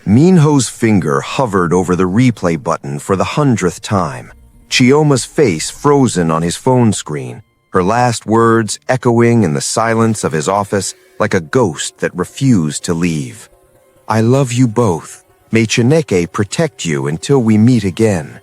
Minho's finger hovered over the replay button for the 100th time. Chioma's face frozen on his phone screen, her last words echoing in the silence of his office like a ghost that refused to leave. I love you both. May Chineke protect you until we meet again.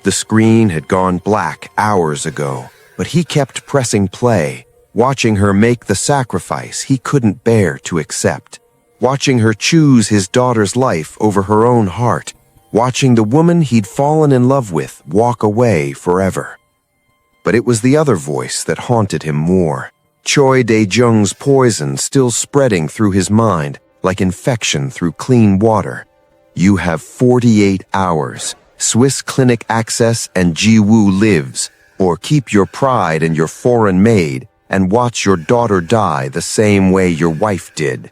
The screen had gone black hours ago, but he kept pressing play, watching her make the sacrifice he couldn't bear to accept, watching her choose his daughter's life over her own heart, watching the woman he'd fallen in love with walk away forever. But it was the other voice that haunted him more, Choi Dae-jung's poison still spreading through his mind like infection through clean water. You have 48 hours, Swiss clinic access and Ji-woo lives, or keep your pride and your foreign maid and watch your daughter die the same way your wife did.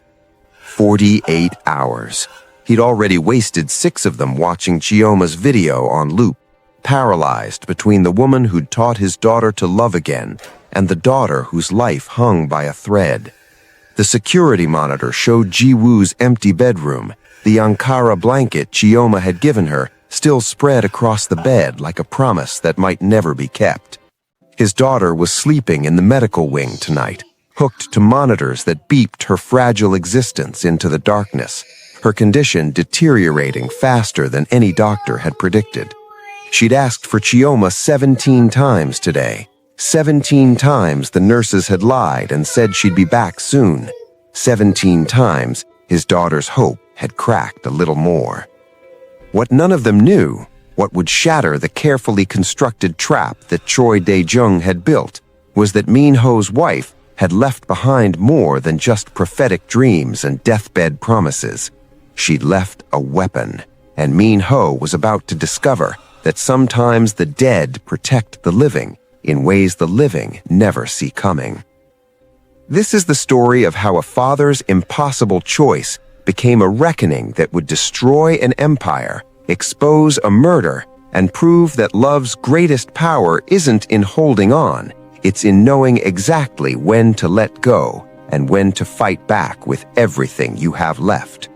48 hours. He'd already wasted 6 of them watching Chioma's video on loop, paralyzed between the woman who'd taught his daughter to love again and the daughter whose life hung by a thread. The security monitor showed Ji-woo's empty bedroom, the Ankara blanket Chioma had given her still spread across the bed like a promise that might never be kept. His daughter was sleeping in the medical wing tonight, hooked to monitors that beeped her fragile existence into the darkness, her condition deteriorating faster than any doctor had predicted. She'd asked for Chioma 17 times today. 17 times the nurses had lied and said she'd be back soon. 17 times his daughter's hope had cracked a little more. What none of them knew, what would shatter the carefully constructed trap that Choi Dae-jung had built, was that Minho's wife had left behind more than just prophetic dreams and deathbed promises. She'd left a weapon, and Minho was about to discover that sometimes the dead protect the living in ways the living never see coming. This is the story of how a father's impossible choice became a reckoning that would destroy an empire, expose a murder, and prove that love's greatest power isn't in holding on, it's in knowing exactly when to let go and when to fight back with everything you have left.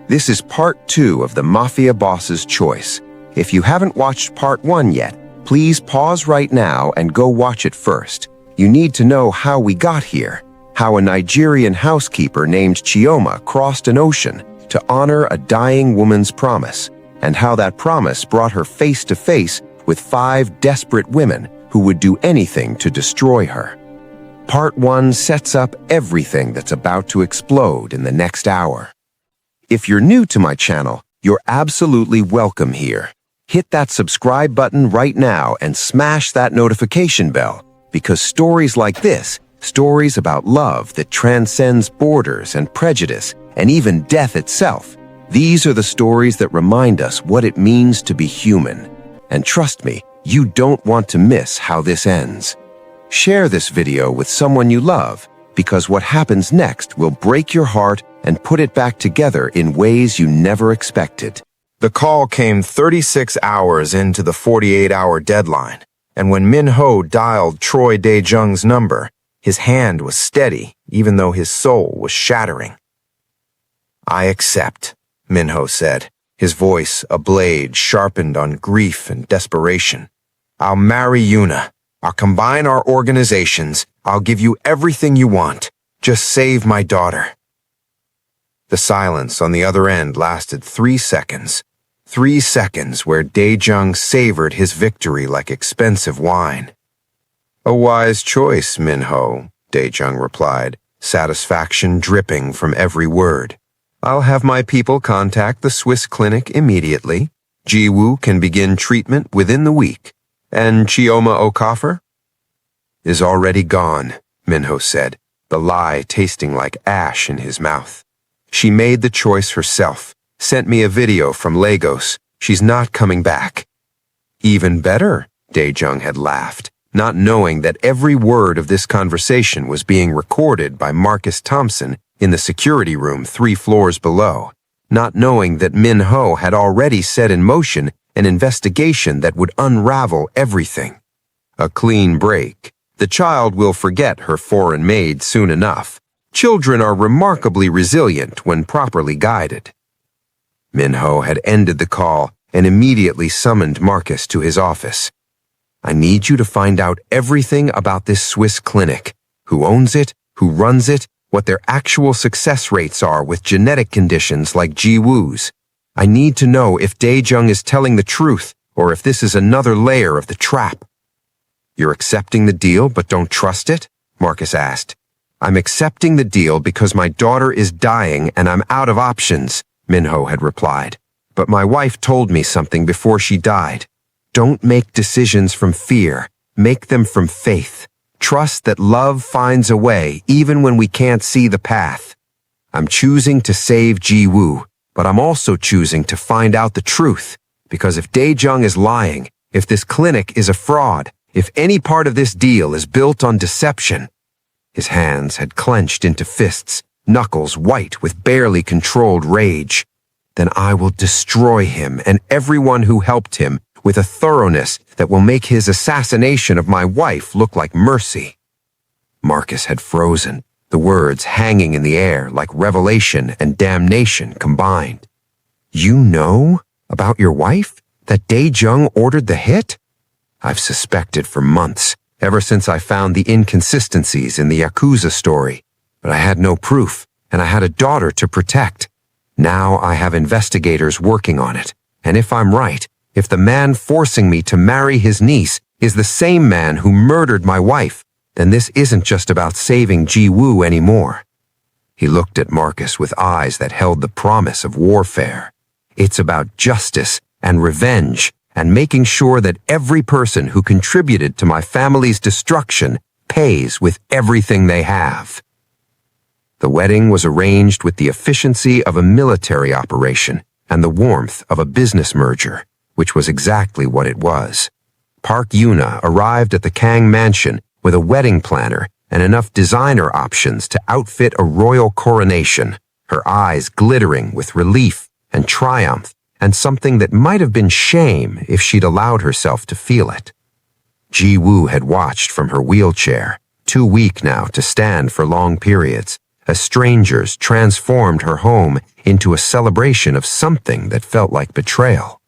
This is part 2 of the Mafia Boss's Choice. If you haven't watched part 1 yet, please pause right now and go watch it first. You need to know how we got here, how a Nigerian housekeeper named Chioma crossed an ocean to honor a dying woman's promise, and how that promise brought her face to face with 5 desperate women who would do anything to destroy her. Part 1 sets up everything that's about to explode in the next hour. If you're new to my channel, you're absolutely welcome here. Hit that subscribe button right now and smash that notification bell, because stories like this, stories about love that transcends borders and prejudice and even death itself, these are the stories that remind us what it means to be human. And trust me, you don't want to miss how this ends. Share this video with someone you love, because what happens next will break your heart and put it back together in ways you never expected. The call came 36 hours into the 48-hour deadline, and when Minho dialed Choi Dae-jung's number, his hand was steady, even though his soul was shattering. I accept, Minho said, his voice a blade sharpened on grief and desperation. I'll marry Yuna. I'll combine our organizations. I'll give you everything you want. Just save my daughter. The silence on the other end lasted 3 seconds. 3 seconds where Dae-jung savored his victory like expensive wine. A wise choice, Minho, Dae-jung replied, satisfaction dripping from every word. I'll have my people contact the Swiss clinic immediately. Ji-woo can begin treatment within the week. And Chioma Okafor? Is already gone, Minho said, the lie tasting like ash in his mouth. She made the choice herself, sent me a video from Lagos. She's not coming back. Even better, Dae-jung had laughed, not knowing that every word of this conversation was being recorded by Marcus Thompson in the security room 3 floors below, not knowing that Minho had already set in motion an investigation that would unravel everything. A clean break. The child will forget her foreign maid soon enough. Children are remarkably resilient when properly guided. Minho had ended the call and immediately summoned Marcus to his office. I need you to find out everything about this Swiss clinic. Who owns it, who runs it, what their actual success rates are with genetic conditions like Ji-Woo's. I need to know if Dae-jung is telling the truth or if this is another layer of the trap. You're accepting the deal but don't trust it? Marcus asked. I'm accepting the deal because my daughter is dying and I'm out of options, Minho had replied. But my wife told me something before she died. Don't make decisions from fear. Make them from faith. Trust that love finds a way even when we can't see the path. I'm choosing to save Ji-Woo, but I'm also choosing to find out the truth. Because if Dae-jung is lying, if this clinic is a fraud, if any part of this deal is built on deception. His hands had clenched into fists, knuckles white with barely controlled rage. Then I will destroy him and everyone who helped him with a thoroughness that will make his assassination of my wife look like mercy. Marcus had frozen, the words hanging in the air like revelation and damnation combined. You know about your wife? That Dae-jung ordered the hit? I've suspected for months, ever since I found the inconsistencies in the Yakuza story. But I had no proof, and I had a daughter to protect. Now I have investigators working on it, and if I'm right, if the man forcing me to marry his niece is the same man who murdered my wife, then this isn't just about saving Ji-Woo anymore. He looked at Marcus with eyes that held the promise of warfare. It's about justice and revenge and making sure that every person who contributed to my family's destruction pays with everything they have. The wedding was arranged with the efficiency of a military operation and the warmth of a business merger, which was exactly what it was. Park Yuna arrived at the Kang mansion with a wedding planner and enough designer options to outfit a royal coronation, her eyes glittering with relief and triumph and something that might have been shame if she'd allowed herself to feel it. Ji-Woo had watched from her wheelchair, too weak now to stand for long periods, as strangers transformed her home into a celebration of something that felt like betrayal.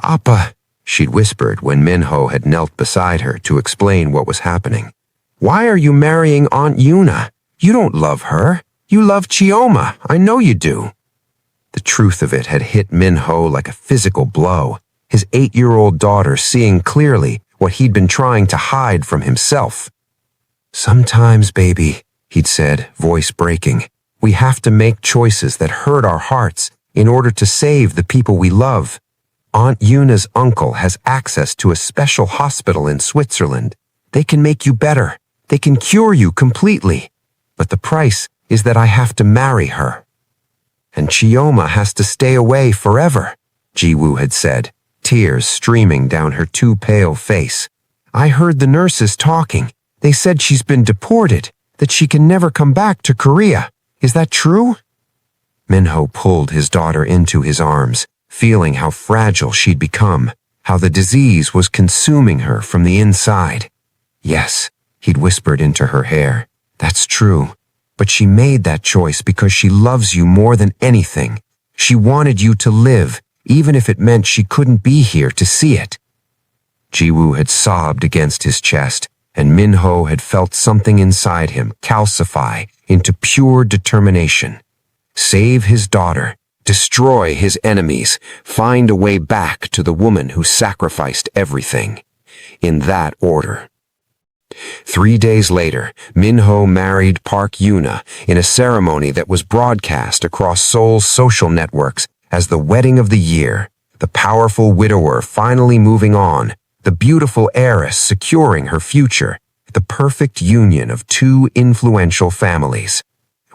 Appa, she'd whispered when Minho had knelt beside her to explain what was happening. Why are you marrying Aunt Yuna? You don't love her. You love Chioma. I know you do. The truth of it had hit Minho like a physical blow, his 8-year-old daughter seeing clearly what he'd been trying to hide from himself. Sometimes, baby, he'd said, voice breaking, we have to make choices that hurt our hearts in order to save the people we love. Aunt Yuna's uncle has access to a special hospital in Switzerland. They can make you better. They can cure you completely. But the price is that I have to marry her. And Chioma has to stay away forever, Ji-Woo had said, tears streaming down her too pale face. I heard the nurses talking. They said she's been deported, that she can never come back to Korea. Is that true? Minho pulled his daughter into his arms, feeling how fragile she'd become, how the disease was consuming her from the inside. Yes, he'd whispered into her hair. That's true. But she made that choice because she loves you more than anything. She wanted you to live, even if it meant she couldn't be here to see it. Ji-Woo had sobbed against his chest, and Minho had felt something inside him calcify into pure determination. Save his daughter, destroy his enemies, find a way back to the woman who sacrificed everything. In that order. 3 days later, Minho married Park Yuna in a ceremony that was broadcast across Seoul's social networks as the wedding of the year, the powerful widower finally moving on, the beautiful heiress securing her future, the perfect union of two influential families.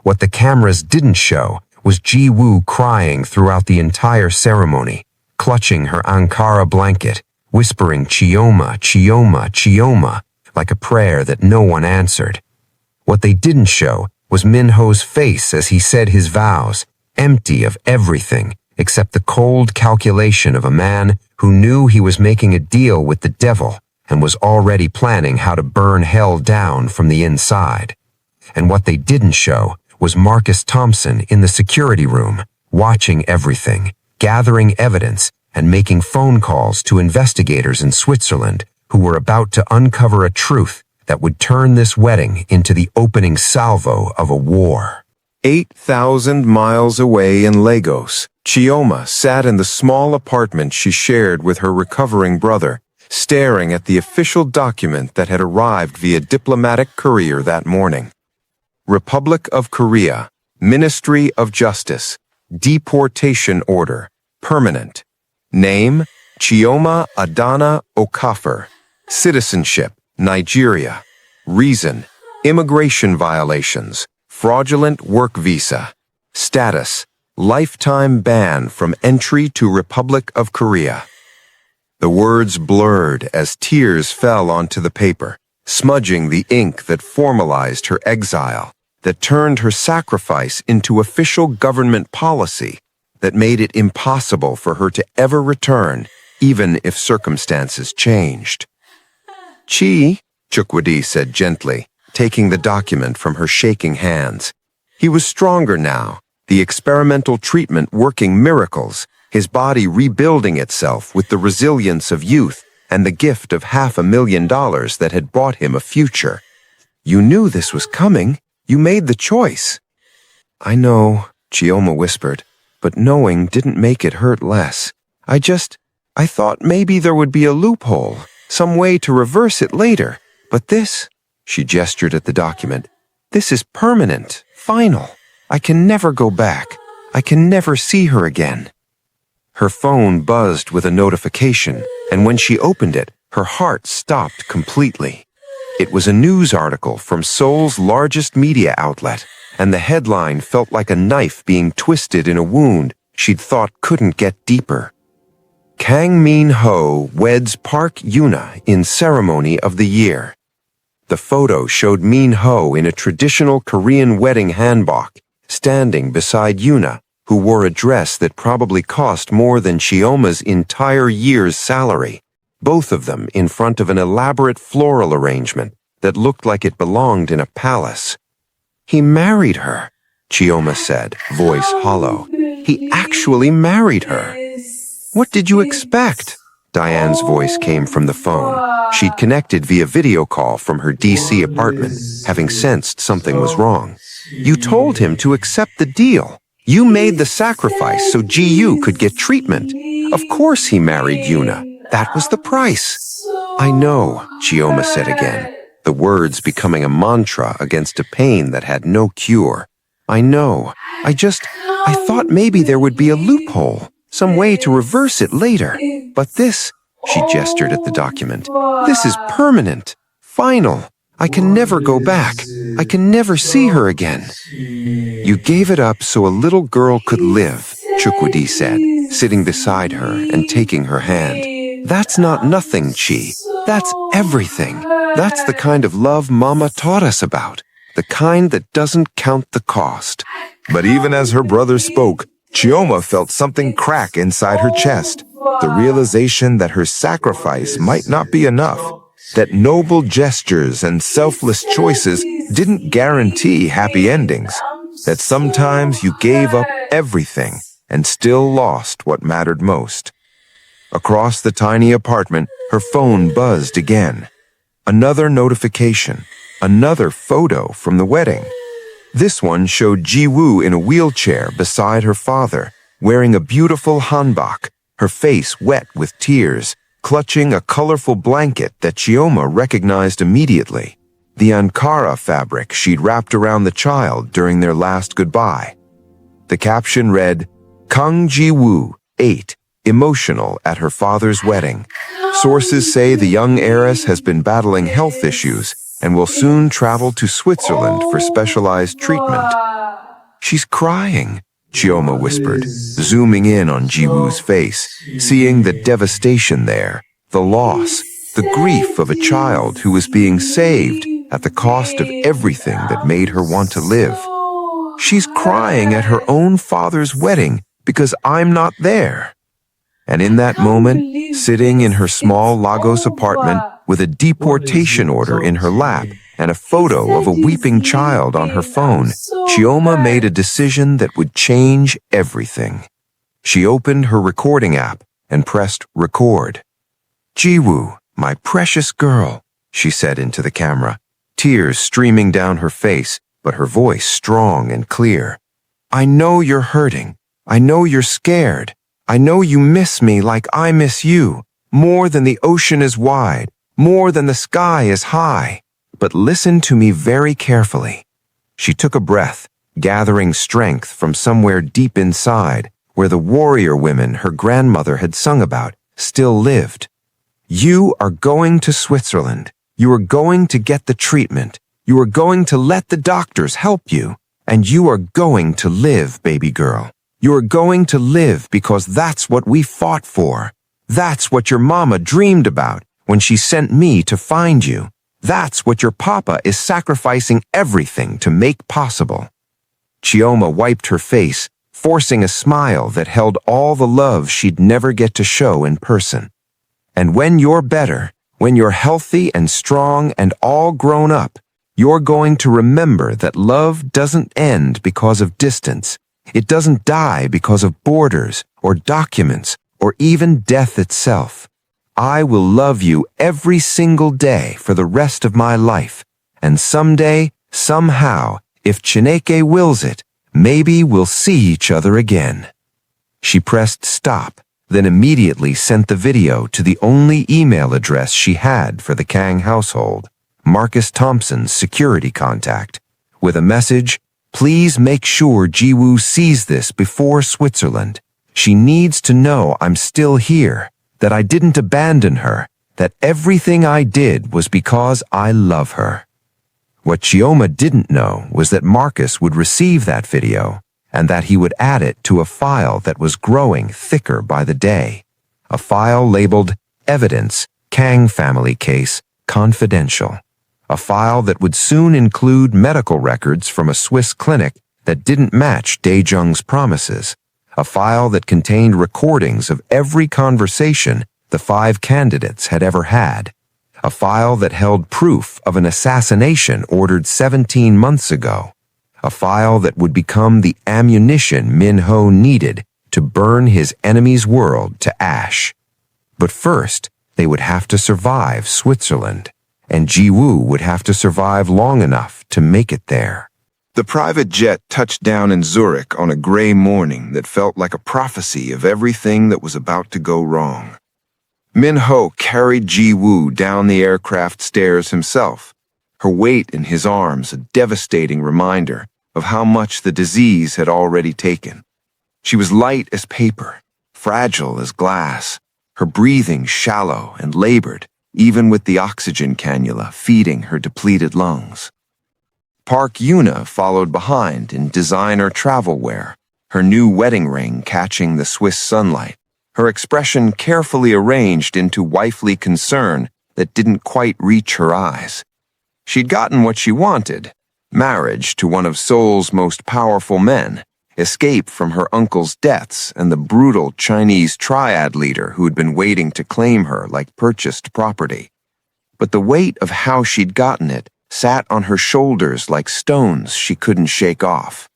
What the cameras didn't show was Ji-Woo crying throughout the entire ceremony, clutching her Ankara blanket, whispering Chioma, Chioma, Chioma, like a prayer that no one answered. What they didn't show was Minho's face as he said his vows, empty of everything except the cold calculation of a man who knew he was making a deal with the devil and was already planning how to burn hell down from the inside. And what they didn't show was Marcus Thompson in the security room, watching everything, gathering evidence and making phone calls to investigators in Switzerland who were about to uncover a truth that would turn this wedding into the opening salvo of a war. 8,000 miles away in Lagos, Chioma sat in the small apartment she shared with her recovering brother, staring at the official document that had arrived via diplomatic courier that morning. Republic of Korea, Ministry of Justice, Deportation Order, Permanent. Name, Chioma Adana Okafor. Citizenship, Nigeria. Reason, immigration violations, fraudulent work visa. Status, lifetime ban from entry to Republic of Korea. The words blurred as tears fell onto the paper, smudging the ink that formalized her exile, that turned her sacrifice into official government policy, that made it impossible for her to ever return, even if circumstances changed. "Chi," Chukwudi said gently, taking the document from her shaking hands. He was stronger now, the experimental treatment working miracles, his body rebuilding itself with the resilience of youth and the gift of $500,000 that had brought him a future. "You knew this was coming. You made the choice." "I know," Chioma whispered, "but knowing didn't make it hurt less. I thought maybe there would be a loophole, some way to reverse it later. But this," she gestured at the document, "this is permanent, final. I can never go back. I can never see her again." Her phone buzzed with a notification, and when she opened it, her heart stopped completely. It was a news article from Seoul's largest media outlet, and the headline felt like a knife being twisted in a wound she'd thought couldn't get deeper. Kang Min-ho weds Park Yuna in ceremony of the year. The photo showed Min-ho in a traditional Korean wedding hanbok, standing beside Yuna, who wore a dress that probably cost more than Chioma's entire year's salary, both of them in front of an elaborate floral arrangement that looked like it belonged in a palace. "He married her," Chioma said, voice hollow. "He actually married her." "What did you expect?" Diane's voice came from the phone. She'd connected via video call from her DC apartment, having sensed something was wrong. "You told him to accept the deal. You made the sacrifice so GU could get treatment. Of course he married Yuna. That was the price." "I know," Chioma said again, the words becoming a mantra against a pain that had no cure. "I know. I thought maybe there would be a loophole, some way to reverse it later. But this," she gestured at the document, "this is permanent, final. I can never go back. I can never see her again." "You gave it up so a little girl could live," Chukwudi said, sitting beside her and taking her hand. "That's not nothing, Chi. That's everything. That's the kind of love Mama taught us about, the kind that doesn't count the cost." But even as her brother spoke, Chioma felt something crack inside her chest, the realization that her sacrifice might not be enough, that noble gestures and selfless choices didn't guarantee happy endings, that sometimes you gave up everything and still lost what mattered most. Across the tiny apartment, her phone buzzed again. Another notification, another photo from the wedding. This one showed Ji-woo in a wheelchair beside her father, wearing a beautiful hanbok, her face wet with tears, clutching a colorful blanket that Chioma recognized immediately, the Ankara fabric she'd wrapped around the child during their last goodbye. The caption read, "Kang Ji-woo, 8, emotional at her father's wedding. Sources say the young heiress has been battling health issues and will soon travel to Switzerland for specialized treatment." "She's crying," Chioma whispered, zooming in on Ji-woo's face, seeing the devastation there, the loss, the grief of a child who was being saved at the cost of everything that made her want to live. "She's crying at her own father's wedding because I'm not there." And in that moment, sitting in her small Lagos apartment with a deportation order in her lap and a photo of a weeping child on her phone, Chioma made a decision that would change everything. She opened her recording app and pressed record. "Jiwoo, my precious girl," she said into the camera, tears streaming down her face, but her voice strong and clear. "I know you're hurting. I know you're scared. I know you miss me like I miss you, more than the ocean is wide, more than the sky is high. But listen to me very carefully." She took a breath, gathering strength from somewhere deep inside, where the warrior women her grandmother had sung about still lived. "You are going to Switzerland. You are going to get the treatment. You are going to let the doctors help you. And you are going to live, baby girl. You are going to live because that's what we fought for. That's what your mama dreamed about when she sent me to find you. That's what your papa is sacrificing everything to make possible." Chioma wiped her face, forcing a smile that held all the love she'd never get to show in person. "And when you're better, when you're healthy and strong and all grown up, you're going to remember that love doesn't end because of distance. It doesn't die because of borders or documents or even death itself. I will love you every single day for the rest of my life. And someday, somehow, if Chineke wills it, maybe we'll see each other again." She pressed stop, then immediately sent the video to the only email address she had for the Kang household, Marcus Thompson's security contact, with a message, "Please make sure Jiwoo sees this before Switzerland. She needs to know I'm still here, that I didn't abandon her, that everything I did was because I love her." What Chioma didn't know was that Marcus would receive that video and that he would add it to a file that was growing thicker by the day, a file labeled Evidence, Kang Family Case, Confidential, a file that would soon include medical records from a Swiss clinic that didn't match Daejung's promises, a file that contained recordings of every conversation the 5 candidates had ever had, a file that held proof of an assassination ordered 17 months ago, a file that would become the ammunition Min-ho needed to burn his enemy's world to ash. But first, they would have to survive Switzerland, and Jiwoo would have to survive long enough to make it there. The private jet touched down in Zurich on a gray morning that felt like a prophecy of everything that was about to go wrong. Min-ho carried Jiwoo down the aircraft stairs himself, her weight in his arms a devastating reminder of how much the disease had already taken. She was light as paper, fragile as glass, her breathing shallow and labored, even with the oxygen cannula feeding her depleted lungs. Park Yuna followed behind in designer travel wear, her new wedding ring catching the Swiss sunlight, her expression carefully arranged into wifely concern that didn't quite reach her eyes. She'd gotten what she wanted, marriage to one of Seoul's most powerful men, escape from her uncle's deaths and the brutal Chinese triad leader who'd been waiting to claim her like purchased property. But the weight of how she'd gotten it sat on her shoulders like stones she couldn't shake off.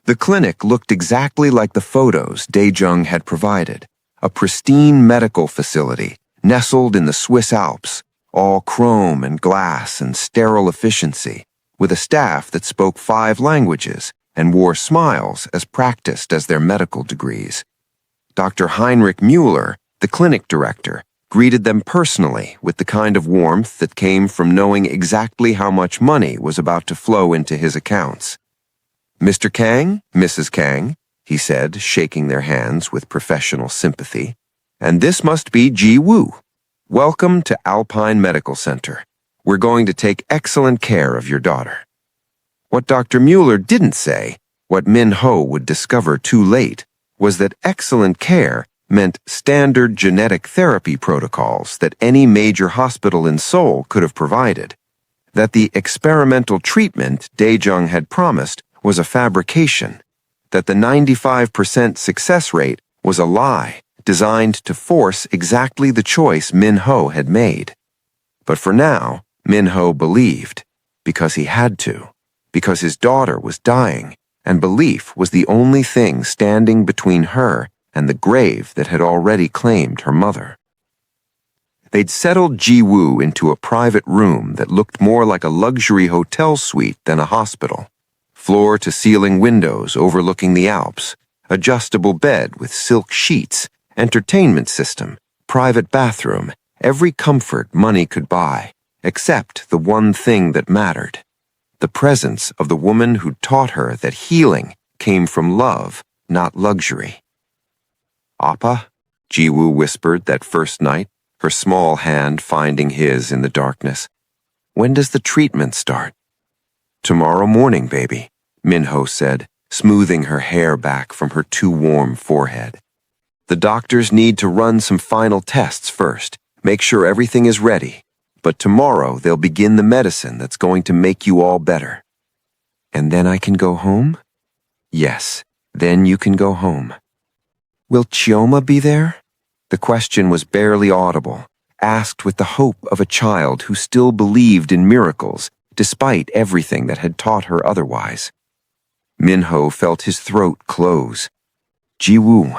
The clinic looked exactly like the photos Daejung had provided, a pristine medical facility nestled in the Swiss Alps, all chrome and glass and sterile efficiency, with a staff that spoke 5 languages and wore smiles as practiced as their medical degrees. Dr. Heinrich Mueller, the clinic director, greeted them personally with the kind of warmth that came from knowing exactly how much money was about to flow into his accounts. "Mr. Kang, Mrs. Kang," he said, shaking their hands with professional sympathy, "and this must be Jiwoo. Welcome to Alpine Medical Center. We're going to take excellent care of your daughter." What Dr. Mueller didn't say, what Min-ho would discover too late, was that excellent care meant standard genetic therapy protocols that any major hospital in Seoul could have provided, that the experimental treatment Daejung had promised was a fabrication, that the 95% success rate was a lie designed to force exactly the choice Min-ho had made. But for now, Min-ho believed, because he had to, because his daughter was dying, and belief was the only thing standing between her and the grave that had already claimed her mother. They'd settled Ji-woo into a private room that looked more like a luxury hotel suite than a hospital. Floor-to-ceiling windows overlooking the Alps, adjustable bed with silk sheets, entertainment system, private bathroom, every comfort money could buy, except the one thing that mattered: the presence of the woman who'd taught her that healing came from love, not luxury. "Appa," Ji-woo whispered that first night, her small hand finding his in the darkness. "When does the treatment start?" "Tomorrow morning, baby," Minho said, smoothing her hair back from her too warm forehead. "The doctors need to run some final tests first, make sure everything is ready. But tomorrow they'll begin the medicine that's going to make you all better." "And then I can go home?" "Yes, then you can go home." "Will Chioma be there?" The question was barely audible, asked with the hope of a child who still believed in miracles, despite everything that had taught her otherwise. Minho felt his throat close. "Ji-woo,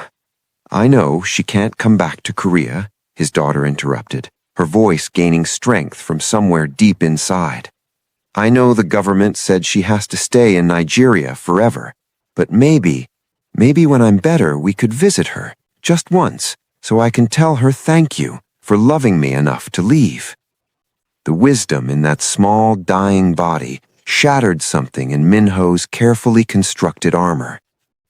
I know she can't come back to Korea," his daughter interrupted, her voice gaining strength from somewhere deep inside. "I know the government said she has to stay in Nigeria forever, but maybe when I'm better we could visit her, just once, so I can tell her thank you for loving me enough to leave." The wisdom in that small, dying body shattered something in Minho's carefully constructed armor.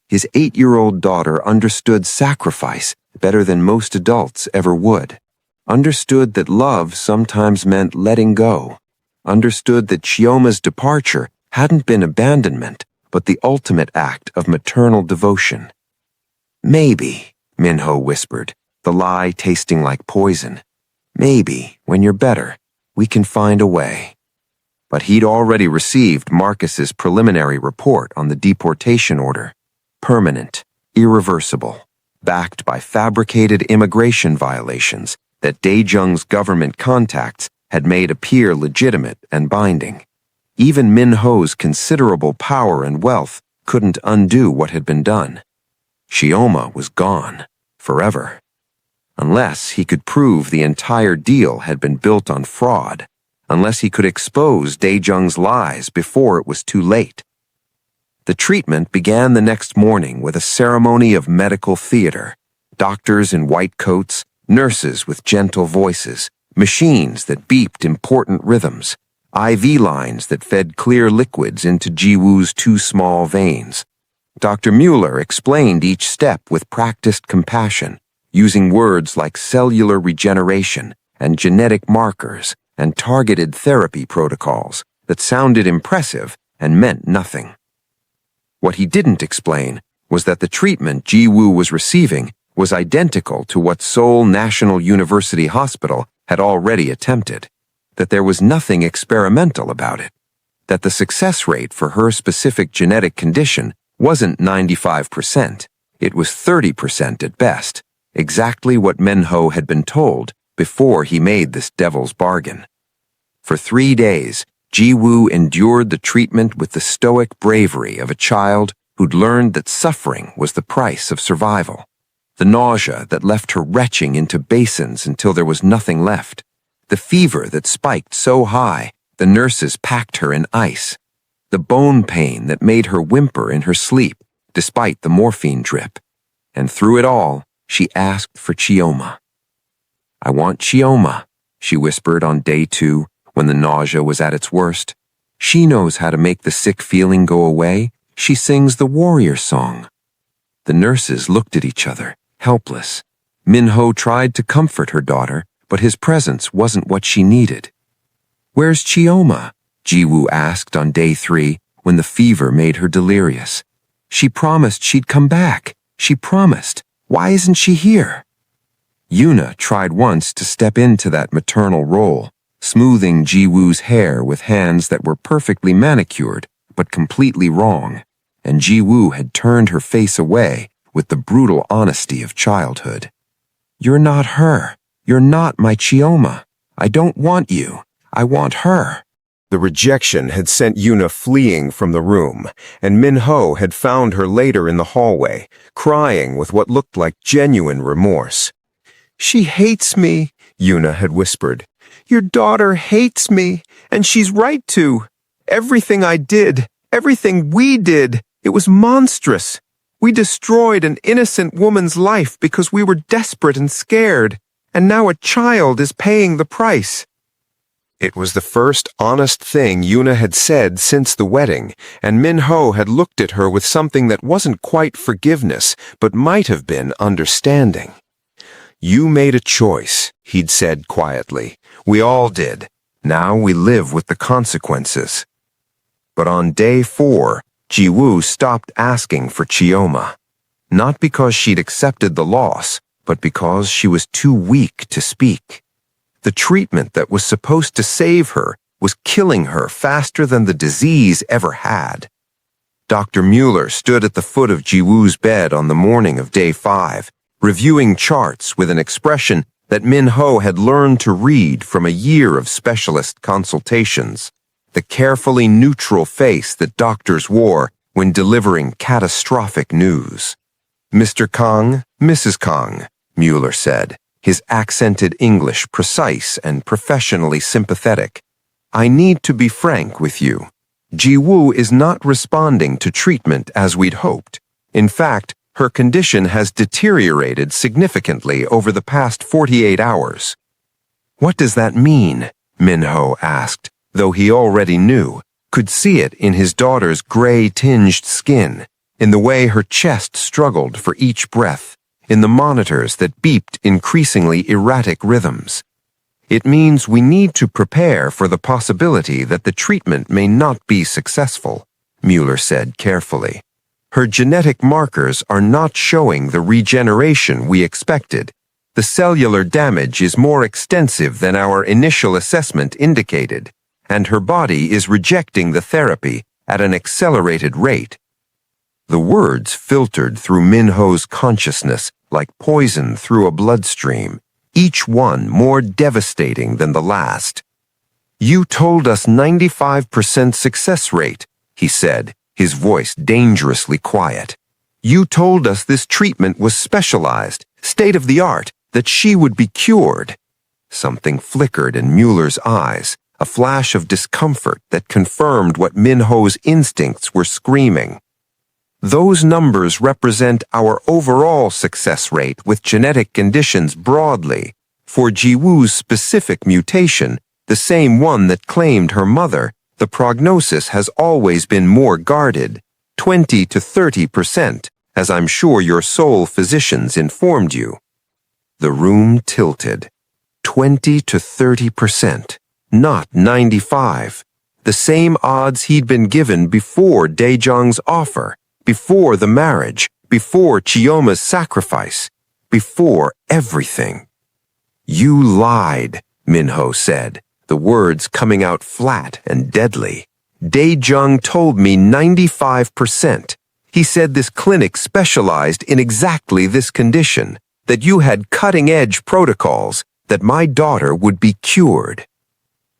His 8-year-old daughter understood sacrifice better than most adults ever would. Understood that love sometimes meant letting go. Understood that Chioma's departure hadn't been abandonment, but the ultimate act of maternal devotion. "Maybe," Minho whispered, the lie tasting like poison. "Maybe, when you're better, we can find a way." But he'd already received Marcus's preliminary report on the deportation order. Permanent, irreversible, backed by fabricated immigration violations that Daejung's government contacts had made appear legitimate and binding. Even Minho's considerable power and wealth couldn't undo what had been done. Chioma was gone, forever. Unless he could prove the entire deal had been built on fraud, unless he could expose Daejung's lies before it was too late. The treatment began the next morning with a ceremony of medical theater. Doctors in white coats, nurses with gentle voices, machines that beeped important rhythms, IV lines that fed clear liquids into Ji-woo's 2 small veins. Dr. Mueller explained each step with practiced compassion, using words like cellular regeneration and genetic markers and targeted therapy protocols that sounded impressive and meant nothing. What he didn't explain was that the treatment Ji-woo was receiving was identical to what Seoul National University Hospital had already attempted, that there was nothing experimental about it, that the success rate for her specific genetic condition wasn't 95%, it was 30% at best, exactly what Minho had been told before he made this devil's bargain. For 3 days, Ji-woo endured the treatment with the stoic bravery of a child who'd learned that suffering was the price of survival. The nausea that left her retching into basins until there was nothing left. The fever that spiked so high the nurses packed her in ice. The bone pain that made her whimper in her sleep, despite the morphine drip. And through it all, she asked for Chioma. "I want Chioma," she whispered on day 2 when the nausea was at its worst. "She knows how to make the sick feeling go away. She sings the warrior song." The nurses looked at each other, helpless. Minho tried to comfort her daughter, but his presence wasn't what she needed. "Where's Chioma?" Ji-woo asked on day 3 when the fever made her delirious. "She promised she'd come back. She promised. Why isn't she here?" Yuna tried once to step into that maternal role, smoothing Ji-woo's hair with hands that were perfectly manicured but completely wrong, and Ji-woo had turned her face away with the brutal honesty of childhood. "You're not her. You're not my Chioma. I don't want you. I want her." The rejection had sent Yuna fleeing from the room, and Min-ho had found her later in the hallway, crying with what looked like genuine remorse. "She hates me," Yuna had whispered. "Your daughter hates me, and she's right to. Everything I did, everything we did, it was monstrous. We destroyed an innocent woman's life because we were desperate and scared, and now a child is paying the price." It was the first honest thing Yuna had said since the wedding, and Min-ho had looked at her with something that wasn't quite forgiveness, but might have been understanding. "You made a choice," he'd said quietly. "We all did. Now we live with the consequences." But on day 4, Ji-woo stopped asking for Chioma. Not because she'd accepted the loss, but because she was too weak to speak. The treatment that was supposed to save her was killing her faster than the disease ever had. Dr. Mueller stood at the foot of Ji-woo's bed on the morning of day 5, reviewing charts with an expression that Min-ho had learned to read from a year of specialist consultations, the carefully neutral face that doctors wore when delivering catastrophic news. "Mr. Kang, Mrs. Kang," Mueller said, his accented English precise and professionally sympathetic. "I need to be frank with you. Ji-woo is not responding to treatment as we'd hoped. In fact, her condition has deteriorated significantly over the past 48 hours. "What does that mean?" Min-ho asked, though he already knew, could see it in his daughter's gray-tinged skin, in the way her chest struggled for each breath, in the monitors that beeped increasingly erratic rhythms. "It means we need to prepare for the possibility that the treatment may not be successful," Mueller said carefully. "Her genetic markers are not showing the regeneration we expected. The cellular damage is more extensive than our initial assessment indicated, and her body is rejecting the therapy at an accelerated rate." The words filtered through Min-ho's consciousness like poison through a bloodstream, each one more devastating than the last. "You told us 95% success rate," he said, his voice dangerously quiet. "You told us this treatment was specialized, state-of-the-art, that she would be cured." Something flickered in Mueller's eyes, a flash of discomfort that confirmed what Min-ho's instincts were screaming. "Those numbers represent our overall success rate with genetic conditions broadly. For Ji-woo's specific mutation, the same one that claimed her mother, the prognosis has always been more guarded, 20 to 30%, as I'm sure your Seoul physicians informed you." The room tilted. 20 to 30%, not 95. The same odds he'd been given before Daejong's offer, before the marriage, before Chioma's sacrifice, before everything. "You lied," Min-ho said, the words coming out flat and deadly. "Daejong told me 95%. He said this clinic specialized in exactly this condition, that you had cutting-edge protocols, that my daughter would be cured."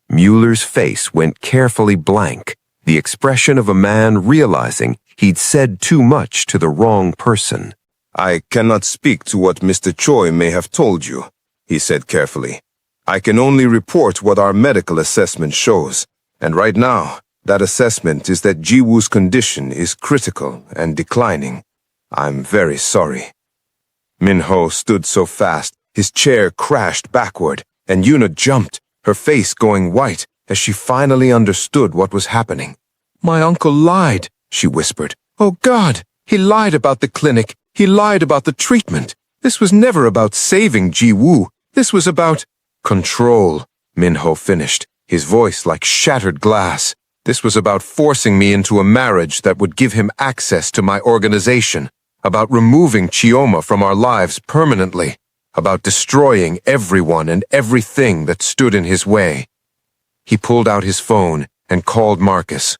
Mueller's face went carefully blank, the expression of a man realizing he'd said too much to the wrong person. "I cannot speak to what Mr. Choi may have told you," he said carefully. "I can only report what our medical assessment shows, and right now, that assessment is that Ji-woo's condition is critical and declining. I'm very sorry." Min-ho stood so fast, his chair crashed backward, and Yuna jumped, her face going white as she finally understood what was happening. "My uncle lied," she whispered. "Oh God, he lied about the clinic. He lied about the treatment. This was never about saving Ji-woo. This was about—" "Control," Min-ho finished, his voice like shattered glass. "This was about forcing me into a marriage that would give him access to my organization, about removing Chioma from our lives permanently, about destroying everyone and everything that stood in his way." He pulled out his phone and called Marcus.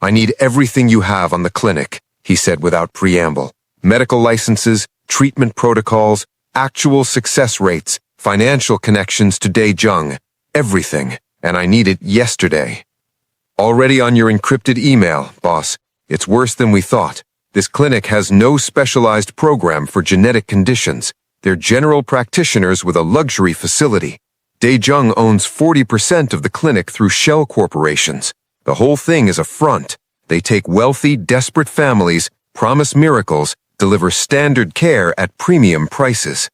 "I need everything you have on the clinic," he said without preamble. "Medical licenses, treatment protocols, actual success rates, financial connections to Daejong, everything, and I need it yesterday." Already on your encrypted email, boss. It's worse than we thought. This clinic has no specialized program for genetic conditions. They're general practitioners with a luxury facility. Daejung owns 40% of the clinic through shell corporations. The whole thing is a front. They take wealthy, desperate families, promise miracles, deliver standard care at premium prices.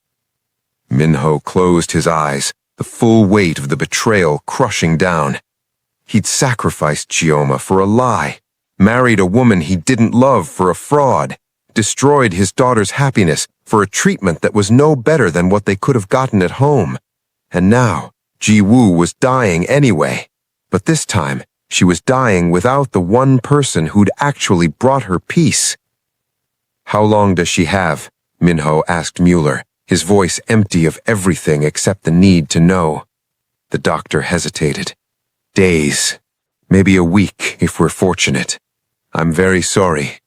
Minho closed his eyes, the full weight of the betrayal crushing down. He'd sacrificed Chioma for a lie, married a woman he didn't love for a fraud, destroyed his daughter's happiness for a treatment that was no better than what they could have gotten at home. And now, Ji-woo was dying anyway. But this time, she was dying without the one person who'd actually brought her peace. "How long does she have?" Minho asked Mueller, his voice empty of everything except the need to know. The doctor hesitated. "Days. Maybe a week if we're fortunate. I'm very sorry.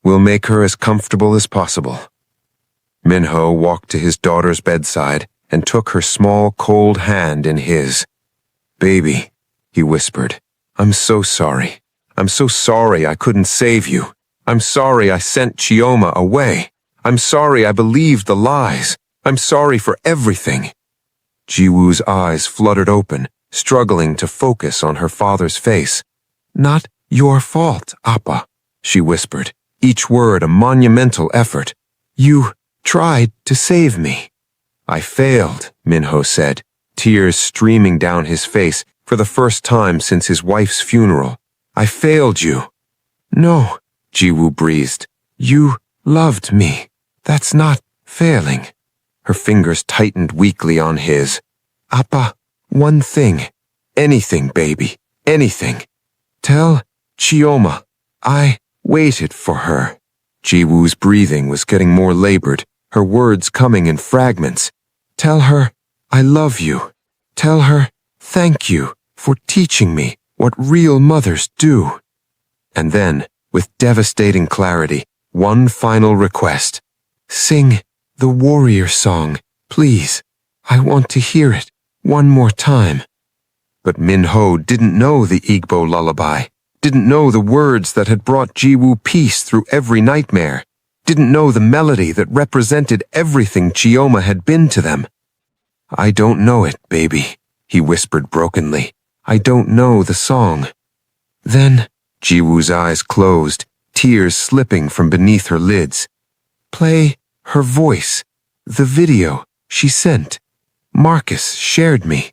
We'll make her as comfortable as possible." Minho walked to his daughter's bedside and took her small, cold hand in his. "Baby," he whispered, "I'm so sorry. I'm so sorry I couldn't save you. I'm sorry I sent Chioma away. I'm sorry I believed the lies. I'm sorry for everything." Jiwoo's eyes fluttered open, struggling to focus on her father's face. "Not your fault, Appa," she whispered, each word a monumental effort. "You tried to save me." "I failed," Minho said, tears streaming down his face for the first time since his wife's funeral. "I failed you." "No," Jiwoo breathed. "You loved me. That's not failing." Her fingers tightened weakly on his. "Appa, one thing. Anything, baby. Anything. Tell Chioma I waited for her." Jiwoo's breathing was getting more labored, her words coming in fragments. "Tell her I love you. Tell her thank you for teaching me what real mothers do." And then, with devastating clarity, one final request. "Sing the warrior song, please. I want to hear it one more time." But Minho didn't know the Igbo lullaby, didn't know the words that had brought Jiwoo peace through every nightmare, didn't know the melody that represented everything Chioma had been to them. "I don't know it, baby," he whispered brokenly. "I don't know the song." Then, Jiwoo's eyes closed, tears slipping from beneath her lids. "Play her voice, the video she sent. Marcus shared me."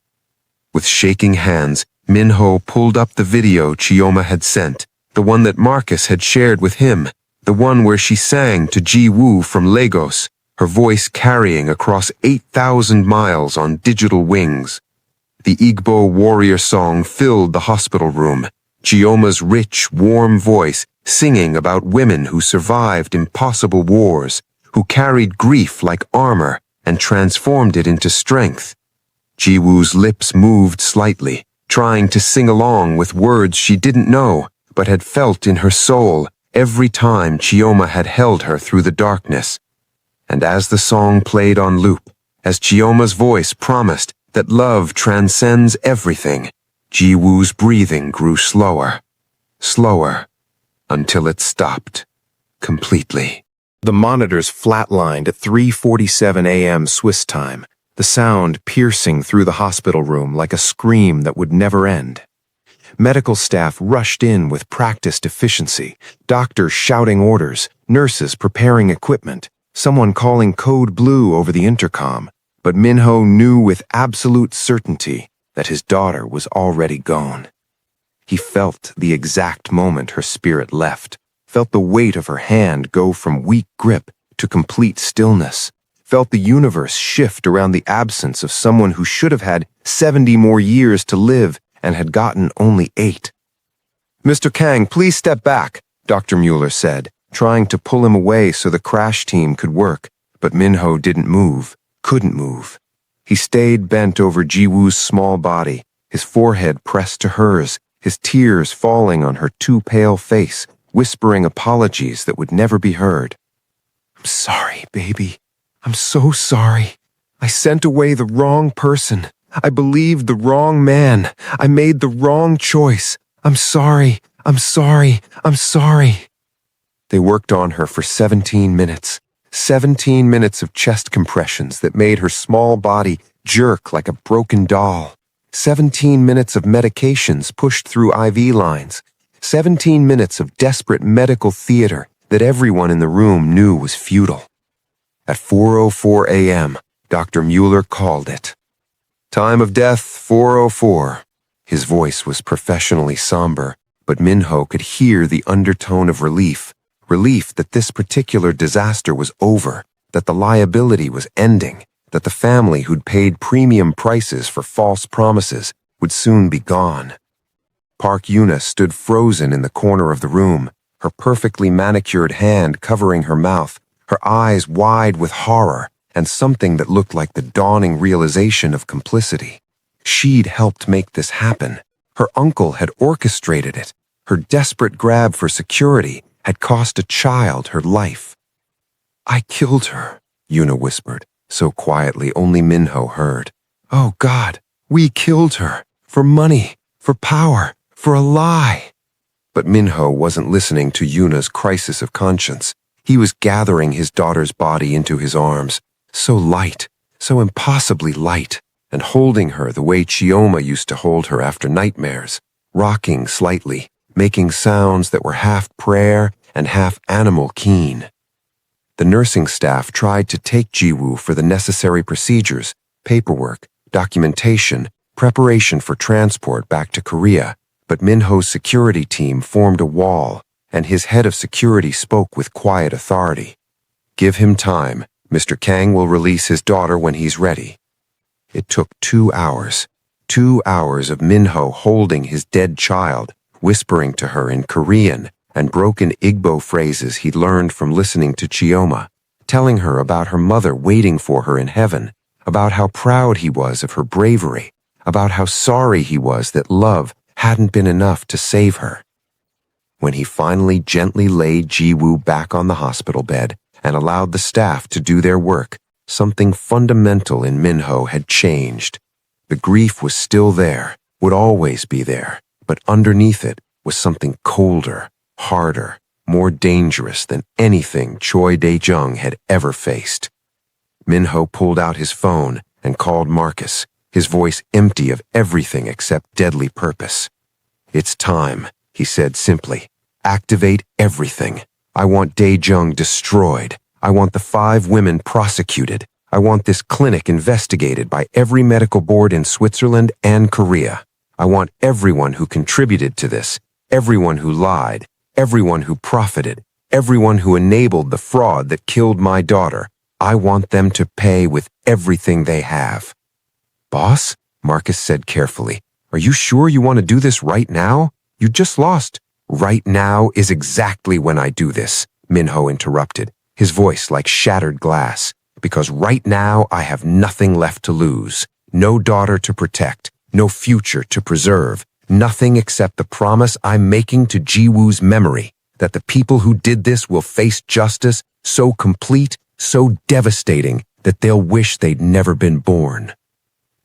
With shaking hands, Minho pulled up the video Chioma had sent, the one that Marcus had shared with him, the one where she sang to Ji-woo from Lagos, her voice carrying across 8,000 miles on digital wings. The Igbo warrior song filled the hospital room, Chioma's rich, warm voice singing about women who survived impossible wars, who carried grief like armor and transformed it into strength. Jiwoo's lips moved slightly, trying to sing along with words she didn't know, but had felt in her soul every time Chioma had held her through the darkness. And as the song played on loop, as Chioma's voice promised that love transcends everything, Jiwoo's breathing grew slower, slower, until it stopped, completely. The monitors flatlined at 3:47 a.m. Swiss time, the sound piercing through the hospital room like a scream that would never end. Medical staff rushed in with practiced efficiency, doctors shouting orders, nurses preparing equipment, someone calling code blue over the intercom, but Minho knew with absolute certainty that his daughter was already gone. He felt the exact moment her spirit left, felt the weight of her hand go from weak grip to complete stillness, felt the universe shift around the absence of someone who should have had 70 more years to live and had gotten only 8. "Mr. Kang, please step back," Dr. Mueller said, trying to pull him away so the crash team could work, but Minho didn't move, couldn't move. He stayed bent over Jiwoo's small body, his forehead pressed to hers, his tears falling on her too pale face, whispering apologies that would never be heard. "I'm sorry, baby. I'm so sorry. I sent away the wrong person. I believed the wrong man. I made the wrong choice. I'm sorry. I'm sorry. I'm sorry." They worked on her for 17 minutes. 17 minutes of chest compressions that made her small body jerk like a broken doll. 17 minutes of medications pushed through IV lines. 17 minutes of desperate medical theater that everyone in the room knew was futile. At 4:04 a.m., Dr. Mueller called it. Time of death, 4:04. His voice was professionally somber, but Minho could hear the undertone of relief. Relief that this particular disaster was over, that the liability was ending, that the family who'd paid premium prices for false promises would soon be gone. Park Yuna stood frozen in the corner of the room, her perfectly manicured hand covering her mouth, her eyes wide with horror and something that looked like the dawning realization of complicity. She'd helped make this happen. Her uncle had orchestrated it. Her desperate grab for security had cost a child her life. "I killed her," Yuna whispered, so quietly only Minho heard. "Oh God, we killed her. For money, for power, for a lie." But Minho wasn't listening to Yuna's crisis of conscience. He was gathering his daughter's body into his arms, so light, so impossibly light, and holding her the way Chioma used to hold her after nightmares, rocking slightly, making sounds that were half prayer and half animal keen. The nursing staff tried to take Jiwoo for the necessary procedures, paperwork, documentation, preparation for transport back to Korea, but Minho's security team formed a wall, and his head of security spoke with quiet authority. "Give him time. Mr. Kang will release his daughter when he's ready." It took 2 hours. 2 hours of Minho holding his dead child, whispering to her in Korean and broken Igbo phrases he'd learned from listening to Chioma, telling her about her mother waiting for her in heaven, about how proud he was of her bravery, about how sorry he was that love hadn't been enough to save her. When he finally gently laid Jiwoo back on the hospital bed and allowed the staff to do their work, something fundamental in Minho had changed. The grief was still there, would always be there, but underneath it was something colder, harder, more dangerous than anything Choi Dae-jung had ever faced. Minho pulled out his phone and called Marcus, his voice empty of everything except deadly purpose. "It's time," he said simply. "Activate everything. I want Dae-jung destroyed. I want the 5 women prosecuted. I want this clinic investigated by every medical board in Switzerland and Korea. I want everyone who contributed to this, everyone who lied, everyone who profited, everyone who enabled the fraud that killed my daughter. I want them to pay with everything they have." "Boss," Marcus said carefully, "are you sure you want to do this right now? You just lost." "Right now is exactly when I do this," Minho interrupted, his voice like shattered glass. "Because right now I have nothing left to lose. No daughter to protect, no future to preserve, nothing except the promise I'm making to Jiwoo's memory that the people who did this will face justice so complete, so devastating that they'll wish they'd never been born."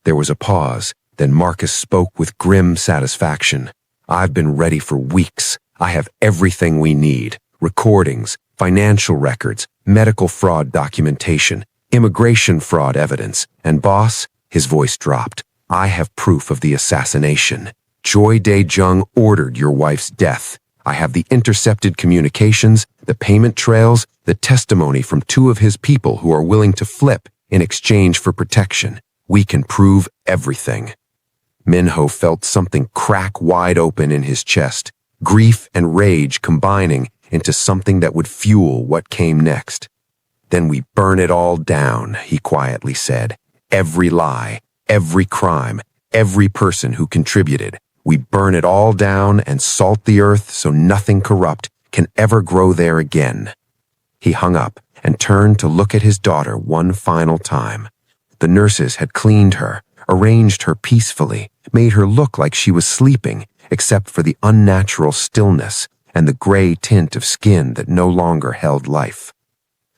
There was a pause, then Marcus spoke with grim satisfaction. "I've been ready for weeks. I have everything we need. Recordings, financial records, medical fraud documentation, immigration fraud evidence, and boss," his voice dropped, "I have proof of the assassination. Choi Dae-jung ordered your wife's death. I have the intercepted communications, the payment trails, the testimony from 2 of his people who are willing to flip in exchange for protection. We can prove everything." Minho felt something crack wide open in his chest, grief and rage combining into something that would fuel what came next. "Then we burn it all down," he quietly said. "Every lie, every crime, every person who contributed. We burn it all down and salt the earth so nothing corrupt can ever grow there again." He hung up and turned to look at his daughter one final time. The nurses had cleaned her, arranged her peacefully, made her look like she was sleeping, except for the unnatural stillness and the gray tint of skin that no longer held life.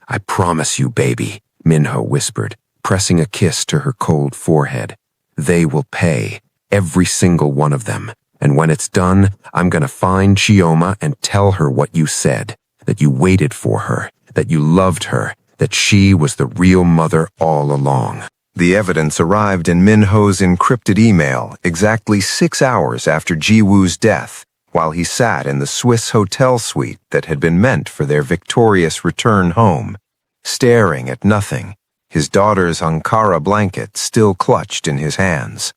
"I promise you, baby," Minho whispered, pressing a kiss to her cold forehead. "They will pay, every single one of them, And when it's done, I'm gonna find Chioma and tell her what you said, that you waited for her, that you loved her, that she was the real mother all along." The evidence arrived in Min-ho's encrypted email exactly 6 hours after Ji-woo's death, while he sat in the Swiss hotel suite that had been meant for their victorious return home, staring at nothing, his daughter's Ankara blanket still clutched in his hands.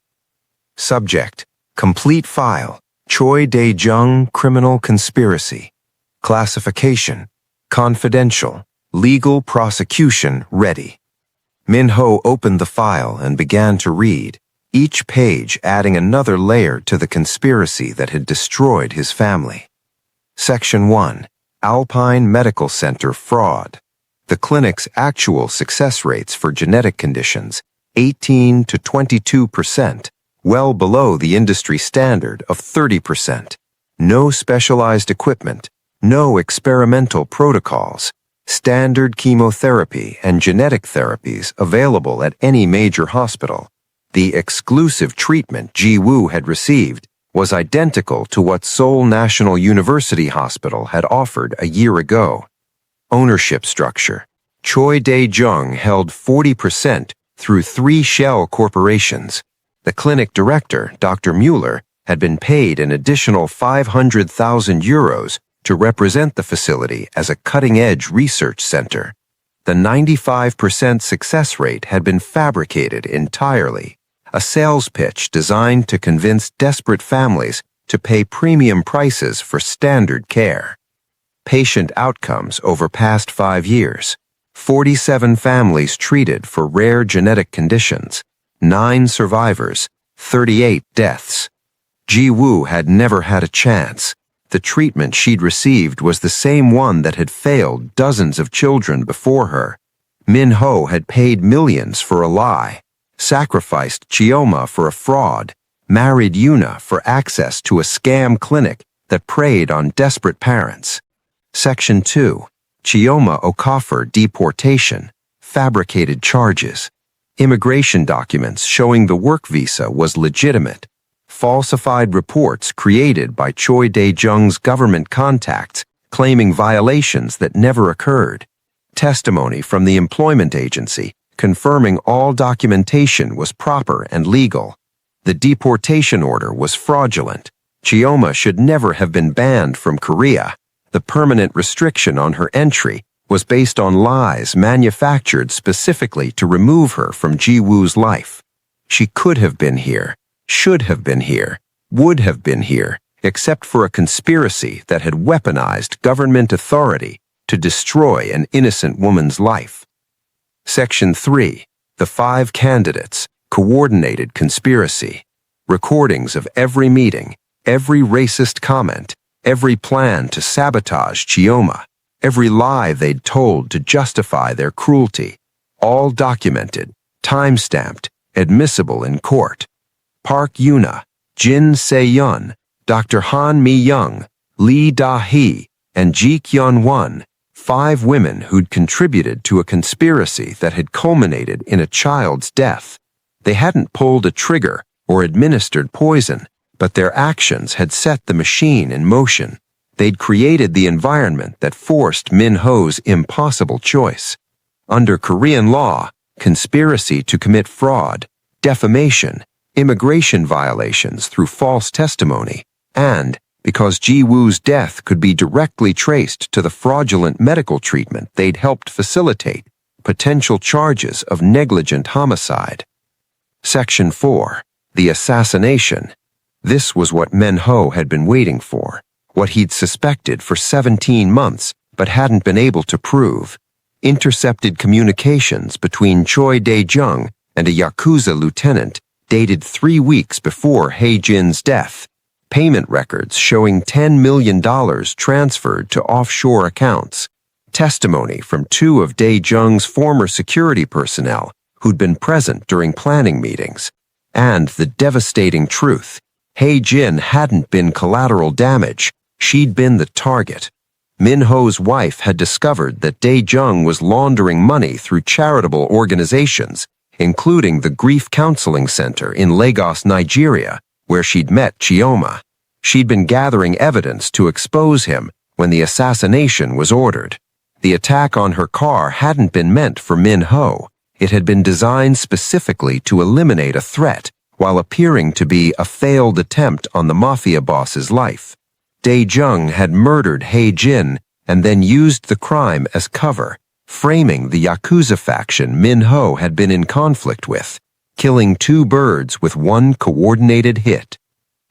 Subject: Complete file, Choi Dae-jung criminal conspiracy. Classification: confidential, legal prosecution ready. Min-ho opened the file and began to read, each page adding another layer to the conspiracy that had destroyed his family. Section 1. Alpine Medical Center fraud. The clinic's actual success rates for genetic conditions, 18 to 22%, well below the industry standard of 30%. No specialized equipment, no experimental protocols, standard chemotherapy and genetic therapies available at any major hospital. The exclusive treatment Ji-woo had received was identical to what Seoul National University Hospital had offered a year ago. Ownership structure: Choi Dae-jung held 40% through 3 shell corporations. The clinic director, Dr. Mueller, had been paid an additional 500,000 euros to represent the facility as a cutting-edge research center. The 95% success rate had been fabricated entirely, a sales pitch designed to convince desperate families to pay premium prices for standard care. Patient outcomes over past 5 years: 47 families treated for rare genetic conditions, 9 survivors, 38 deaths. Ji-woo had never had a chance. The treatment she'd received was the same one that had failed dozens of children before her. Min-ho had paid millions for a lie, sacrificed Chioma for a fraud, married Yuna for access to a scam clinic that preyed on desperate parents. Section 2. Chioma Okafor deportation, fabricated charges. Immigration documents showing the work visa was legitimate. Falsified reports created by Choi Dae-jung's government contacts claiming violations that never occurred. Testimony from the employment agency confirming all documentation was proper and legal. The deportation order was fraudulent. Chioma should never have been banned from Korea. The permanent restriction on her entry was based on lies manufactured specifically to remove her from Ji-woo's life. She could have been here, should have been here, would have been here, except for a conspiracy that had weaponized government authority to destroy an innocent woman's life. Section 3. The 5 candidates, coordinated conspiracy. Recordings of every meeting, every racist comment, every plan to sabotage Chioma, every lie they'd told to justify their cruelty, all documented, time-stamped, admissible in court. Park Yuna, Jin Se-yeon, Dr. Han Mi-young, Lee Da-hee, and Ji Kyun-won, 5 women who'd contributed to a conspiracy that had culminated in a child's death. They hadn't pulled a trigger or administered poison, but their actions had set the machine in motion. They'd created the environment that forced Min-ho's impossible choice. Under Korean law, conspiracy to commit fraud, defamation, immigration violations through false testimony, and, because Ji-woo's death could be directly traced to the fraudulent medical treatment they'd helped facilitate, potential charges of negligent homicide. Section 4. The assassination. This was what Min-ho had been waiting for, what he'd suspected for 17 months but hadn't been able to prove. Intercepted communications between Choi Dae-jung and a Yakuza lieutenant dated 3 weeks before Hae-jin's death. Payment records showing $10 million transferred to offshore accounts. Testimony from 2 of Dae-jung's former security personnel who'd been present during planning meetings. And the devastating truth: Hae-jin hadn't been collateral damage, she'd been the target. Min-ho's wife had discovered that Dae-jung was laundering money through charitable organizations, including the Grief Counseling Center in Lagos, Nigeria, where she'd met Chioma. She'd been gathering evidence to expose him when the assassination was ordered. The attack on her car hadn't been meant for Min-ho. It had been designed specifically to eliminate a threat while appearing to be a failed attempt on the Mafia boss's life. Dae-jung had murdered Hae-jin and then used the crime as cover, framing the Yakuza faction Min-ho had been in conflict with, killing two birds with one coordinated hit.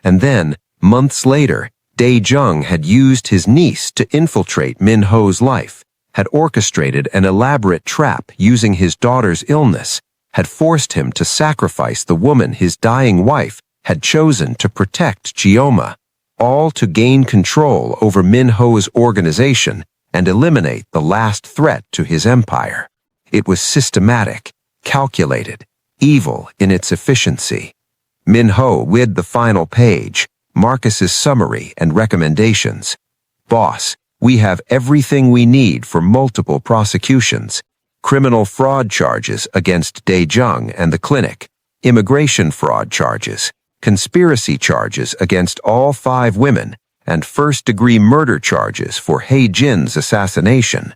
And then, months later, Dae-jung had used his niece to infiltrate Min-ho's life, had orchestrated an elaborate trap using his daughter's illness, had forced him to sacrifice the woman his dying wife had chosen to protect Chioma, all to gain control over Min-ho's organization and eliminate the last threat to his empire. It was systematic, calculated, evil in its efficiency. Min-ho read the final page, Marcus's summary and recommendations. Boss, we have everything we need for multiple prosecutions. Criminal fraud charges against Dae-jung and the clinic, immigration fraud charges, conspiracy charges against all 5 women, and first-degree murder charges for Hae-jin's assassination.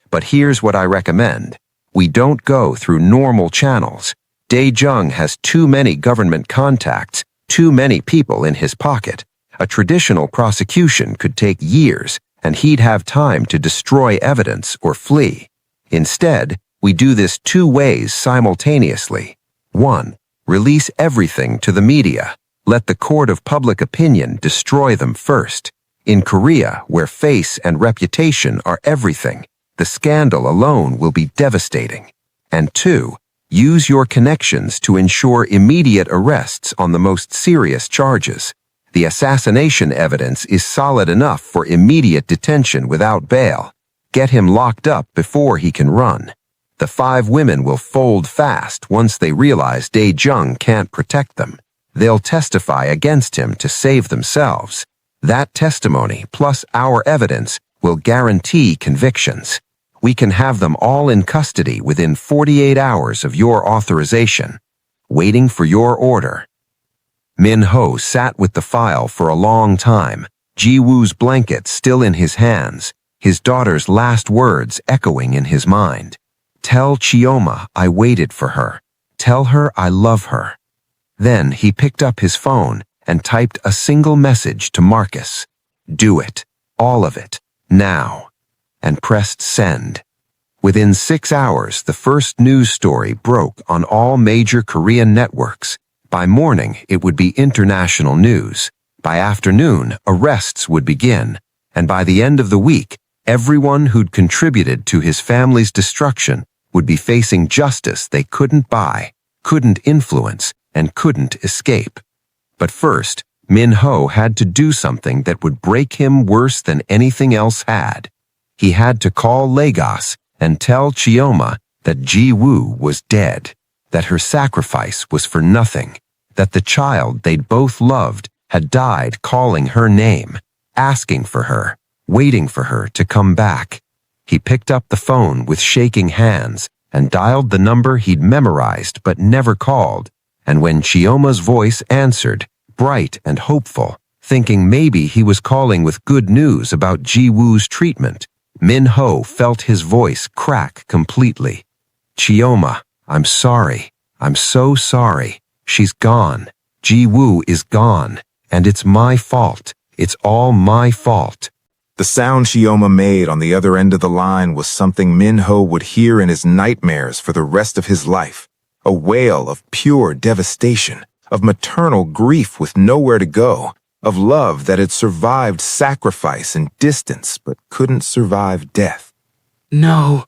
But here's what I recommend. We don't go through normal channels. Dae-jung has too many government contacts, too many people in his pocket. A traditional prosecution could take years, and he'd have time to destroy evidence or flee. Instead, we do this 2 ways simultaneously. 1. Release everything to the media. Let the court of public opinion destroy them first. In Korea, where face and reputation are everything, the scandal alone will be devastating. And 2. Use your connections to ensure immediate arrests on the most serious charges. The assassination evidence is solid enough for immediate detention without bail. Get him locked up before he can run. The 5 women will fold fast once they realize Dae-jung can't protect them. They'll testify against him to save themselves. That testimony, plus our evidence, will guarantee convictions. We can have them all in custody within 48 hours of your authorization. Waiting for your order. Min-ho sat with the file for a long time, Ji-woo's blanket still in his hands, his daughter's last words echoing in his mind. Tell Chioma I waited for her. Tell her I love her. Then he picked up his phone and typed a single message to Marcus. Do it. All of it. Now. And pressed send. Within 6 hours, the first news story broke on all major Korean networks. By morning, it would be international news. By afternoon, arrests would begin. And by the end of the week, everyone who'd contributed to his family's destruction would be facing justice they couldn't buy, couldn't influence, and couldn't escape. But first, Min-ho had to do something that would break him worse than anything else had. He had to call Lagos and tell Chioma that Ji-woo was dead, that her sacrifice was for nothing, that the child they'd both loved had died calling her name, asking for her, waiting for her to come back. He picked up the phone with shaking hands and dialed the number he'd memorized but never called, and when Chioma's voice answered, bright and hopeful, thinking maybe he was calling with good news about Ji-woo's treatment, Min-ho felt his voice crack completely. Chioma, I'm sorry. I'm so sorry. She's gone. Ji-woo is gone. And it's my fault. It's all my fault. The sound Chioma made on the other end of the line was something Min-ho would hear in his nightmares for the rest of his life. A wail of pure devastation, of maternal grief with nowhere to go, of love that had survived sacrifice and distance but couldn't survive death. No,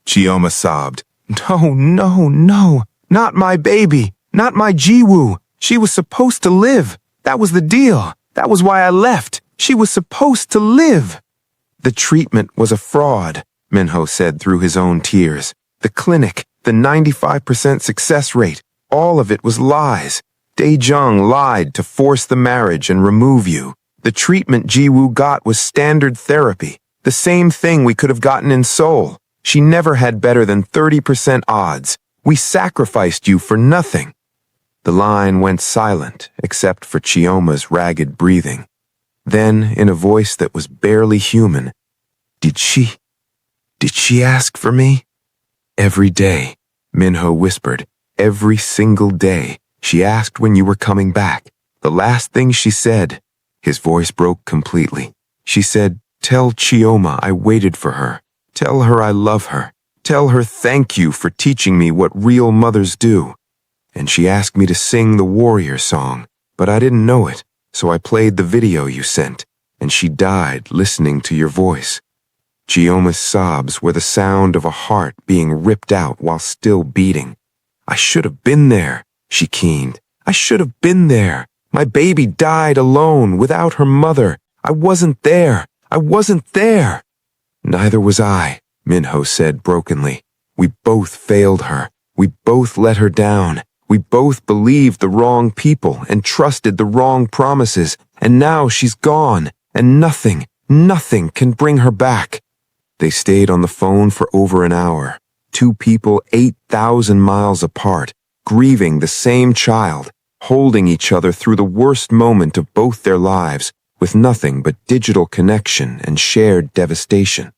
Chioma sobbed. No, no, no, not my baby, not my Ji-woo. She was supposed to live. That was the deal. That was why I left. She was supposed to live. The treatment was a fraud, Min-ho said through his own tears. The clinic, the 95% success rate, all of it was lies. Dae-jung lied to force the marriage and remove you. The treatment Ji-woo got was standard therapy, the same thing we could have gotten in Seoul. She never had better than 30% odds. We sacrificed you for nothing. The line went silent, except for Chioma's ragged breathing. Then, in a voice that was barely human, Did she ask for me? Every day, Minho whispered. Every single day, she asked when you were coming back. The last thing she said, his voice broke completely. She said, "Tell Chioma I waited for her. Tell her I love her. Tell her thank you for teaching me what real mothers do." And she asked me to sing the warrior song, but I didn't know it, so I played the video you sent, and she died listening to your voice. Chioma's sobs were the sound of a heart being ripped out while still beating. "I should have been there," she keened. "I should have been there. My baby died alone, without her mother. I wasn't there. I wasn't there." "Neither was I," Minho said brokenly. "We both failed her. We both let her down. We both believed the wrong people and trusted the wrong promises, and now she's gone, and nothing can bring her back." They stayed on the phone for over an hour, two people 8,000 miles apart, grieving the same child, holding each other through the worst moment of both their lives, with nothing but digital connection and shared devastation.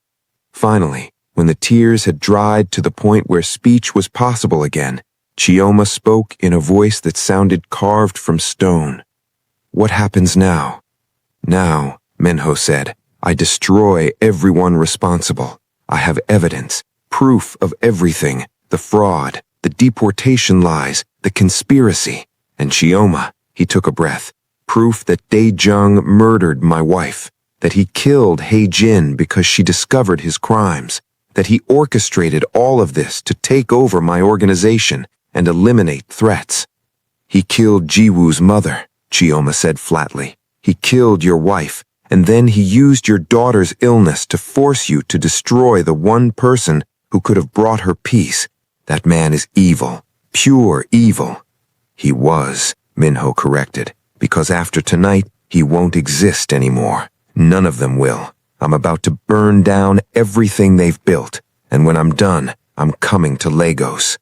Finally, when the tears had dried to the point where speech was possible again, Chioma spoke in a voice that sounded carved from stone. "What happens now?" "Now," Minho said, "I destroy everyone responsible. I have evidence, proof of everything, the fraud, the deportation lies, the conspiracy." And Chioma, he took a breath, proof that Dae-jung murdered my wife, that he killed Hae-jin because she discovered his crimes, that he orchestrated all of this to take over my organization and eliminate threats. "He killed Jiwoo's mother," Chioma said flatly. "He killed your wife, and then he used your daughter's illness to force you to destroy the one person who could have brought her peace. That man is evil, pure evil." "He was," Minho corrected, "because after tonight, he won't exist anymore. None of them will. I'm about to burn down everything they've built, and when I'm done, I'm coming to Lagos."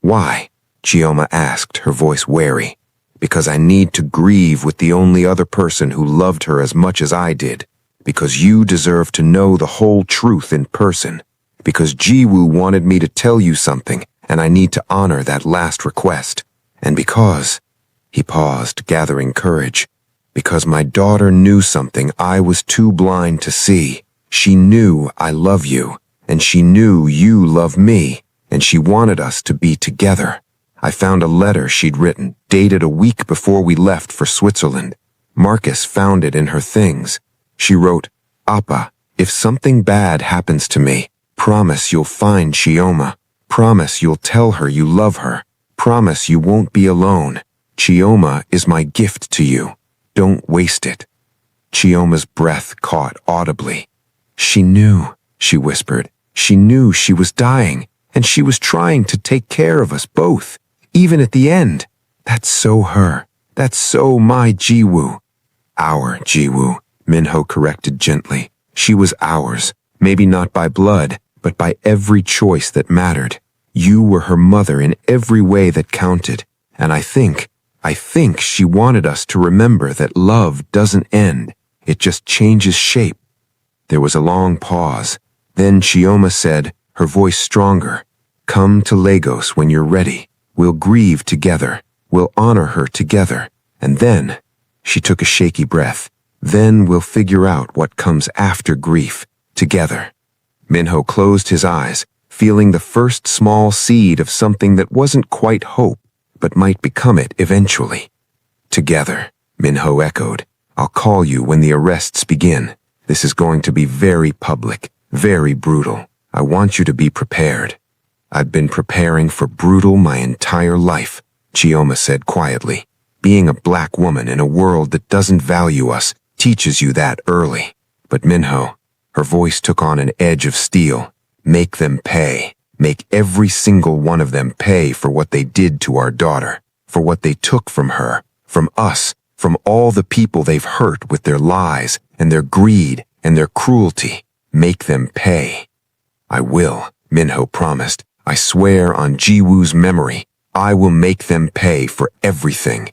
"Why?" Chioma asked, her voice wary. "Because I need to grieve with the only other person who loved her as much as I did. Because you deserve to know the whole truth in person. Because Jiwoo wanted me to tell you something, and I need to honor that last request. And because..." He paused, gathering courage. "Because my daughter knew something I was too blind to see. She knew I love you, and she knew you love me, and she wanted us to be together. I found a letter she'd written, dated a week before we left for Switzerland. Marcus found it in her things. She wrote, 'Appa, if something bad happens to me, promise you'll find Chioma. Promise you'll tell her you love her. Promise you won't be alone. Chioma is my gift to you. Don't waste it.'" Chioma's breath caught audibly. "She knew," she whispered. "She knew she was dying, and she was trying to take care of us both, even at the end. That's so her. That's so my Jiwoo." "Our Jiwoo," Minho corrected gently. "She was ours, maybe not by blood, but by every choice that mattered. You were her mother in every way that counted, and I think she wanted us to remember that love doesn't end, it just changes shape." There was a long pause. Then Chioma said, her voice stronger, "Come to Lagos when you're ready. We'll grieve together. We'll honor her together. And then," she took a shaky breath, "then we'll figure out what comes after grief, together." Minho closed his eyes, feeling the first small seed of something that wasn't quite hope, but might become it eventually. "Together," Minho echoed. "I'll call you when the arrests begin. This is going to be very public, very brutal. I want you to be prepared." "I've been preparing for brutal my entire life," Chioma said quietly. "Being a black woman in a world that doesn't value us teaches you that early." "But Minho," her voice took on an edge of steel, "make them pay. Make every single one of them pay for what they did to our daughter, for what they took from her, from us, from all the people they've hurt with their lies and their greed and their cruelty. Make them pay." "I will," Minho promised. "I swear on Jiwoo's memory, I will make them pay for everything."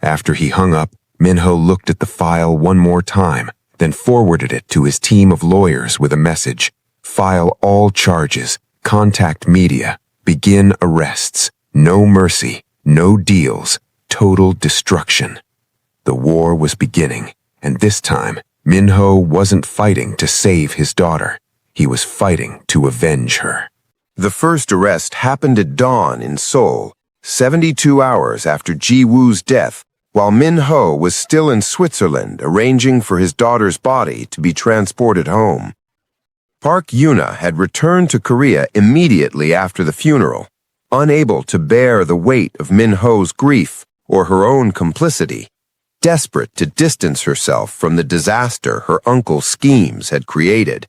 After he hung up, Minho looked at the file one more time, then forwarded it to his team of lawyers with a message. File all charges. Contact media. Begin arrests. No mercy. No deals. Total destruction. The war was beginning, and this time, Minho wasn't fighting to save his daughter. He was fighting to avenge her. The first arrest happened at dawn in Seoul, 72 hours after Ji-woo's death, while Min-ho was still in Switzerland arranging for his daughter's body to be transported home. Park Yuna had returned to Korea immediately after the funeral, unable to bear the weight of Min-ho's grief or her own complicity, desperate to distance herself from the disaster her uncle's schemes had created.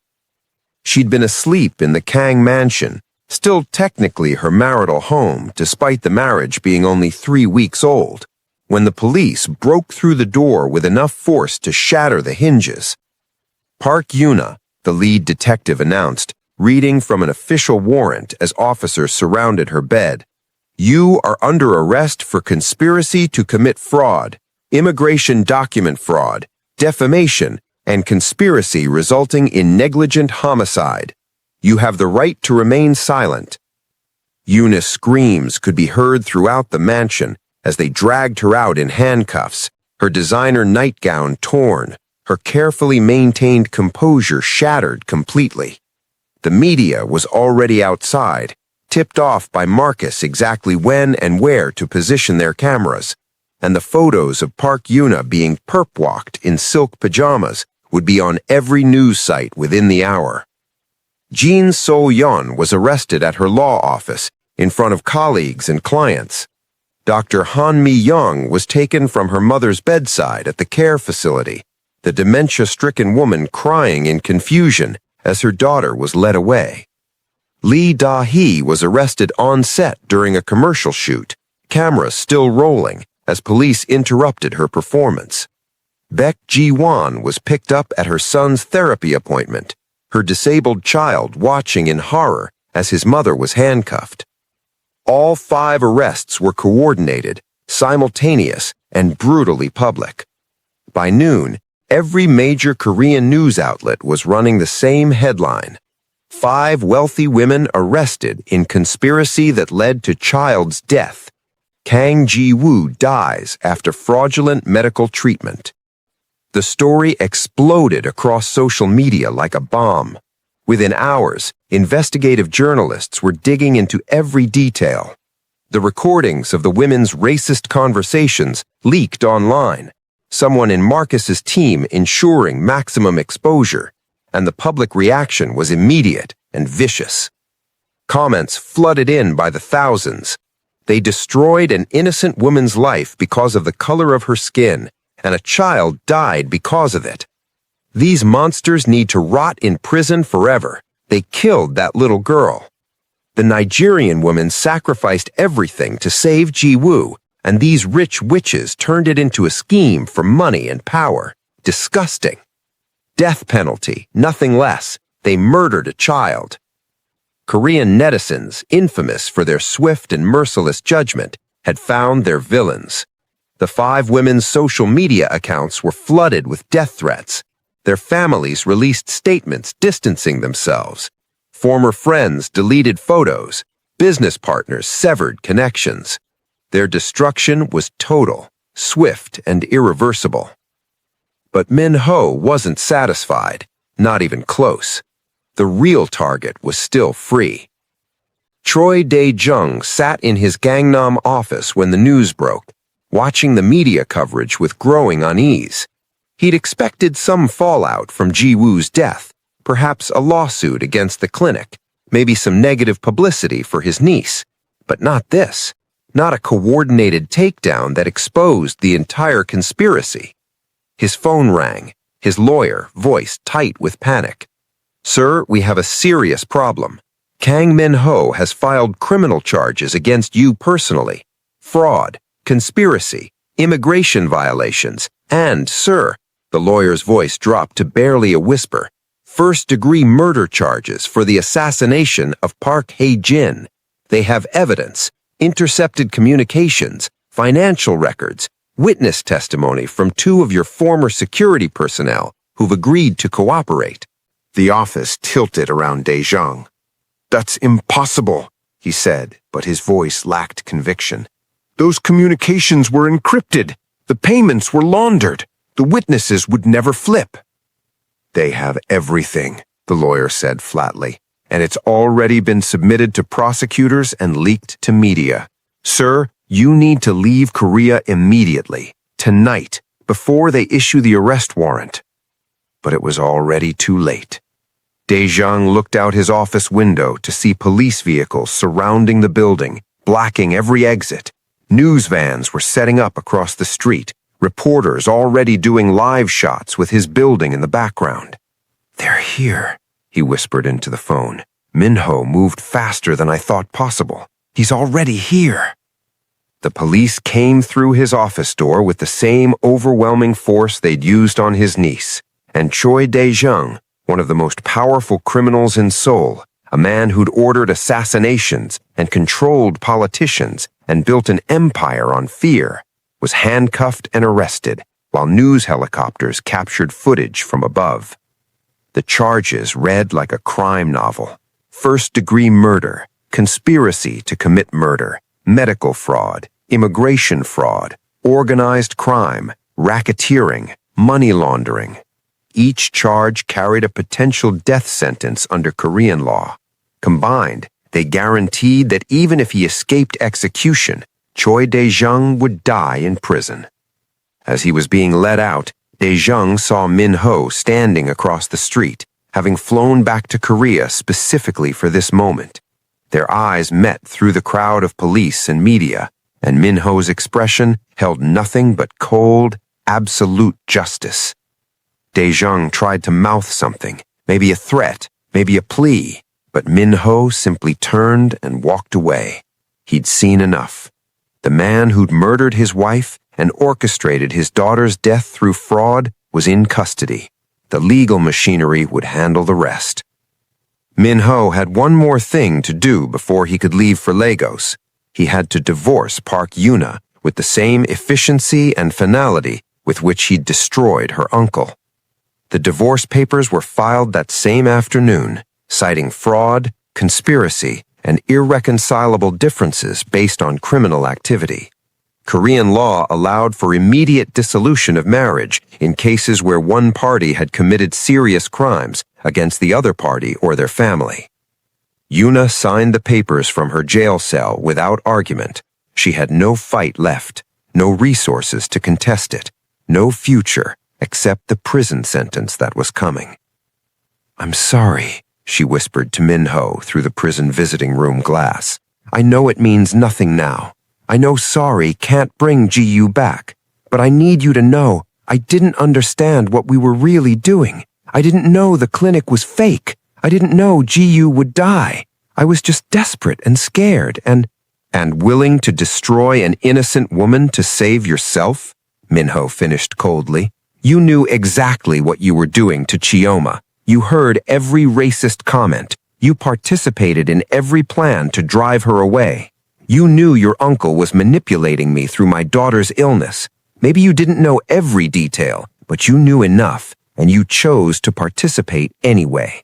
She'd been asleep in the Kang mansion, still technically her marital home despite the marriage being only 3 weeks old, when the police broke through the door with enough force to shatter the hinges. Park Yuna, the lead detective announced, reading from an official warrant as officers surrounded her bed. You are under arrest for conspiracy to commit fraud, immigration document fraud, defamation, and conspiracy resulting in negligent homicide. You have the right to remain silent. Yuna's screams could be heard throughout the mansion as they dragged her out in handcuffs, her designer nightgown torn, her carefully maintained composure shattered completely. The media was already outside, tipped off by Marcus exactly when and where to position their cameras, and the photos of Park Yuna being perp-walked in silk pajamas would be on every news site within the hour. Jin So-yeon was arrested at her law office in front of colleagues and clients. Dr. Han Mi-young was taken from her mother's bedside at the care facility, the dementia-stricken woman crying in confusion as her daughter was led away. Lee Da-hee was arrested on set during a commercial shoot, cameras still rolling as police interrupted her performance. Baek Ji-won was picked up at her son's therapy appointment, her disabled child watching in horror as his mother was handcuffed. All 5 arrests were coordinated, simultaneous, and brutally public. By noon, every major Korean news outlet was running the same headline: 5 wealthy women arrested in conspiracy that led to child's death. Kang Ji-woo dies after fraudulent medical treatment. The story exploded across social media like a bomb. Within hours, investigative journalists were digging into every detail. The recordings of the women's racist conversations leaked online, someone in Marcus's team ensuring maximum exposure, and the public reaction was immediate and vicious. Comments flooded in by the thousands. They destroyed an innocent woman's life because of the color of her skin, and a child died because of it. These monsters need to rot in prison forever. They killed that little girl. The Nigerian woman sacrificed everything to save Ji-woo, and these rich witches turned it into a scheme for money and power. Disgusting. Death penalty, nothing less. They murdered a child. Korean netizens, infamous for their swift and merciless judgment, had found their villains. The 5 women's social media accounts were flooded with death threats. Their families released statements distancing themselves. Former friends deleted photos. Business partners severed connections. Their destruction was total, swift, and irreversible. But Min-ho wasn't satisfied, not even close. The real target was still free. Choi Dae-jung sat in his Gangnam office when the news broke, watching the media coverage with growing unease. He'd expected some fallout from Ji-woo's death, perhaps a lawsuit against the clinic, maybe some negative publicity for his niece. But not this. Not a coordinated takedown that exposed the entire conspiracy. His phone rang, his lawyer, voice tight with panic. Sir, we have a serious problem. Kang Min-ho has filed criminal charges against you personally. Fraud, conspiracy, immigration violations, and, sir, the lawyer's voice dropped to barely a whisper, first-degree murder charges for the assassination of Park Hae-jin. They have evidence, intercepted communications, financial records, Witness testimony from 2 of your former security personnel who've agreed to cooperate." The office tilted around Daejong. "That's impossible," he said, but his voice lacked conviction. "Those communications were encrypted. The payments were laundered. The witnesses would never flip." "They have everything," the lawyer said flatly, "and it's already been submitted to prosecutors and leaked to media. Sir, you need to leave Korea immediately, tonight, before they issue the arrest warrant." But it was already too late. Daejong looked out his office window to see police vehicles surrounding the building, blocking every exit. News vans were setting up across the street, reporters already doing live shots with his building in the background. "They're here," he whispered into the phone. "Minho moved faster than I thought possible. He's already here." The police came through his office door with the same overwhelming force they'd used on his niece, and Choi Daejong, one of the most powerful criminals in Seoul, a man who'd ordered assassinations and controlled politicians and built an empire on fear, was handcuffed and arrested while news helicopters captured footage from above. The charges read like a crime novel: first-degree murder, conspiracy to commit murder, medical fraud, immigration fraud, organized crime, racketeering, money laundering. Each charge carried a potential death sentence under Korean law. Combined, they guaranteed that even if he escaped execution, Choi Daejong would die in prison. As he was being let out, Daejong saw Minho standing across the street, having flown back to Korea specifically for this moment. Their eyes met through the crowd of police and media, and Minho's expression held nothing but cold, absolute justice. Daejong tried to mouth something, maybe a threat, maybe a plea, but Minho simply turned and walked away. He'd seen enough. The man who'd murdered his wife and orchestrated his daughter's death through fraud was in custody. The legal machinery would handle the rest. Minho had one more thing to do before he could leave for Lagos. He had to divorce Park Yuna with the same efficiency and finality with which he'd destroyed her uncle. The divorce papers were filed that same afternoon, citing fraud, conspiracy, and irreconcilable differences based on criminal activity. Korean law allowed for immediate dissolution of marriage in cases where one party had committed serious crimes against the other party or their family. Yuna signed the papers from her jail cell without argument. She had no fight left, no resources to contest it, no future except the prison sentence that was coming. "I'm sorry," she whispered to Minho through the prison visiting room glass. "I know it means nothing now. I know sorry can't bring GU back, but I need you to know I didn't understand what we were really doing. I didn't know the clinic was fake. I didn't know GU would die. I was just desperate and scared and willing to destroy an innocent woman to save yourself," Minho finished coldly. "You knew exactly what you were doing to Chioma. You heard every racist comment. You participated in every plan to drive her away. You knew your uncle was manipulating me through my daughter's illness. Maybe you didn't know every detail, but you knew enough, and you chose to participate anyway."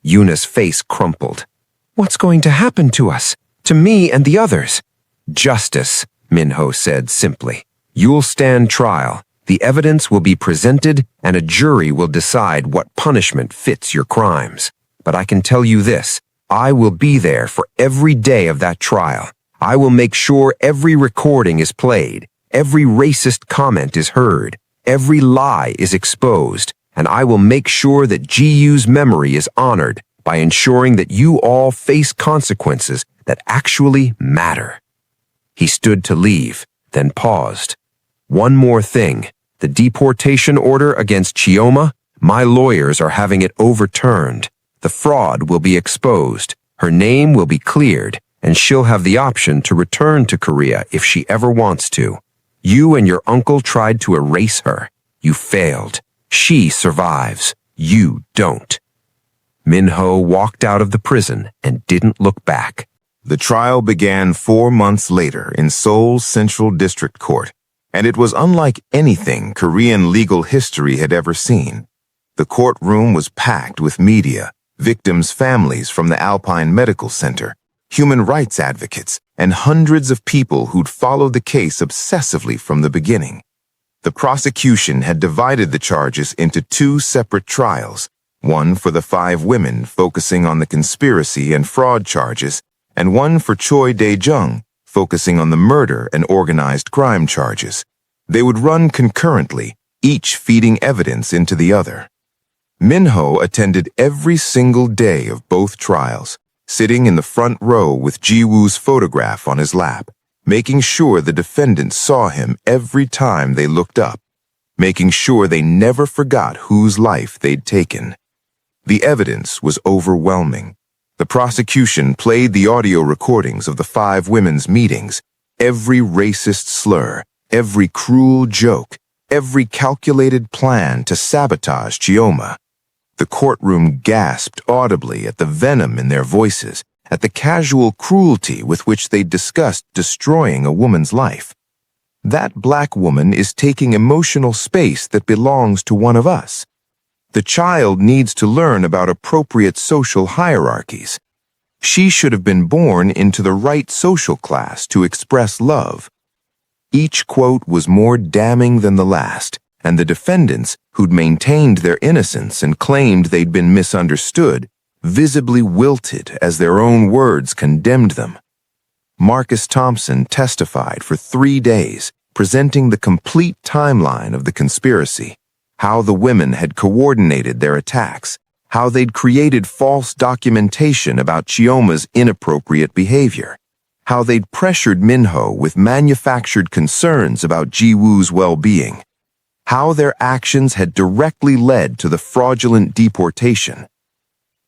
Yuna's face crumpled. "What's going to happen to us? To me and the others?" "Justice," Minho said simply. "You'll stand trial. The evidence will be presented, and a jury will decide what punishment fits your crimes. But I can tell you this, I will be there for every day of that trial. I will make sure every recording is played, every racist comment is heard, every lie is exposed, and I will make sure that GU's memory is honored by ensuring that you all face consequences that actually matter." He stood to leave, then paused. "One more thing. The deportation order against Chioma, my lawyers are having it overturned. The fraud will be exposed, her name will be cleared, and she'll have the option to return to Korea if she ever wants to. You and your uncle tried to erase her. You failed. She survives. You don't." Minho walked out of the prison and didn't look back. The trial began 4 months later in Seoul's Central District Court. and it was unlike anything Korean legal history had ever seen. The courtroom was packed with media, victims' families from the Alpine Medical Center, human rights advocates, and hundreds of people who'd followed the case obsessively from the beginning. The prosecution had divided the charges into two separate trials, one for the 5 women focusing on the conspiracy and fraud charges, and one for Choi Dae-jung, focusing on the murder and organized crime charges. They would run concurrently, each feeding evidence into the other. Min-ho attended every single day of both trials, sitting in the front row with Ji-woo's photograph on his lap, making sure the defendants saw him every time they looked up, making sure they never forgot whose life they'd taken. The evidence was overwhelming. The prosecution played the audio recordings of the 5 women's meetings, every racist slur, every cruel joke, every calculated plan to sabotage Chioma. The courtroom gasped audibly at the venom in their voices, at the casual cruelty with which they discussed destroying a woman's life. That black woman is taking emotional space that belongs to one of us. The child needs to learn about appropriate social hierarchies. She should have been born into the right social class to express love. Each quote was more damning than the last, and the defendants, who'd maintained their innocence and claimed they'd been misunderstood, visibly wilted as their own words condemned them. Marcus Thompson testified for 3 days, presenting the complete timeline of the conspiracy, how the women had coordinated their attacks, how they'd created false documentation about Chioma's inappropriate behavior, how they'd pressured Min-ho with manufactured concerns about Ji-woo's well-being, how their actions had directly led to the fraudulent deportation.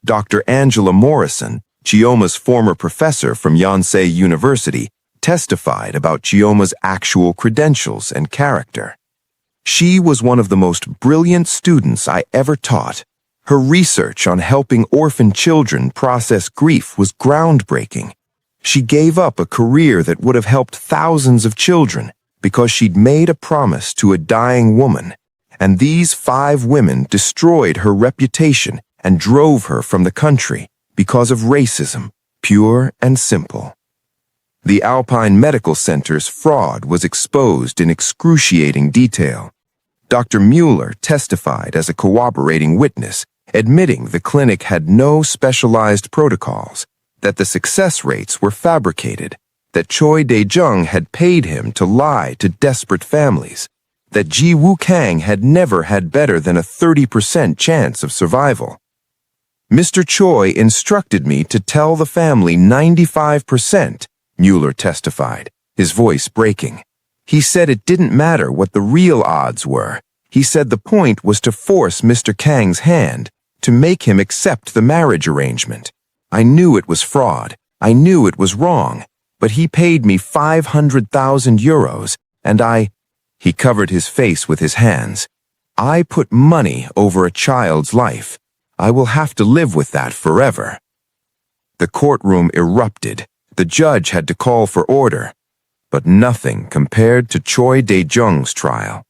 Dr. Angela Morrison, Chioma's former professor from Yonsei University, testified about Chioma's actual credentials and character. She was one of the most brilliant students I ever taught. Her research on helping orphan children process grief was groundbreaking. She gave up a career that would have helped thousands of children because she'd made a promise to a dying woman, and these 5 women destroyed her reputation and drove her from the country because of racism, pure and simple. The Alpine Medical Center's fraud was exposed in excruciating detail. Dr. Mueller testified as a corroborating witness, admitting the clinic had no specialized protocols, that the success rates were fabricated, that Choi Dae-jung had paid him to lie to desperate families, that Ji-woo Kang had never had better than a 30% chance of survival. Mr. Choi instructed me to tell the family 95%, Mueller testified, his voice breaking. He said it didn't matter what the real odds were. He said the point was to force Mr. Kang's hand, to make him accept the marriage arrangement. I knew it was fraud. I knew it was wrong. But he paid me 500,000 euros, and he covered his face with his hands. I put money over a child's life. I will have to live with that forever. The courtroom erupted. The judge had to call for order. But nothing compared to Choi Dae-jung's trial.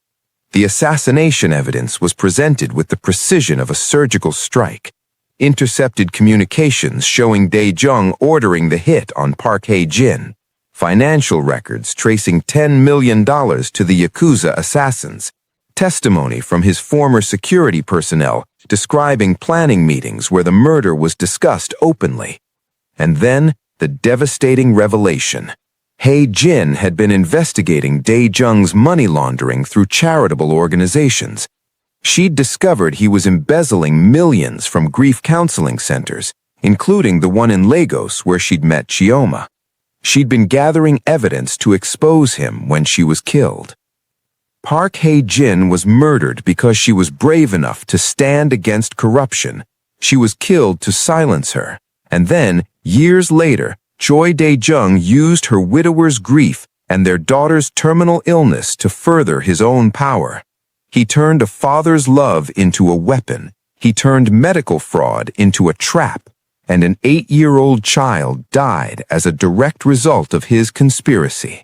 The assassination evidence was presented with the precision of a surgical strike. Intercepted communications showing Dae-jung ordering the hit on Park Hae-jin. Financial records tracing $10 million to the Yakuza assassins. Testimony from his former security personnel describing planning meetings where the murder was discussed openly. And then, the devastating revelation. Hae-jin had been investigating Dae-jung's money laundering through charitable organizations. She'd discovered he was embezzling millions from grief counseling centers, including the one in Lagos where she'd met Chioma. She'd been gathering evidence to expose him when she was killed. Park Hae-jin was murdered because she was brave enough to stand against corruption. She was killed to silence her. And then, years later, Choi Dae-jung used her widower's grief and their daughter's terminal illness to further his own power. He turned a father's love into a weapon. He turned medical fraud into a trap. And an 8-year-old child died as a direct result of his conspiracy.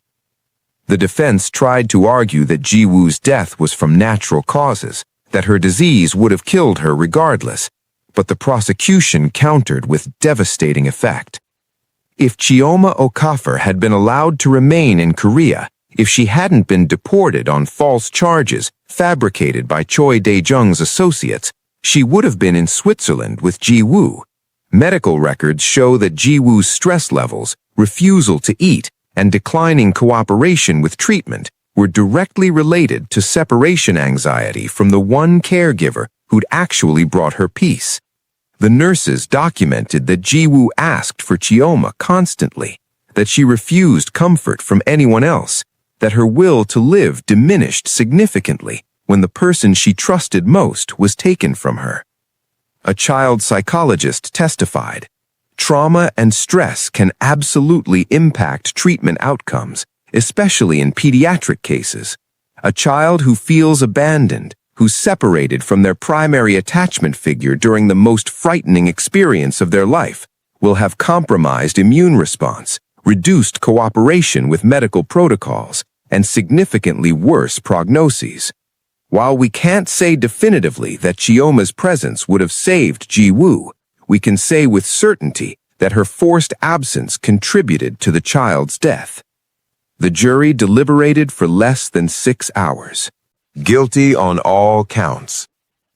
The defense tried to argue that Ji-woo's death was from natural causes, that her disease would have killed her regardless, but the prosecution countered with devastating effect. If Chioma Okafor had been allowed to remain in Korea, if she hadn't been deported on false charges fabricated by Choi Dae-jung's associates, she would have been in Switzerland with Ji-woo. Medical records show that Ji-woo's stress levels, refusal to eat, and declining cooperation with treatment were directly related to separation anxiety from the one caregiver who'd actually brought her peace. The nurses documented that Ji-woo asked for Chioma constantly, that she refused comfort from anyone else, that her will to live diminished significantly when the person she trusted most was taken from her. A child psychologist testified, "Trauma and stress can absolutely impact treatment outcomes, especially in pediatric cases. A child who feels abandoned, who's separated from their primary attachment figure during the most frightening experience of their life, will have compromised immune response, reduced cooperation with medical protocols, and significantly worse prognoses." While we can't say definitively that Chioma's presence would have saved Ji-woo, we can say with certainty that her forced absence contributed to the child's death. The jury deliberated for less than 6 hours. Guilty on all counts.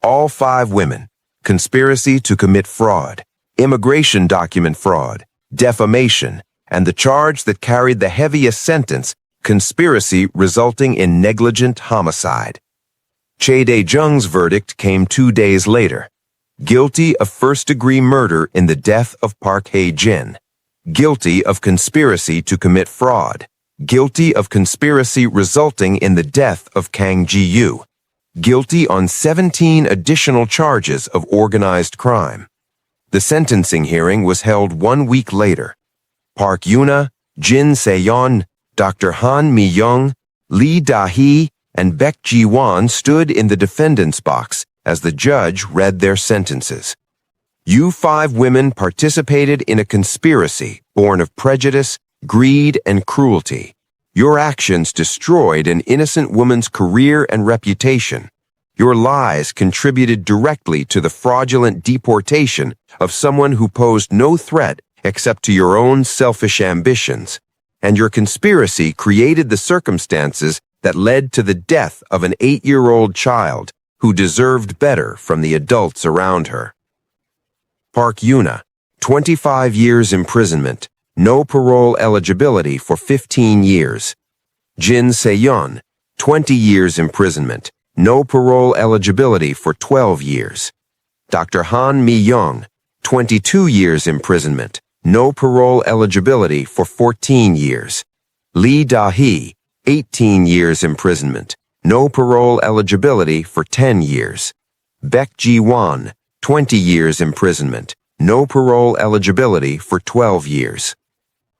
All 5 women, conspiracy to commit fraud, immigration document fraud, defamation, and the charge that carried the heaviest sentence, conspiracy resulting in negligent homicide. Choi Dae-jung's verdict came 2 days later. Guilty of first-degree murder in the death of Park Hae-jin. Guilty of conspiracy to commit fraud. Guilty of conspiracy resulting in the death of Kang Ji-yoo. Guilty on 17 additional charges of organized crime. The sentencing hearing was held 1 week later. Park Yoona, Jin Se-yeon, Dr. Han Mi-young, Lee Da-hee, and Baek Ji-won stood in the defendant's box as the judge read their sentences. You 5 women participated in a conspiracy born of prejudice, greed, and cruelty. Your actions destroyed an innocent woman's career and reputation. Your lies contributed directly to the fraudulent deportation of someone who posed no threat except to your own selfish ambitions. And your conspiracy created the circumstances that led to the death of an 8-year-old child who deserved better from the adults around her. Park Yoona, 25 years imprisonment, no parole eligibility for 15 years. Jin Se-yeon, 20 years imprisonment, no parole eligibility for 12 years. Dr. Han Mi-young, 22 years imprisonment, no parole eligibility for 14 years. Lee Da-hee, 18 years imprisonment, no parole eligibility for 10 years. Baek Ji-won, 20 years imprisonment, no parole eligibility for 12 years.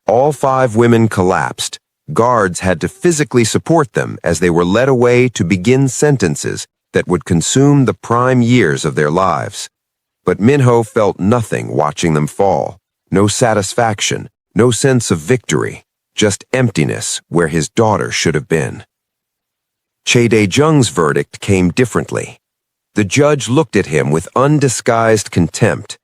All 5 women collapsed. Guards had to physically support them as they were led away to begin sentences that would consume the prime years of their lives. But Minho felt nothing watching them fall. No satisfaction, no sense of victory. Just emptiness where his daughter should have been. Choi Dae-jung's verdict came differently. The judge looked at him with undisguised contempt.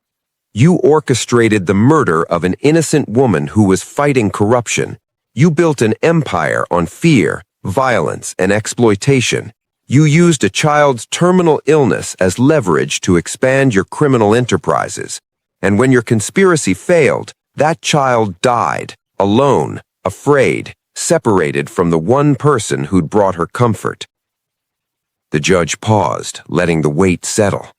You orchestrated the murder of an innocent woman who was fighting corruption. You built an empire on fear, violence, and exploitation. You used a child's terminal illness as leverage to expand your criminal enterprises. And when your conspiracy failed, that child died, alone, afraid, separated from the one person who'd brought her comfort. The judge paused, letting the weight settle.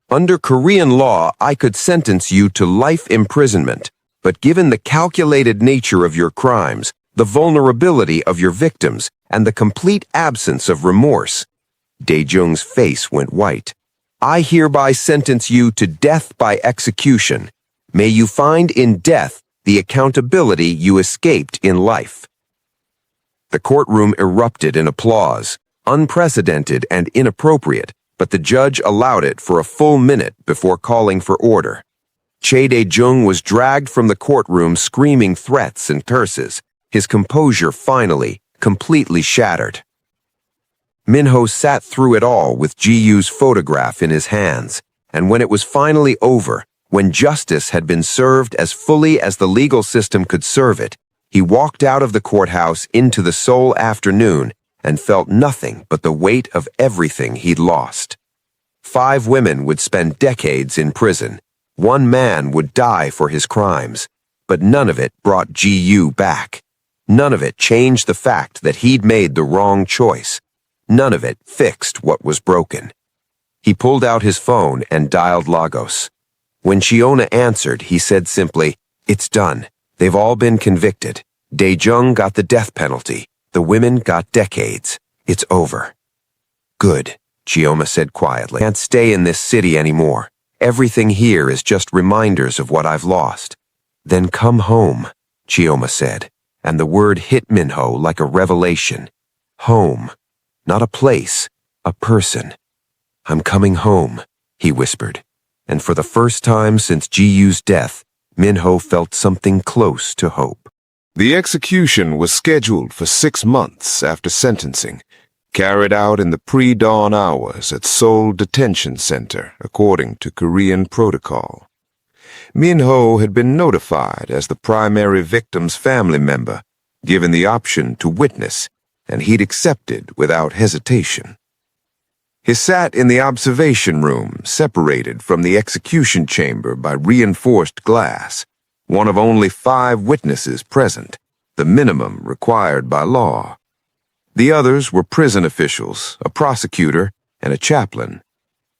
Under Korean law, I could sentence you to life imprisonment, but given the calculated nature of your crimes, the vulnerability of your victims, and the complete absence of remorse, Dae-jung's face went white. I hereby sentence you to death by execution. May you find in death the accountability you escaped in life. The courtroom erupted in applause, unprecedented and inappropriate, but the judge allowed it for a full minute before calling for order. Choi Dae-jung was dragged from the courtroom screaming threats and curses, his composure finally completely shattered. Minho sat through it all with Ji-Yu's photograph in his hands, and when it was finally over, when justice had been served as fully as the legal system could serve it, he walked out of the courthouse into the Seoul afternoon and felt nothing but the weight of everything he'd lost. 5 women would spend decades in prison. 1 man would die for his crimes, but none of it brought Ji-Yu back. None of it changed the fact that he'd made the wrong choice. None of it fixed what was broken. He pulled out his phone and dialed Lagos. When Chiona answered, he said simply, "It's done. They've all been convicted. Dae-jung got the death penalty. The women got decades. It's over." "Good," Chioma said quietly. "I can't stay in this city anymore. Everything here is just reminders of what I've lost." "Then come home," Chioma said, and the word hit Minho like a revelation. Home. Not a place, a person. "I'm coming home," he whispered, and for the first time since Ji-Yu's death, Minho felt something close to hope. The execution was scheduled for 6 months after sentencing, carried out in the pre-dawn hours at Seoul Detention Center, according to Korean protocol. Minho had been notified as the primary victim's family member, given the option to witness, and he'd accepted without hesitation. He sat in the observation room, separated from the execution chamber by reinforced glass, one of only 5 witnesses present, the minimum required by law. The others were prison officials, a prosecutor, and a chaplain.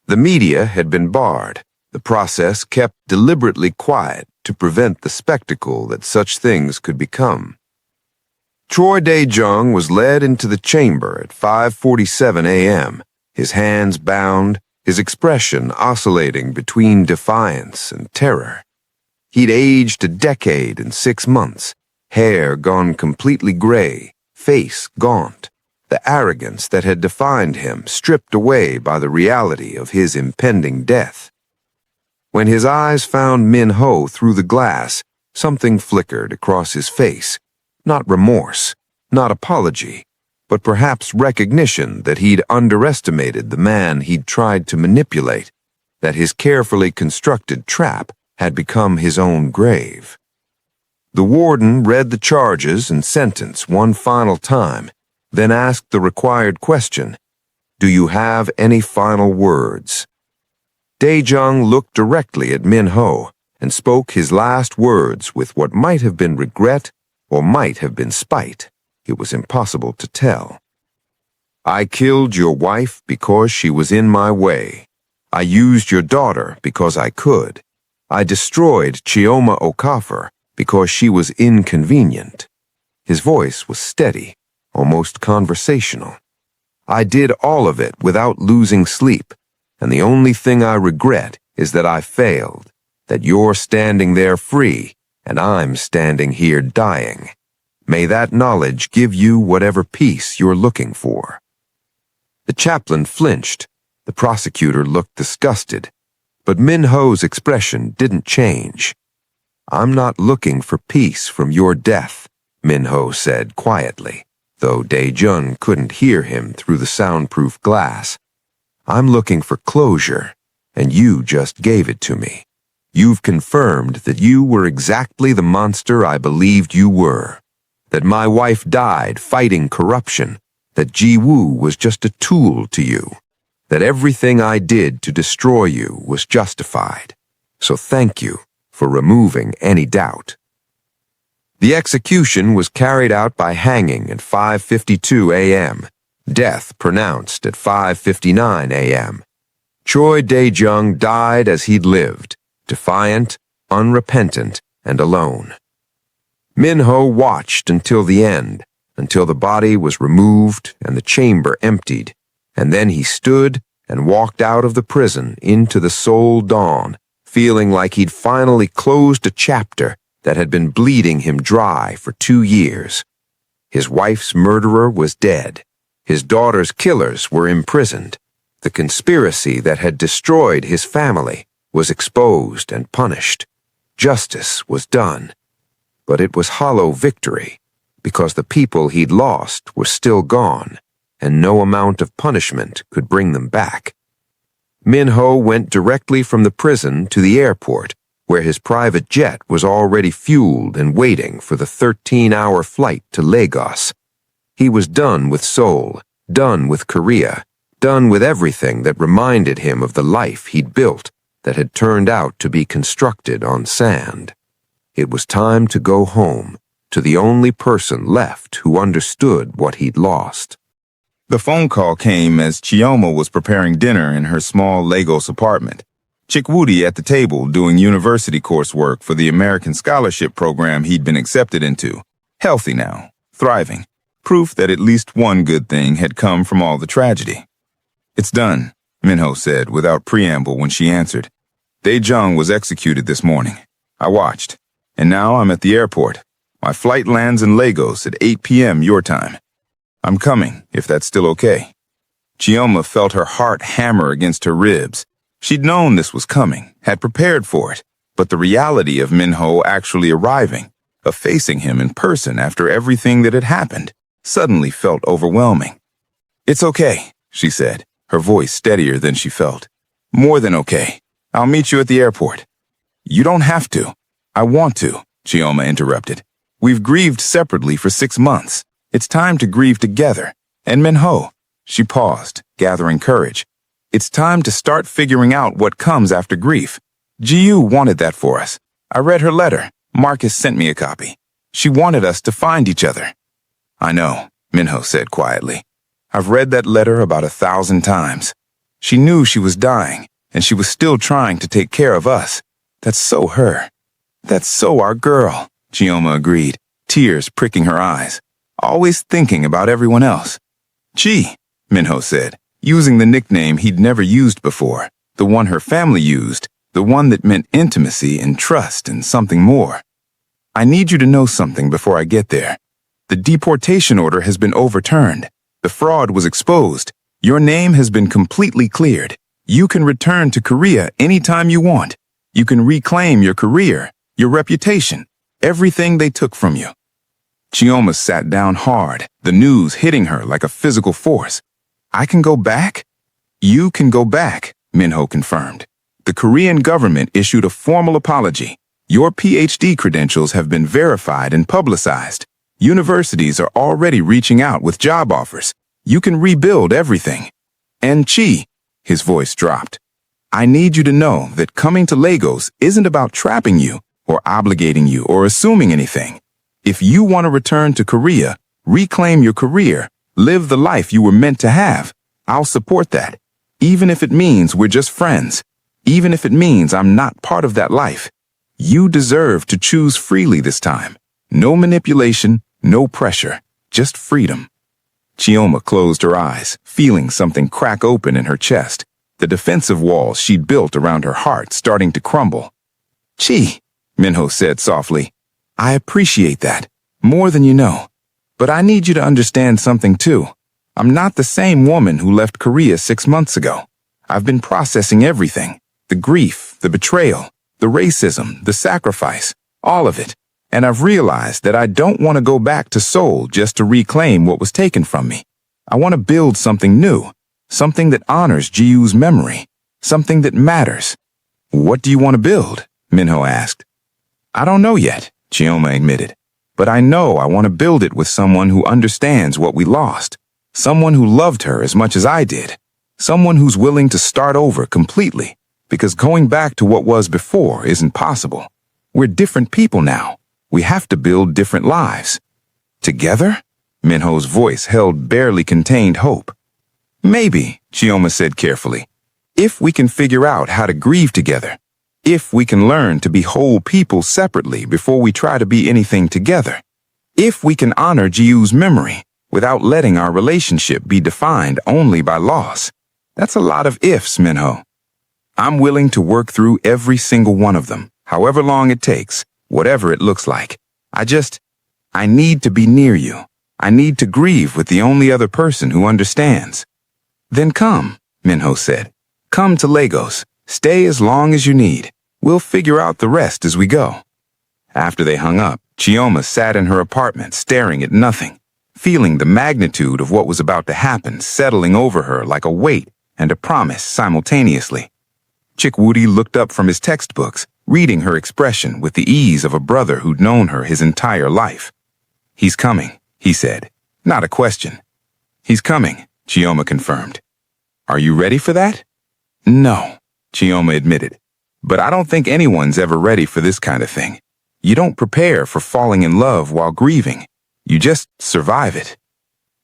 The media had been barred, the process kept deliberately quiet to prevent the spectacle that such things could become. Choi Dae-jung was led into the chamber at 5:47 a.m., his hands bound, his expression oscillating between defiance and terror. He'd aged a decade and 6 months, hair gone completely gray, face gaunt, the arrogance that had defined him stripped away by the reality of his impending death. When his eyes found Minho through the glass, something flickered across his face. Not remorse, not apology, but perhaps recognition that he'd underestimated the man he'd tried to manipulate, that his carefully constructed trap had become his own grave. The warden read the charges and sentence one final time, then asked the required question, "Do you have any final words?" Dae-jung looked directly at Minho and spoke his last words with what might have been regret or might have been spite. It was impossible to tell. "I killed your wife because she was in my way. I used your daughter because I could. I destroyed Chioma Okafor because she was inconvenient." His voice was steady, almost conversational. "I did all of it without losing sleep, and the only thing I regret is that I failed, that you're standing there free, and I'm standing here dying. May that knowledge give you whatever peace you're looking for." The chaplain flinched. The prosecutor looked disgusted. But Minho's expression didn't change. "I'm not looking for peace from your death," Minho said quietly, though Dae-jung couldn't hear him through the soundproof glass. "I'm looking for closure, and you just gave it to me. You've confirmed that you were exactly the monster I believed you were, that my wife died fighting corruption, that Ji-woo was just a tool to you, that everything I did to destroy you was justified. So thank you for removing any doubt." The execution was carried out by hanging at 5:52 a.m., death pronounced at 5:59 a.m. Choi Dae-jung died as he'd lived, defiant, unrepentant, and alone. Minho watched until the end, until the body was removed and the chamber emptied, and then he stood and walked out of the prison into the Seoul dawn, feeling like he'd finally closed a chapter that had been bleeding him dry for 2 years. His wife's murderer was dead. His daughter's killers were imprisoned. The conspiracy that had destroyed his family was exposed and punished. Justice was done. But it was hollow victory, because the people he'd lost were still gone, and no amount of punishment could bring them back. Min-ho went directly from the prison to the airport, where his private jet was already fueled and waiting for the 13-hour flight to Lagos. He was done with Seoul, done with Korea, done with everything that reminded him of the life he'd built that had turned out to be constructed on sand. It was time to go home, to the only person left who understood what he'd lost. The phone call came as Chioma was preparing dinner in her small Lagos apartment. Chikwudi at the table doing university coursework for the American scholarship program he'd been accepted into. Healthy now, thriving. Proof that at least one good thing had come from all the tragedy. "It's done," Minho said without preamble when she answered. "Dae-jung was executed this morning. I watched. And now I'm at the airport. My flight lands in Lagos at 8 p.m. your time. I'm coming, if that's still okay." Chioma felt her heart hammer against her ribs. She'd known this was coming, had prepared for it, but the reality of Minho actually arriving, of facing him in person after everything that had happened, suddenly felt overwhelming. "It's okay," she said, her voice steadier than she felt. "More than okay. I'll meet you at the airport." "You don't have to. I want to," Chioma interrupted. "We've grieved separately for 6 months. It's time to grieve together. And Minho," she paused, gathering courage, "it's time to start figuring out what comes after grief. Jiyu wanted that for us. I read her letter. Marcus sent me a copy. She wanted us to find each other." "I know," Minho said quietly. "I've read that letter about 1,000 times. She knew she was dying, and she was still trying to take care of us. That's so her. That's so our girl," Chioma agreed, tears pricking her eyes. "Always thinking about everyone else." "Chi," Minho said, using the nickname he'd never used before, the one her family used, the one that meant intimacy and trust and something more. "I need you to know something before I get there. The deportation order has been overturned. The fraud was exposed. Your name has been completely cleared. You can return to Korea anytime you want. You can reclaim your career, your reputation, everything they took from you." Chioma sat down hard, the news hitting her like a physical force. "I can go back?" "You can go back," Minho confirmed. "The Korean government issued a formal apology. Your PhD credentials have been verified and publicized. Universities are already reaching out with job offers. You can rebuild everything. And Chi," his voice dropped, "I need you to know that coming to Lagos isn't about trapping you or obligating you or assuming anything. If you want to return to Korea, reclaim your career, live the life you were meant to have, I'll support that. Even if it means we're just friends. Even if it means I'm not part of that life. You deserve to choose freely this time. No manipulation, no pressure, just freedom." Chioma closed her eyes, feeling something crack open in her chest, the defensive walls she'd built around her heart starting to crumble. "Chi," Minho said softly, "I appreciate that, more than you know. But I need you to understand something too. I'm not the same woman who left Korea 6 months ago. I've been processing everything, the grief, the betrayal, the racism, the sacrifice, all of it. And I've realized that I don't want to go back to Seoul just to reclaim what was taken from me. I want to build something new, something that honors Jiyu's memory, something that matters." "What do you want to build?" Minho asked. "I don't know yet," Chioma admitted. "But I know I want to build it with someone who understands what we lost, someone who loved her as much as I did, someone who's willing to start over completely, because going back to what was before isn't possible. We're different people now. We have to build different lives." "Together?" Minho's voice held barely contained hope. "Maybe," Chioma said carefully, "if we can figure out how to grieve together. If we can learn to be whole people separately before we try to be anything together. If we can honor Jiyu's memory without letting our relationship be defined only by loss. That's a lot of ifs, Minho. I'm willing to work through every single one of them, however long it takes, whatever it looks like. I need to be near you. I need to grieve with the only other person who understands." "Then come," Minho said. "Come to Lagos. Stay as long as you need. We'll figure out the rest as we go." After they hung up, Chioma sat in her apartment staring at nothing, feeling the magnitude of what was about to happen settling over her like a weight and a promise simultaneously. Chikwudi looked up from his textbooks, reading her expression with the ease of a brother who'd known her his entire life. "He's coming," he said, not a question. "He's coming," Chioma confirmed. "Are you ready for that?" "No," Chioma admitted, "but I don't think anyone's ever ready for this kind of thing. You don't prepare for falling in love while grieving. You just survive it."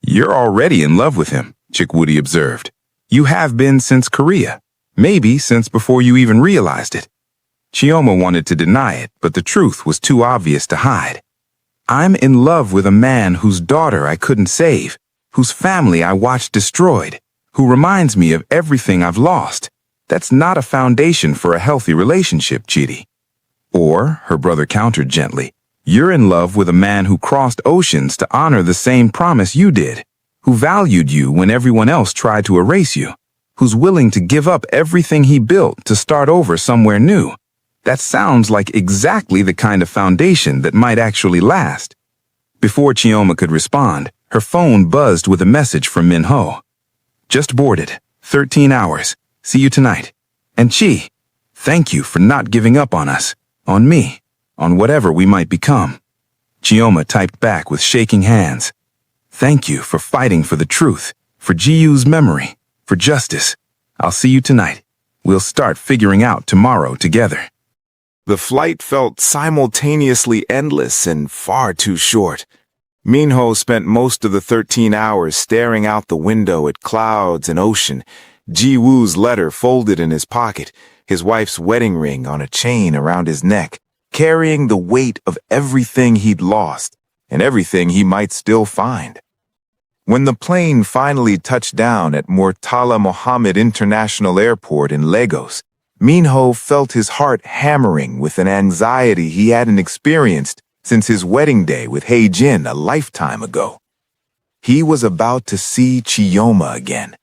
"You're already in love with him," Chikwudi observed. "You have been since Korea, maybe since before you even realized it." Chioma wanted to deny it, but the truth was too obvious to hide. "I'm in love with a man whose daughter I couldn't save, whose family I watched destroyed, who reminds me of everything I've lost. That's not a foundation for a healthy relationship, Chidi." "Or," her brother countered gently, "you're in love with a man who crossed oceans to honor the same promise you did, who valued you when everyone else tried to erase you, who's willing to give up everything he built to start over somewhere new. That sounds like exactly the kind of foundation that might actually last." Before Chioma could respond, her phone buzzed with a message from Minho. "Just boarded. 13 hours. See you tonight. And Chi, thank you for not giving up on us, on me, on whatever we might become." Chioma typed back with shaking hands. "Thank you for fighting for the truth, for Jiyu's memory, for justice. I'll see you tonight. We'll start figuring out tomorrow together." The flight felt simultaneously endless and far too short. Minho spent most of the 13 hours staring out the window at clouds and ocean, Ji-woo's letter folded in his pocket, his wife's wedding ring on a chain around his neck, carrying the weight of everything he'd lost and everything he might still find. When the plane finally touched down at Murtala Mohammed International Airport in Lagos, Minho felt his heart hammering with an anxiety he hadn't experienced since his wedding day with Hae-jin a lifetime ago. He was about to see Chioma again,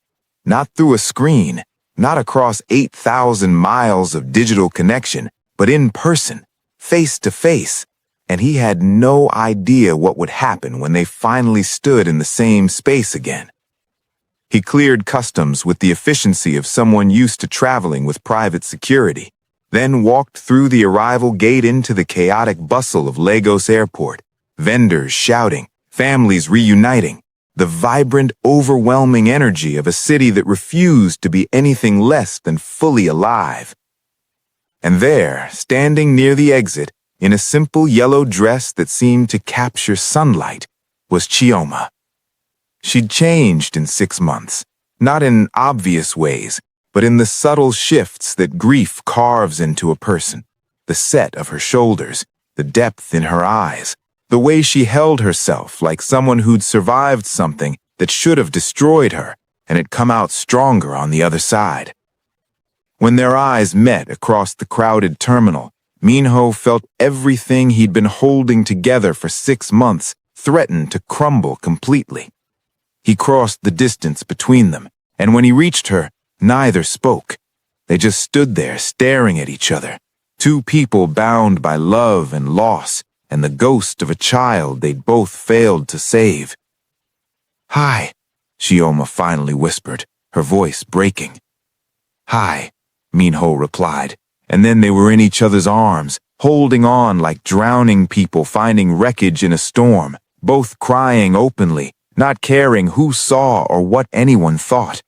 not through a screen, not across 8,000 miles of digital connection, but in person, face to face, and he had no idea what would happen when they finally stood in the same space again. He cleared customs with the efficiency of someone used to traveling with private security, then walked through the arrival gate into the chaotic bustle of Lagos Airport, vendors shouting, families reuniting, the vibrant, overwhelming energy of a city that refused to be anything less than fully alive. And there, standing near the exit, in a simple yellow dress that seemed to capture sunlight, was Chioma. She'd changed in 6 months, not in obvious ways, but in the subtle shifts that grief carves into a person, the set of her shoulders, the depth in her eyes, the way she held herself like someone who'd survived something that should have destroyed her and had come out stronger on the other side. When their eyes met across the crowded terminal, Minho felt everything he'd been holding together for 6 months threatened to crumble completely. He crossed the distance between them, and when he reached her, neither spoke. They just stood there staring at each other, two people bound by love and loss, and the ghost of a child they'd both failed to save. "Hi," Chioma finally whispered, her voice breaking. "Hi," Minho replied, and then they were in each other's arms, holding on like drowning people finding wreckage in a storm, both crying openly, not caring who saw or what anyone thought.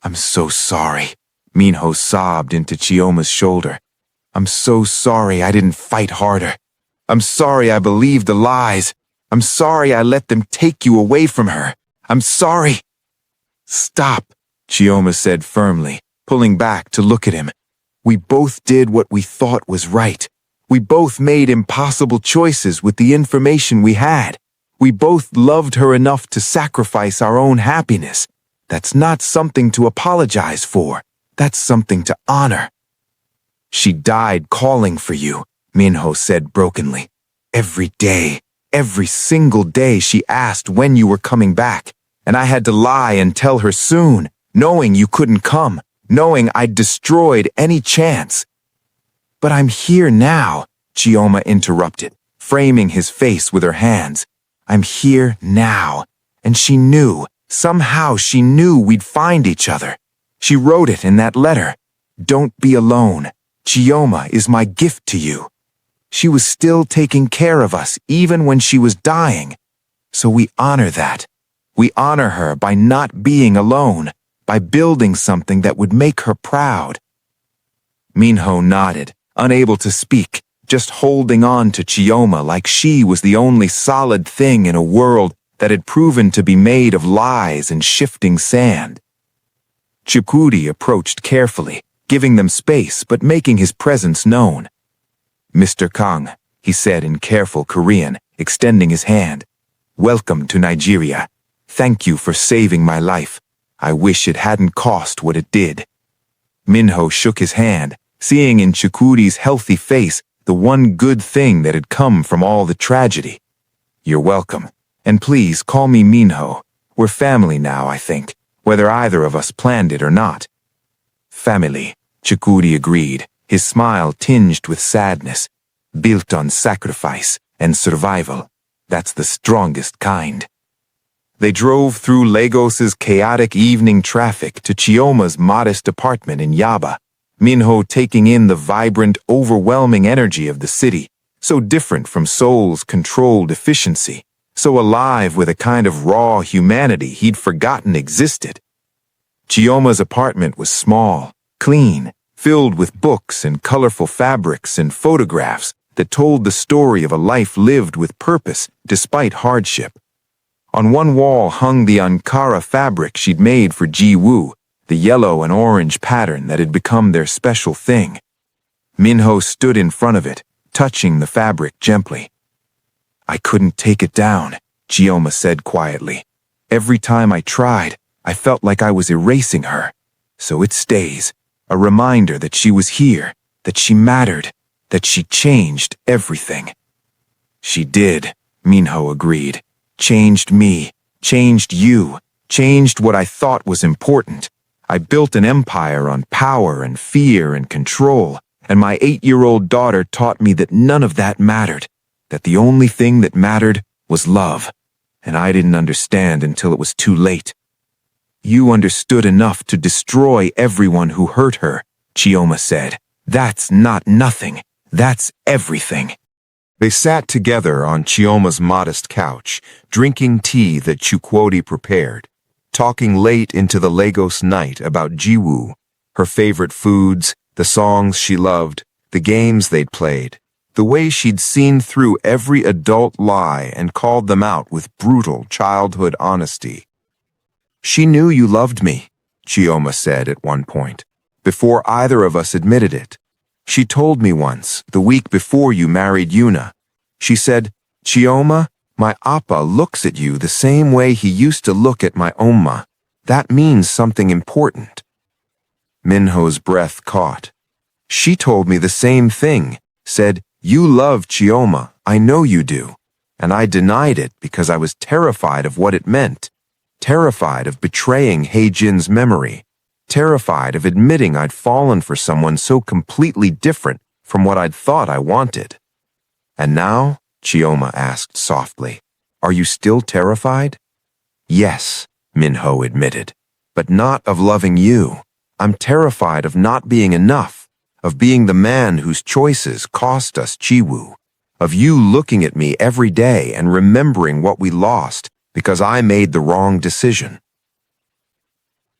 "I'm so sorry," Minho sobbed into Chioma's shoulder. "I'm so sorry I didn't fight harder. I'm sorry I believed the lies. I'm sorry I let them take you away from her. I'm sorry." "Stop," Chioma said firmly, pulling back to look at him. "We both did what we thought was right. We both made impossible choices with the information we had. We both loved her enough to sacrifice our own happiness. That's not something to apologize for. That's something to honor." "She died calling for you," Minho said brokenly. "Every day, every single day she asked when you were coming back, and I had to lie and tell her soon, knowing you couldn't come, knowing I'd destroyed any chance." "But I'm here now," Chioma interrupted, framing his face with her hands. I'm here now. And she knew, somehow she knew we'd find each other. She wrote it in that letter. Don't be alone. Chioma is my gift to you. She was still taking care of us even when she was dying. So we honor that. We honor her by not being alone, by building something that would make her proud. Minho nodded, unable to speak, just holding on to Chioma like she was the only solid thing in a world that had proven to be made of lies and shifting sand. Chikudi approached carefully, giving them space but making his presence known. Mr. Kang, he said in careful Korean, extending his hand. Welcome to Nigeria. Thank you for saving my life. I wish it hadn't cost what it did. Minho shook his hand, seeing in Chikudi's healthy face the one good thing that had come from all the tragedy. You're welcome. And please call me Minho. We're family now, I think, whether either of us planned it or not. Family, Chikudi agreed, his smile tinged with sadness. Built on sacrifice and survival. That's the strongest kind. They drove through Lagos's chaotic evening traffic to Chioma's modest apartment in Yaba, Minho taking in the vibrant, overwhelming energy of the city, so different from Seoul's controlled efficiency, so alive with a kind of raw humanity he'd forgotten existed. Chioma's apartment was small, clean, filled with books and colorful fabrics and photographs that told the story of a life lived with purpose despite hardship. On one wall hung the Ankara fabric she'd made for Ji-woo, the yellow and orange pattern that had become their special thing. Minho stood in front of it, touching the fabric gently. I couldn't take it down, Chioma said quietly. Every time I tried, I felt like I was erasing her. So it stays, a reminder that she was here, that she mattered, that she changed everything. She did, Minho agreed. Changed me, changed you, changed what I thought was important. I built an empire on power and fear and control, and my 8-year-old daughter taught me that none of that mattered, that the only thing that mattered was love, and I didn't understand until it was too late. You understood enough to destroy everyone who hurt her, Chioma said. That's not nothing, that's everything. They sat together on Chioma's modest couch, drinking tea that Chukwudi prepared, talking late into the Lagos night about Ji-woo, her favorite foods, the songs she loved, the games they'd played, the way she'd seen through every adult lie and called them out with brutal childhood honesty. She knew you loved me, Chioma said at one point, before either of us admitted it. She told me once, the week before you married Yuna. She said, Chioma, my appa looks at you the same way he used to look at my Oma. That means something important. Minho's breath caught. She told me the same thing, said, you love Chioma, I know you do. And I denied it because I was terrified of what it meant. Terrified of betraying Hae-jin's memory. Terrified of admitting I'd fallen for someone so completely different from what I'd thought I wanted. And now, Chioma asked softly, are you still terrified? Yes, Minho admitted, but not of loving you. I'm terrified of not being enough, of being the man whose choices cost us Ji-woo, of you looking at me every day and remembering what we lost because I made the wrong decision.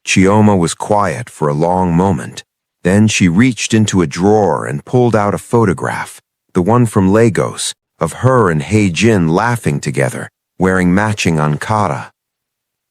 Chioma was quiet for a long moment. Then she reached into a drawer and pulled out a photograph, the one from Lagos, of her and Hae-jin laughing together, wearing matching Ankara.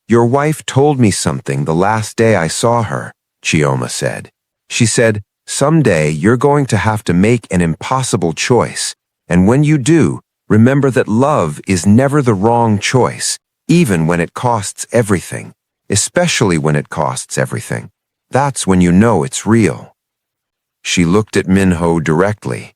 Your wife told me something the last day I saw her, Chioma said. She said, someday you're going to have to make an impossible choice, and when you do, remember that love is never the wrong choice, even when it costs everything. Especially when it costs everything. That's when you know it's real. She looked at Minho directly.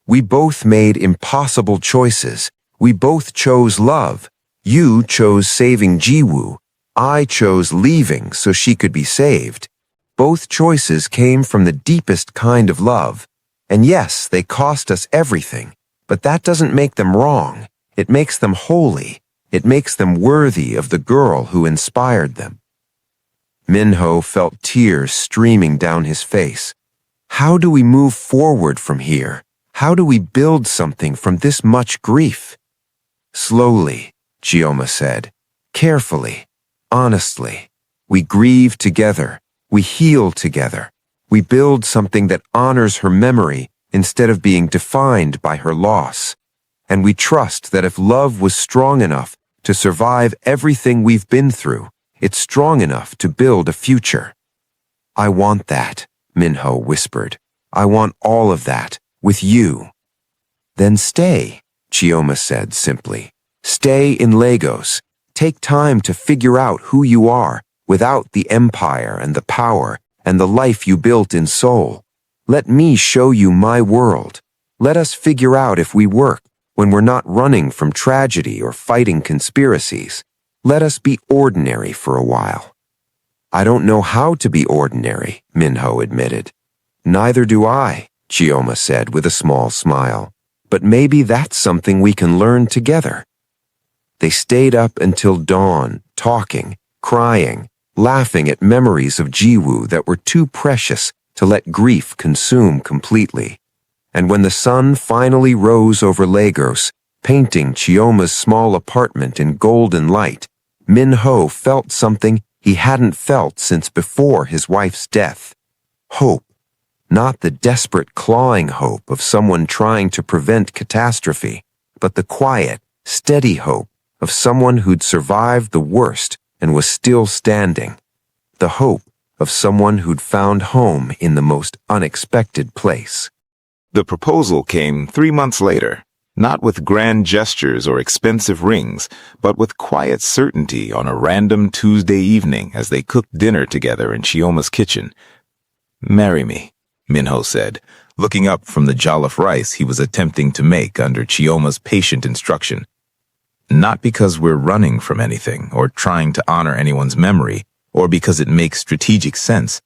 We both made impossible choices. We both chose love. You chose saving Ji-woo. I chose leaving so she could be saved. Both choices came from the deepest kind of love. And yes, they cost us everything. But that doesn't make them wrong. It makes them holy. It makes them worthy of the girl who inspired them. Minho felt tears streaming down his face. How do we move forward from here? How do we build something from this much grief? Slowly, Chioma said. Carefully, honestly. We grieve together. We heal together. We build something that honors her memory instead of being defined by her loss. And we trust that if love was strong enough to survive everything we've been through, it's strong enough to build a future. I want that, Minho whispered. I want all of that, with you. Then stay, Chioma said simply. Stay in Lagos. Take time to figure out who you are without the empire and the power and the life you built in Seoul. Let me show you my world. Let us figure out if we work when we're not running from tragedy or fighting conspiracies. Let us be ordinary for a while. I don't know how to be ordinary, Minho admitted. Neither do I, Chioma said with a small smile. But maybe that's something we can learn together. They stayed up until dawn, talking, crying, laughing at memories of Jiwoo that were too precious to let grief consume completely. And when the sun finally rose over Lagos, painting Chioma's small apartment in golden light, Minho felt something he hadn't felt since before his wife's death. Hope. Not the desperate clawing hope of someone trying to prevent catastrophe, but the quiet, steady hope of someone who'd survived the worst and was still standing. The hope of someone who'd found home in the most unexpected place. The proposal came 3 months later, not with grand gestures or expensive rings, but with quiet certainty on a random Tuesday evening as they cooked dinner together in Chioma's kitchen. "Marry me," Minho said, looking up from the jollof rice he was attempting to make under Chioma's patient instruction. "Not because we're running from anything or trying to honor anyone's memory, or because it makes strategic sense.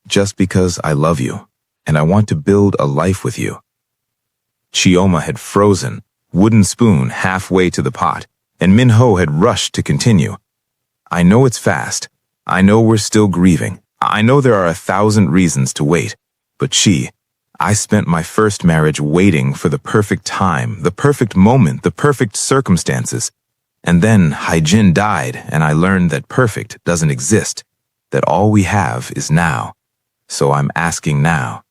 Just because I love you, and I want to build a life with you." Chioma had frozen, wooden spoon halfway to the pot, and Minho had rushed to continue. "I know it's fast. I know we're still grieving. I know there are 1,000 reasons to wait. But I spent my first marriage waiting for the perfect time, the perfect moment, the perfect circumstances. And then Haijin died, and I learned that perfect doesn't exist, that all we have is now. So I'm asking now,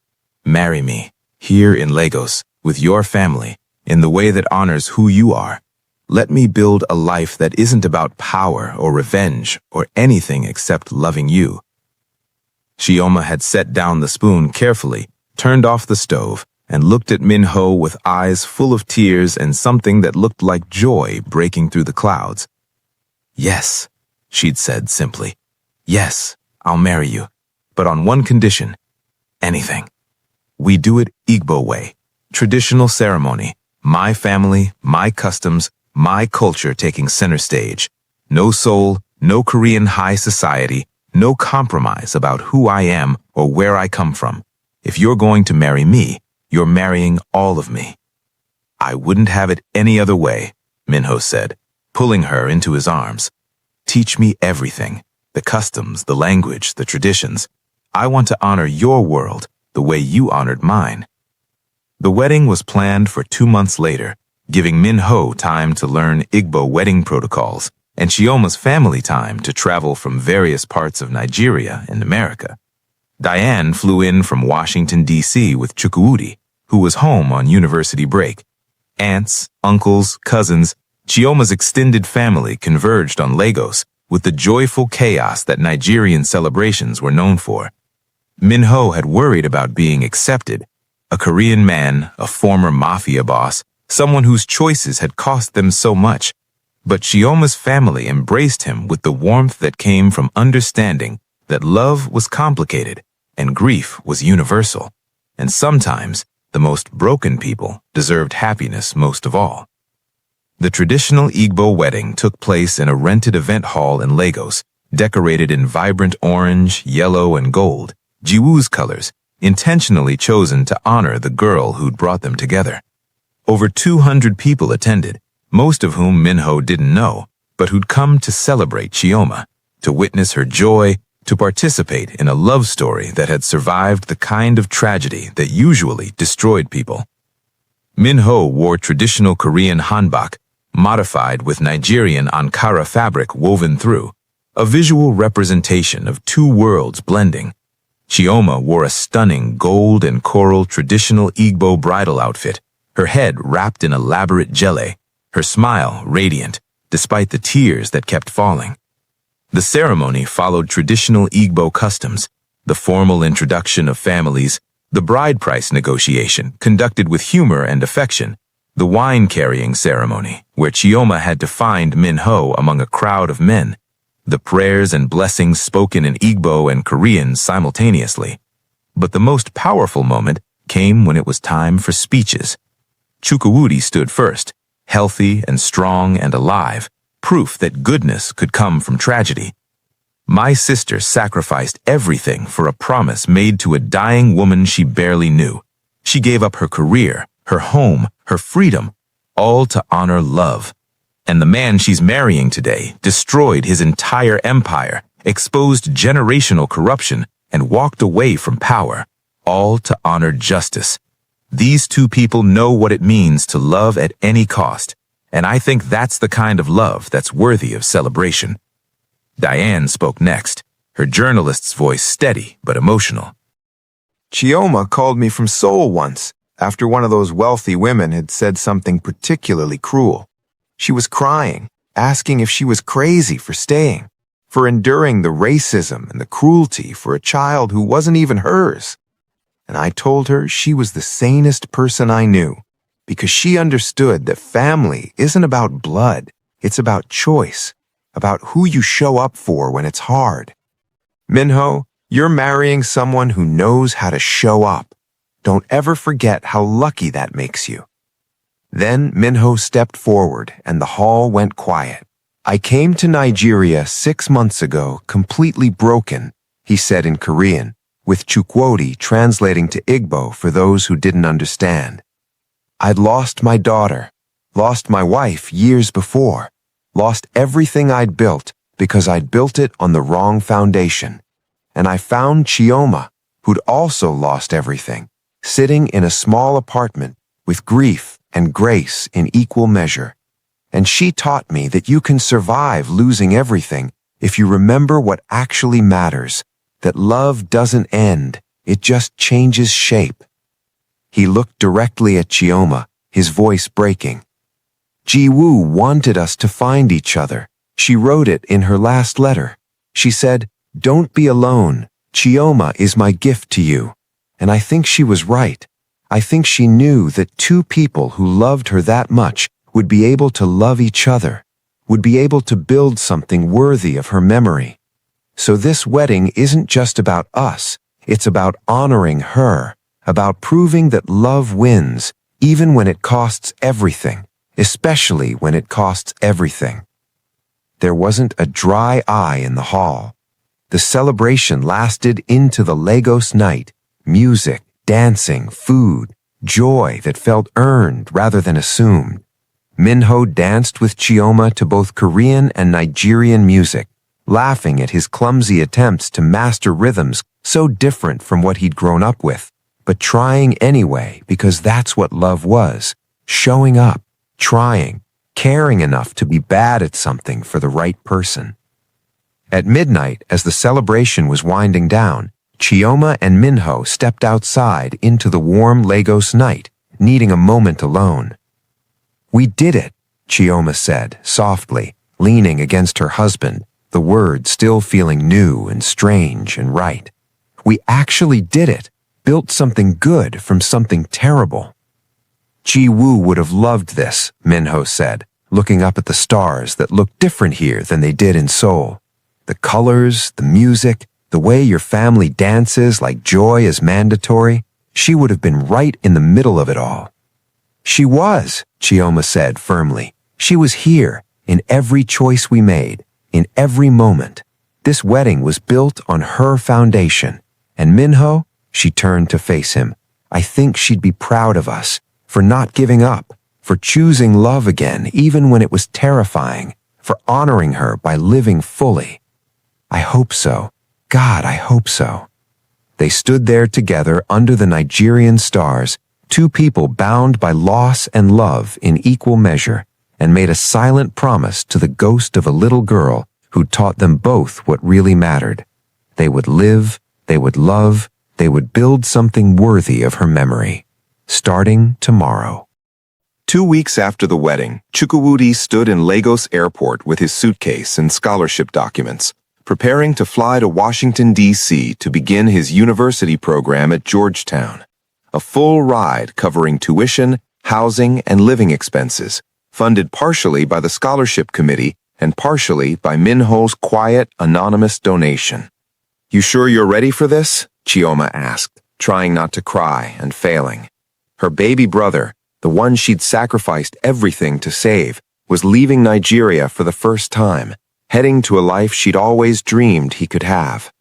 marry me, here in Lagos, with your family, in the way that honors who you are. Let me build a life that isn't about power or revenge or anything except loving you." Chioma had set down the spoon carefully, turned off the stove, and looked at Minho with eyes full of tears and something that looked like joy breaking through the clouds. "Yes," she'd said simply. "Yes, I'll marry you, but on one condition. Anything. We do it Igbo way, traditional ceremony, my family, my customs, my culture taking center stage. No Seoul, no Korean high society, no compromise about who I am or where I come from. If you're going to marry me, you're marrying all of me." "I wouldn't have it any other way," Minho said, pulling her into his arms. "Teach me everything, the customs, the language, the traditions. I want to honor your world the way you honored mine." The wedding was planned for 2 months later, giving Minho time to learn Igbo wedding protocols and Chioma's family time to travel from various parts of Nigeria and America. Diane flew in from Washington, D.C. with Chukwudi, who was home on university break. Aunts, uncles, cousins, Chioma's extended family converged on Lagos with the joyful chaos that Nigerian celebrations were known for. Minho had worried about being accepted. A Korean man, a former Mafia boss, someone whose choices had cost them so much. But Chioma's family embraced him with the warmth that came from understanding that love was complicated and grief was universal. And sometimes, the most broken people deserved happiness most of all. The traditional Igbo wedding took place in a rented event hall in Lagos, decorated in vibrant orange, yellow, and gold, Jiwoo's colors, intentionally chosen to honor the girl who'd brought them together. Over 200 people attended, most of whom Minho didn't know, but who'd come to celebrate Chioma, to witness her joy, to participate in a love story that had survived the kind of tragedy that usually destroyed people. Minho wore traditional Korean hanbok, modified with Nigerian Ankara fabric woven through, a visual representation of two worlds blending. Chioma wore a stunning gold and coral traditional Igbo bridal outfit, her head wrapped in elaborate gele, her smile radiant, despite the tears that kept falling. The ceremony followed traditional Igbo customs, the formal introduction of families, the bride price negotiation conducted with humor and affection, the wine-carrying ceremony, where Chioma had to find Minho among a crowd of men, the prayers and blessings spoken in Igbo and Korean simultaneously. But the most powerful moment came when it was time for speeches. Chukwudi stood first, healthy and strong and alive, proof that goodness could come from tragedy. My sister sacrificed everything for a promise made to a dying woman she barely knew. She gave up her career, her home, her freedom, all to honor love. And the man she's marrying today destroyed his entire empire, exposed generational corruption, and walked away from power, all to honor justice. These two people know what it means to love at any cost, and I think that's the kind of love that's worthy of celebration. Diane spoke next, her journalist's voice steady but emotional. Chioma called me from Seoul once, after one of those wealthy women had said something particularly cruel. She was crying, asking if she was crazy for staying, for enduring the racism and the cruelty for a child who wasn't even hers. And I told her she was the sanest person I knew, because she understood that family isn't about blood, it's about choice, about who you show up for when it's hard. Minho, you're marrying someone who knows how to show up. Don't ever forget how lucky that makes you. Then Minho stepped forward and the hall went quiet. I came to Nigeria 6 months ago completely broken, he said in Korean, with Chukwudi translating to Igbo for those who didn't understand. I'd lost my daughter, lost my wife years before, lost everything I'd built because I'd built it on the wrong foundation. And I found Chioma, who'd also lost everything, sitting in a small apartment with grief and grace in equal measure. And she taught me that you can survive losing everything if you remember what actually matters, that love doesn't end, it just changes shape. He looked directly at Chioma, his voice breaking. Ji-woo wanted us to find each other. She wrote it in her last letter. She said, "Don't be alone. Chioma is my gift to you." And I think she was right. I think she knew that two people who loved her that much would be able to love each other, would be able to build something worthy of her memory. So this wedding isn't just about us, it's about honoring her, about proving that love wins, even when it costs everything, especially when it costs everything. There wasn't a dry eye in the hall. The celebration lasted into the Lagos night, music, dancing, food, joy that felt earned rather than assumed. Minho danced with Chioma to both Korean and Nigerian music, laughing at his clumsy attempts to master rhythms so different from what he'd grown up with, but trying anyway because that's what love was, showing up, trying, caring enough to be bad at something for the right person. At midnight, as the celebration was winding down, Chioma and Minho stepped outside into the warm Lagos night, needing a moment alone. "We did it," Chioma said, softly, leaning against her husband, the words still feeling new and strange and right. "We actually did it, built something good from something terrible." Ji-woo would have loved this, Minho said, looking up at the stars that looked different here than they did in Seoul. The colors, the music, the way your family dances like joy is mandatory, she would have been right in the middle of it all. "She was," Chioma said firmly. "She was here, in every choice we made, in every moment. This wedding was built on her foundation. And Minho," she turned to face him, "I think she'd be proud of us for not giving up, for choosing love again even when it was terrifying, for honoring her by living fully. I hope so. God, I hope so. They stood there together under the Nigerian stars, two people bound by loss and love in equal measure, and made a silent promise to the ghost of a little girl who taught them both what really mattered. They would live, they would love, they would build something worthy of her memory, starting tomorrow. 2 weeks after the wedding, Chukwudi stood in Lagos airport with his suitcase and scholarship documents, preparing to fly to Washington, D.C. to begin his university program at Georgetown. A full ride covering tuition, housing, and living expenses, funded partially by the scholarship committee and partially by Minho's quiet, anonymous donation. "You sure you're ready for this?" Chioma asked, trying not to cry and failing. Her baby brother, the one she'd sacrificed everything to save, was leaving Nigeria for the first time, heading to a life she'd always dreamed he could have.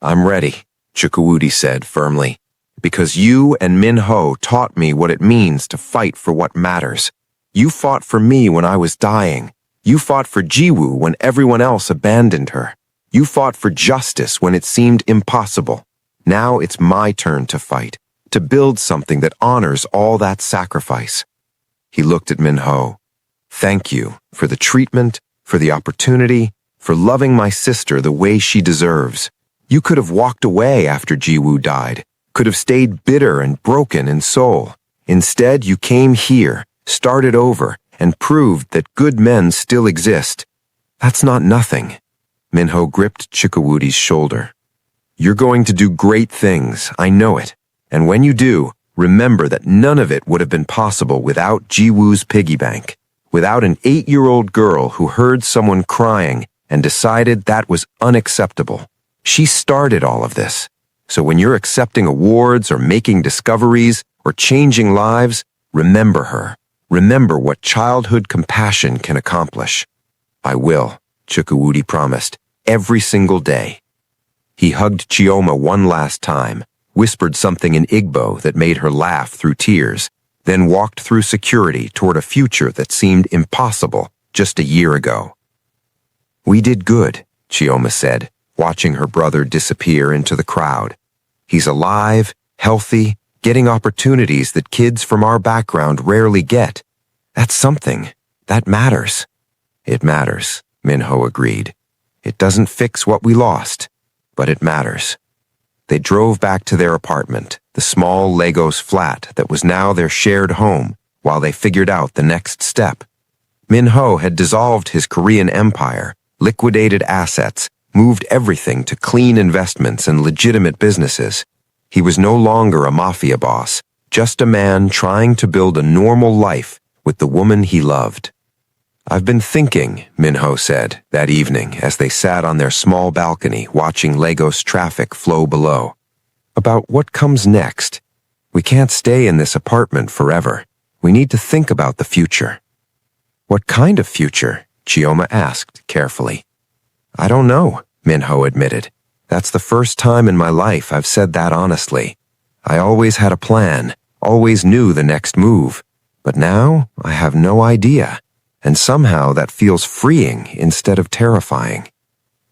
"I'm ready," Chukwudi said firmly, "because you and Minho taught me what it means to fight for what matters. You fought for me when I was dying. You fought for Jiwoo when everyone else abandoned her. You fought for justice when it seemed impossible. Now it's my turn to fight, to build something that honors all that sacrifice." He looked at Minho. "Thank you for the treatment, for the opportunity, for loving my sister the way she deserves. You could have walked away after Jiwoo died, could have stayed bitter and broken in Seoul. Instead, you came here, started over, and proved that good men still exist. That's not nothing." Minho gripped Chukwudi's shoulder. "You're going to do great things, I know it. And when you do, remember that none of it would have been possible without Jiwoo's piggy bank, without an 8-year-old girl who heard someone crying and decided that was unacceptable. She started all of this. So when you're accepting awards or making discoveries or changing lives, remember her. Remember what childhood compassion can accomplish." "I will," Chukwudi promised, "every single day." He hugged Chioma one last time, whispered something in Igbo that made her laugh through tears, then walked through security toward a future that seemed impossible just a year ago. "We did good," Chioma said, watching her brother disappear into the crowd. "He's alive, healthy, getting opportunities that kids from our background rarely get. That's something. That matters." "It matters," Minho agreed. "It doesn't fix what we lost, but it matters." They drove back to their apartment, the small Lagos flat that was now their shared home, while they figured out the next step. Minho had dissolved his Korean empire, liquidated assets, moved everything to clean investments and legitimate businesses. He was no longer a mafia boss, just a man trying to build a normal life with the woman he loved. "I've been thinking," Minho said that evening as they sat on their small balcony watching Lagos traffic flow below, "about what comes next. We can't stay in this apartment forever. We need to think about the future." "What kind of future?" Chioma asked carefully. "I don't know," Minho admitted. "That's the first time in my life I've said that honestly. I always had a plan, always knew the next move, but now I have no idea. And somehow that feels freeing instead of terrifying."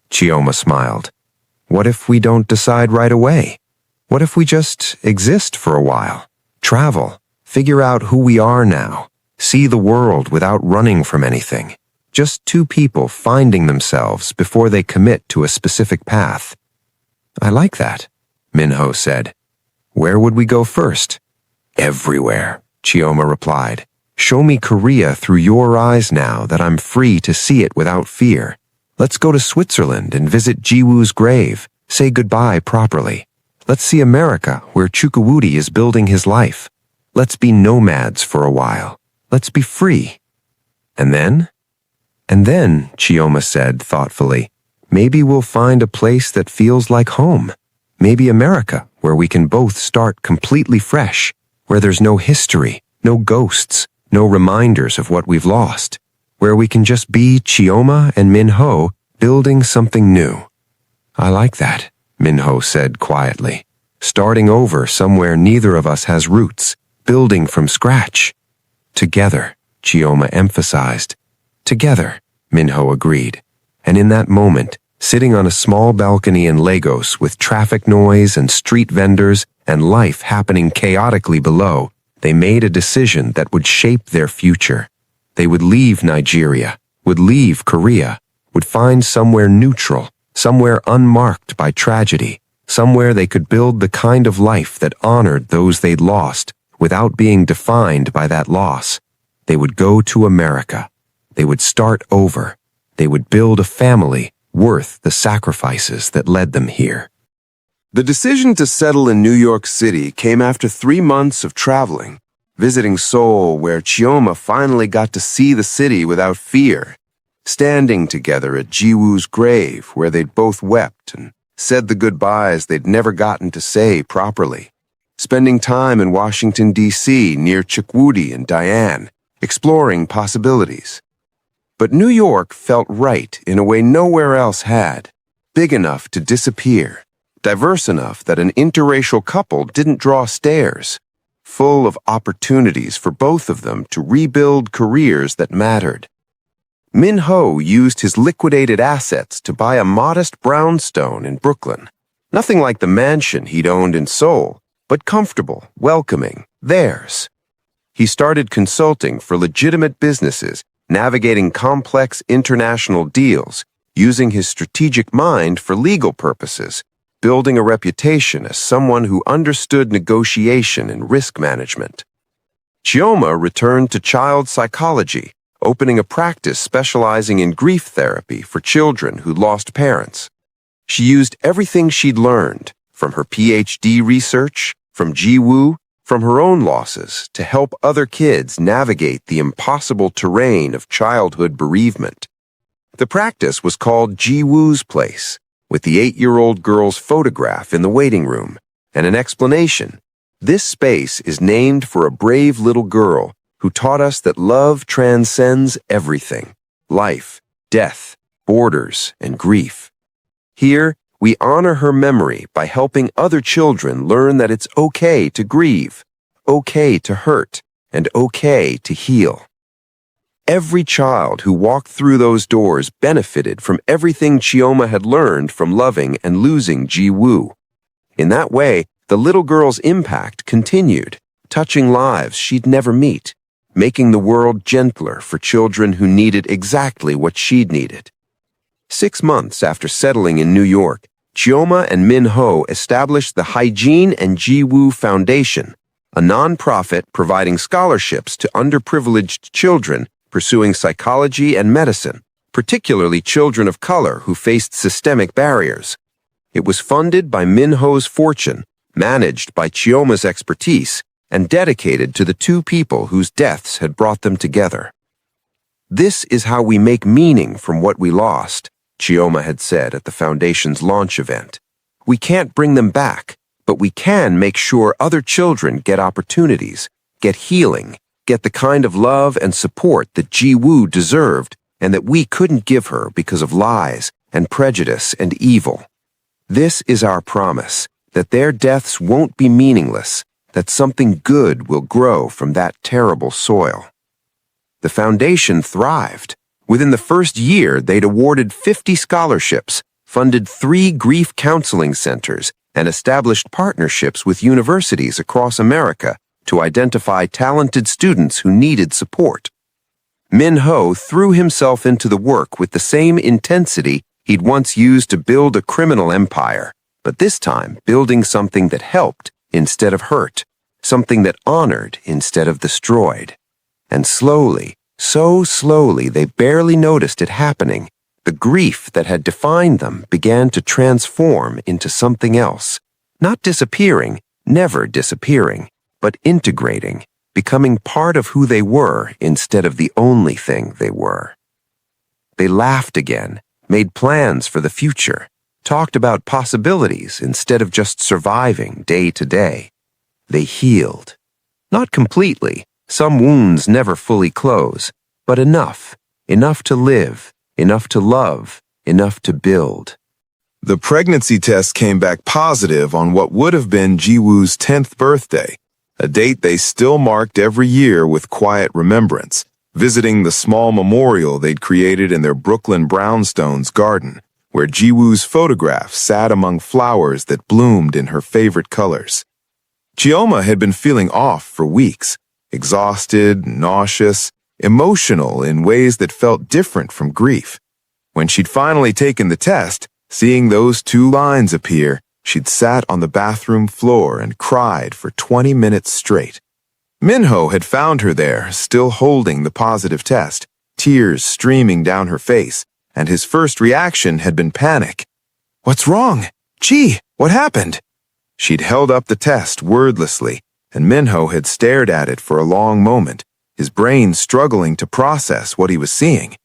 Chioma smiled. "What if we don't decide right away? What if we just exist for a while? Travel, figure out who we are now, see the world without running from anything. Just two people finding themselves before they commit to a specific path." "I like that," Minho said. "Where would we go first?" "Everywhere," Chioma replied. "Show me Korea through your eyes now that I'm free to see it without fear. Let's go to Switzerland and visit Jiwoo's grave, say goodbye properly. Let's see America where Chukwudi is building his life. Let's be nomads for a while. Let's be free." "And then?" "And then," Chioma said thoughtfully, "maybe we'll find a place that feels like home. Maybe America, where we can both start completely fresh, where there's no history, no ghosts, no reminders of what we've lost, where we can just be Chioma and Minho building something new." "I like that," Minho said quietly. "Starting over somewhere neither of us has roots, building from scratch." Together, Chioma emphasized. Together, Minho agreed. And in that moment, sitting on a small balcony in Lagos with traffic noise and street vendors and life happening chaotically below, they made a decision that would shape their future. They would leave Nigeria, would leave Korea, would find somewhere neutral, somewhere unmarked by tragedy, somewhere they could build the kind of life that honored those they'd lost without being defined by that loss. They would go to America. They would start over. They would build a family worth the sacrifices that led them here. The decision to settle in New York City came after 3 months of traveling, visiting Seoul, where Chioma finally got to see the city without fear, standing together at Jiwoo's grave where they'd both wept and said the goodbyes they'd never gotten to say properly, spending time in Washington, D.C. near Chikwudi and Diane, exploring possibilities. But New York felt right in a way nowhere else had, big enough to disappear, diverse enough that an interracial couple didn't draw stares, full of opportunities for both of them to rebuild careers that mattered. Min-ho used his liquidated assets to buy a modest brownstone in Brooklyn, nothing like the mansion he'd owned in Seoul, but comfortable, welcoming, theirs. He started consulting for legitimate businesses, navigating complex international deals, using his strategic mind for legal purposes, building a reputation as someone who understood negotiation and risk management. Chioma returned to child psychology, opening a practice specializing in grief therapy for children who lost parents. She used everything she'd learned, from her PhD research, from Jiwoo, from her own losses, to help other kids navigate the impossible terrain of childhood bereavement. The practice was called Jiwoo's Place, with the 8-year-old girl's photograph in the waiting room, and an explanation. This space is named for a brave little girl who taught us that love transcends everything: life, death, borders, and grief. Here, we honor her memory by helping other children learn that it's okay to grieve, okay to hurt, and okay to heal. Every child who walked through those doors benefited from everything Chioma had learned from loving and losing Jiwoo. In that way, the little girl's impact continued, touching lives she'd never meet, making the world gentler for children who needed exactly what she'd needed. 6 months after settling in New York, Chioma and Min-ho established the Hygiene and Jiwoo Foundation, a nonprofit providing scholarships to underprivileged children pursuing psychology and medicine, particularly children of color who faced systemic barriers. It was funded by Min-ho's fortune, managed by Chioma's expertise, and dedicated to the 2 people whose deaths had brought them together. "This is how we make meaning from what we lost," Chioma had said at the foundation's launch event. "We can't bring them back, but we can make sure other children get opportunities, get healing, get the kind of love and support that Jiwoo deserved and that we couldn't give her because of lies and prejudice and evil. This is our promise, that their deaths won't be meaningless, that something good will grow from that terrible soil." The foundation thrived. Within the first year, they'd awarded 50 scholarships, funded 3 grief counseling centers, and established partnerships with universities across America to identify talented students who needed support. Min-ho threw himself into the work with the same intensity he'd once used to build a criminal empire, but this time building something that helped instead of hurt, something that honored instead of destroyed. And slowly, so slowly they barely noticed it happening, the grief that had defined them began to transform into something else, not disappearing, never disappearing, but integrating, becoming part of who they were instead of the only thing they were. They laughed again, made plans for the future, talked about possibilities instead of just surviving day to day. They healed. Not completely. Some wounds never fully close, but enough to live, enough to love, enough to build. The pregnancy test came back positive on what would have been Jiwoo's 10th birthday. a date they still marked every year with quiet remembrance, visiting the small memorial they'd created in their Brooklyn brownstones garden, where Jiwoo's photograph sat among flowers that bloomed in her favorite colors. Chioma had been feeling off for weeks, exhausted, nauseous, emotional in ways that felt different from grief. When she'd finally taken the test, seeing those 2 lines appear, she'd sat on the bathroom floor and cried for 20 minutes straight. Minho had found her there, still holding the positive test, tears streaming down her face, and his first reaction had been panic. "What's wrong? Chi, what happened?" She'd held up the test wordlessly, and Minho had stared at it for a long moment, his brain struggling to process what he was seeing.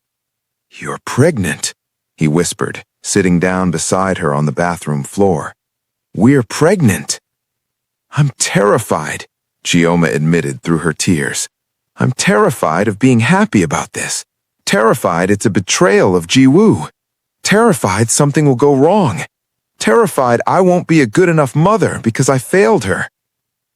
"You're pregnant," he whispered, sitting down beside her on the bathroom floor. "We're pregnant." "I'm terrified," Chioma admitted through her tears. "I'm terrified of being happy about this. Terrified it's a betrayal of Jiwoo. Terrified something will go wrong. Terrified I won't be a good enough mother because I failed her."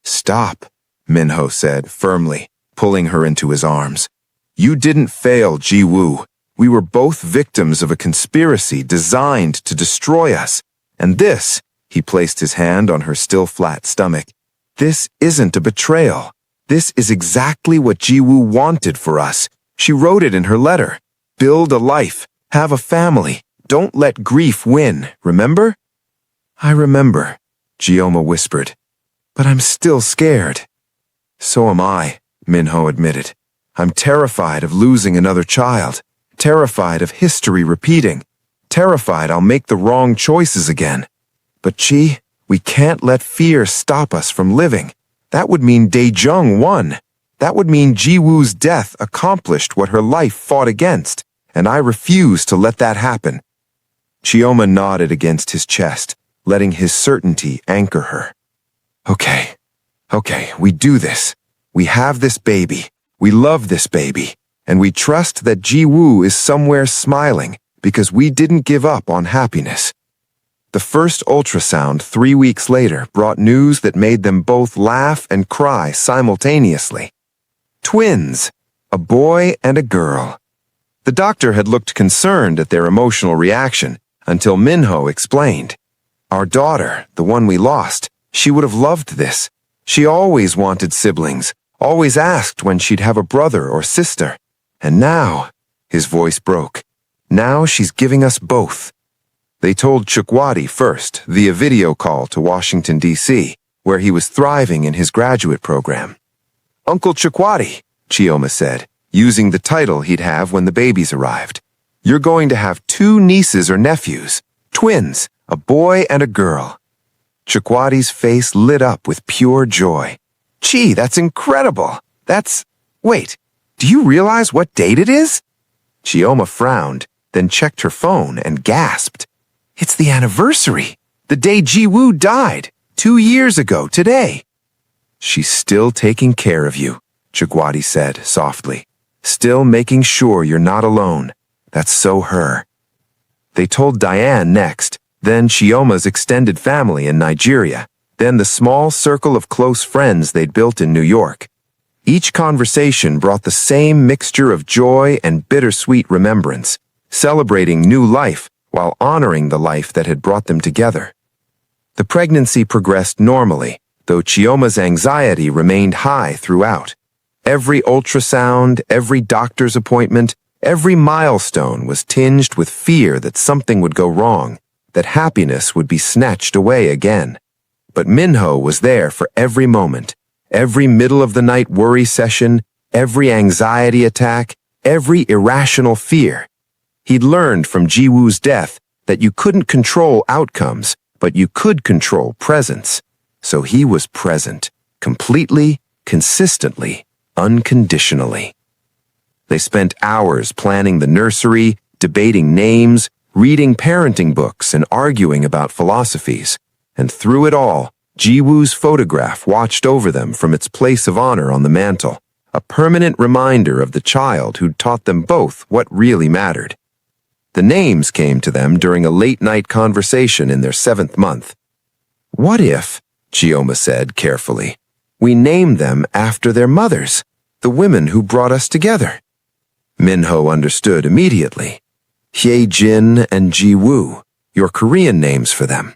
"Stop," Minho said firmly, pulling her into his arms. "You didn't fail Jiwoo. We were both victims of a conspiracy designed to destroy us. And this," he placed his hand on her still flat stomach, "this isn't a betrayal. This is exactly what Jiwoo wanted for us. She wrote it in her letter. Build a life, have a family, don't let grief win, remember?" "I remember," Chioma whispered, "but I'm still scared." "So am I," Minho admitted. "I'm terrified of losing another child, terrified of history repeating, terrified I'll make the wrong choices again. But Chi, we can't let fear stop us from living. That would mean Daejung won. That would mean Jiwoo's death accomplished what her life fought against, and I refuse to let that happen." Chioma nodded against his chest, letting his certainty anchor her. Okay, we do this. We have this baby. We love this baby. And we trust that Jiwoo is somewhere smiling because we didn't give up on happiness." The first ultrasound 3 weeks later brought news that made them both laugh and cry simultaneously. Twins, a boy and a girl. The doctor had looked concerned at their emotional reaction until Minho explained. "Our daughter, the one we lost, she would have loved this. She always wanted siblings, always asked when she'd have a brother or sister. And now," his voice broke, "now she's giving us both." They told Chukwudi first via video call to Washington, D.C., where he was thriving in his graduate program. "Uncle Chukwudi," Chioma said, using the title he'd have when the babies arrived. "You're going to have 2 nieces or nephews, twins, a boy and a girl." Chukwudi's face lit up with pure joy. "Chi, that's incredible. Wait, do you realize what date it is?" Chioma frowned, then checked her phone and gasped. "It's the anniversary. The day Jiwoo died, 2 years ago today." "She's still taking care of you," Chukwudi said softly. "Still making sure you're not alone. That's so her." They told Diane next, then Chioma's extended family in Nigeria, then the small circle of close friends they'd built in New York. Each conversation brought the same mixture of joy and bittersweet remembrance, celebrating new life while honoring the life that had brought them together. The pregnancy progressed normally, though Chioma's anxiety remained high throughout. Every ultrasound, every doctor's appointment, every milestone was tinged with fear that something would go wrong, that happiness would be snatched away again. But Minho was there for every moment, every middle-of-the-night worry session, every anxiety attack, every irrational fear. He'd learned from Jiwoo's death that you couldn't control outcomes, but you could control presence. So he was present, completely, consistently, unconditionally. They spent hours planning the nursery, debating names, reading parenting books, and arguing about philosophies. And through it all, Jiwoo's photograph watched over them from its place of honor on the mantel, a permanent reminder of the child who'd taught them both what really mattered. The names came to them during a late-night conversation in their 7th month. "What if," Chioma said carefully, We named them after their mothers, the women who brought us together. Minho understood immediately. Hye-jin and Ji-woo, your Korean names for them.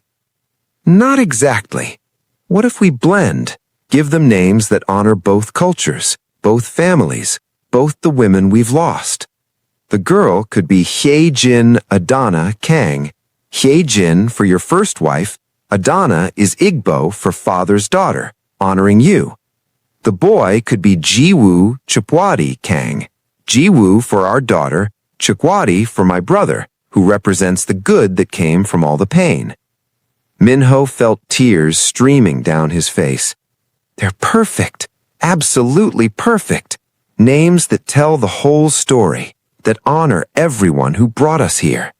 Not exactly. What if we blend, give them names that honor both cultures, both families, both the women we've lost? The girl could be Hye-jin Adana Kang. Hye-jin for your first wife, Adana is Igbo for father's daughter, honoring you. The boy could be Ji-woo Chupwadi Kang. Ji-woo for our daughter, Chukwadi for my brother, who represents the good that came from all the pain. Minho felt tears streaming down his face. They're perfect, absolutely perfect. Names that tell the whole story, that honor everyone who brought us here.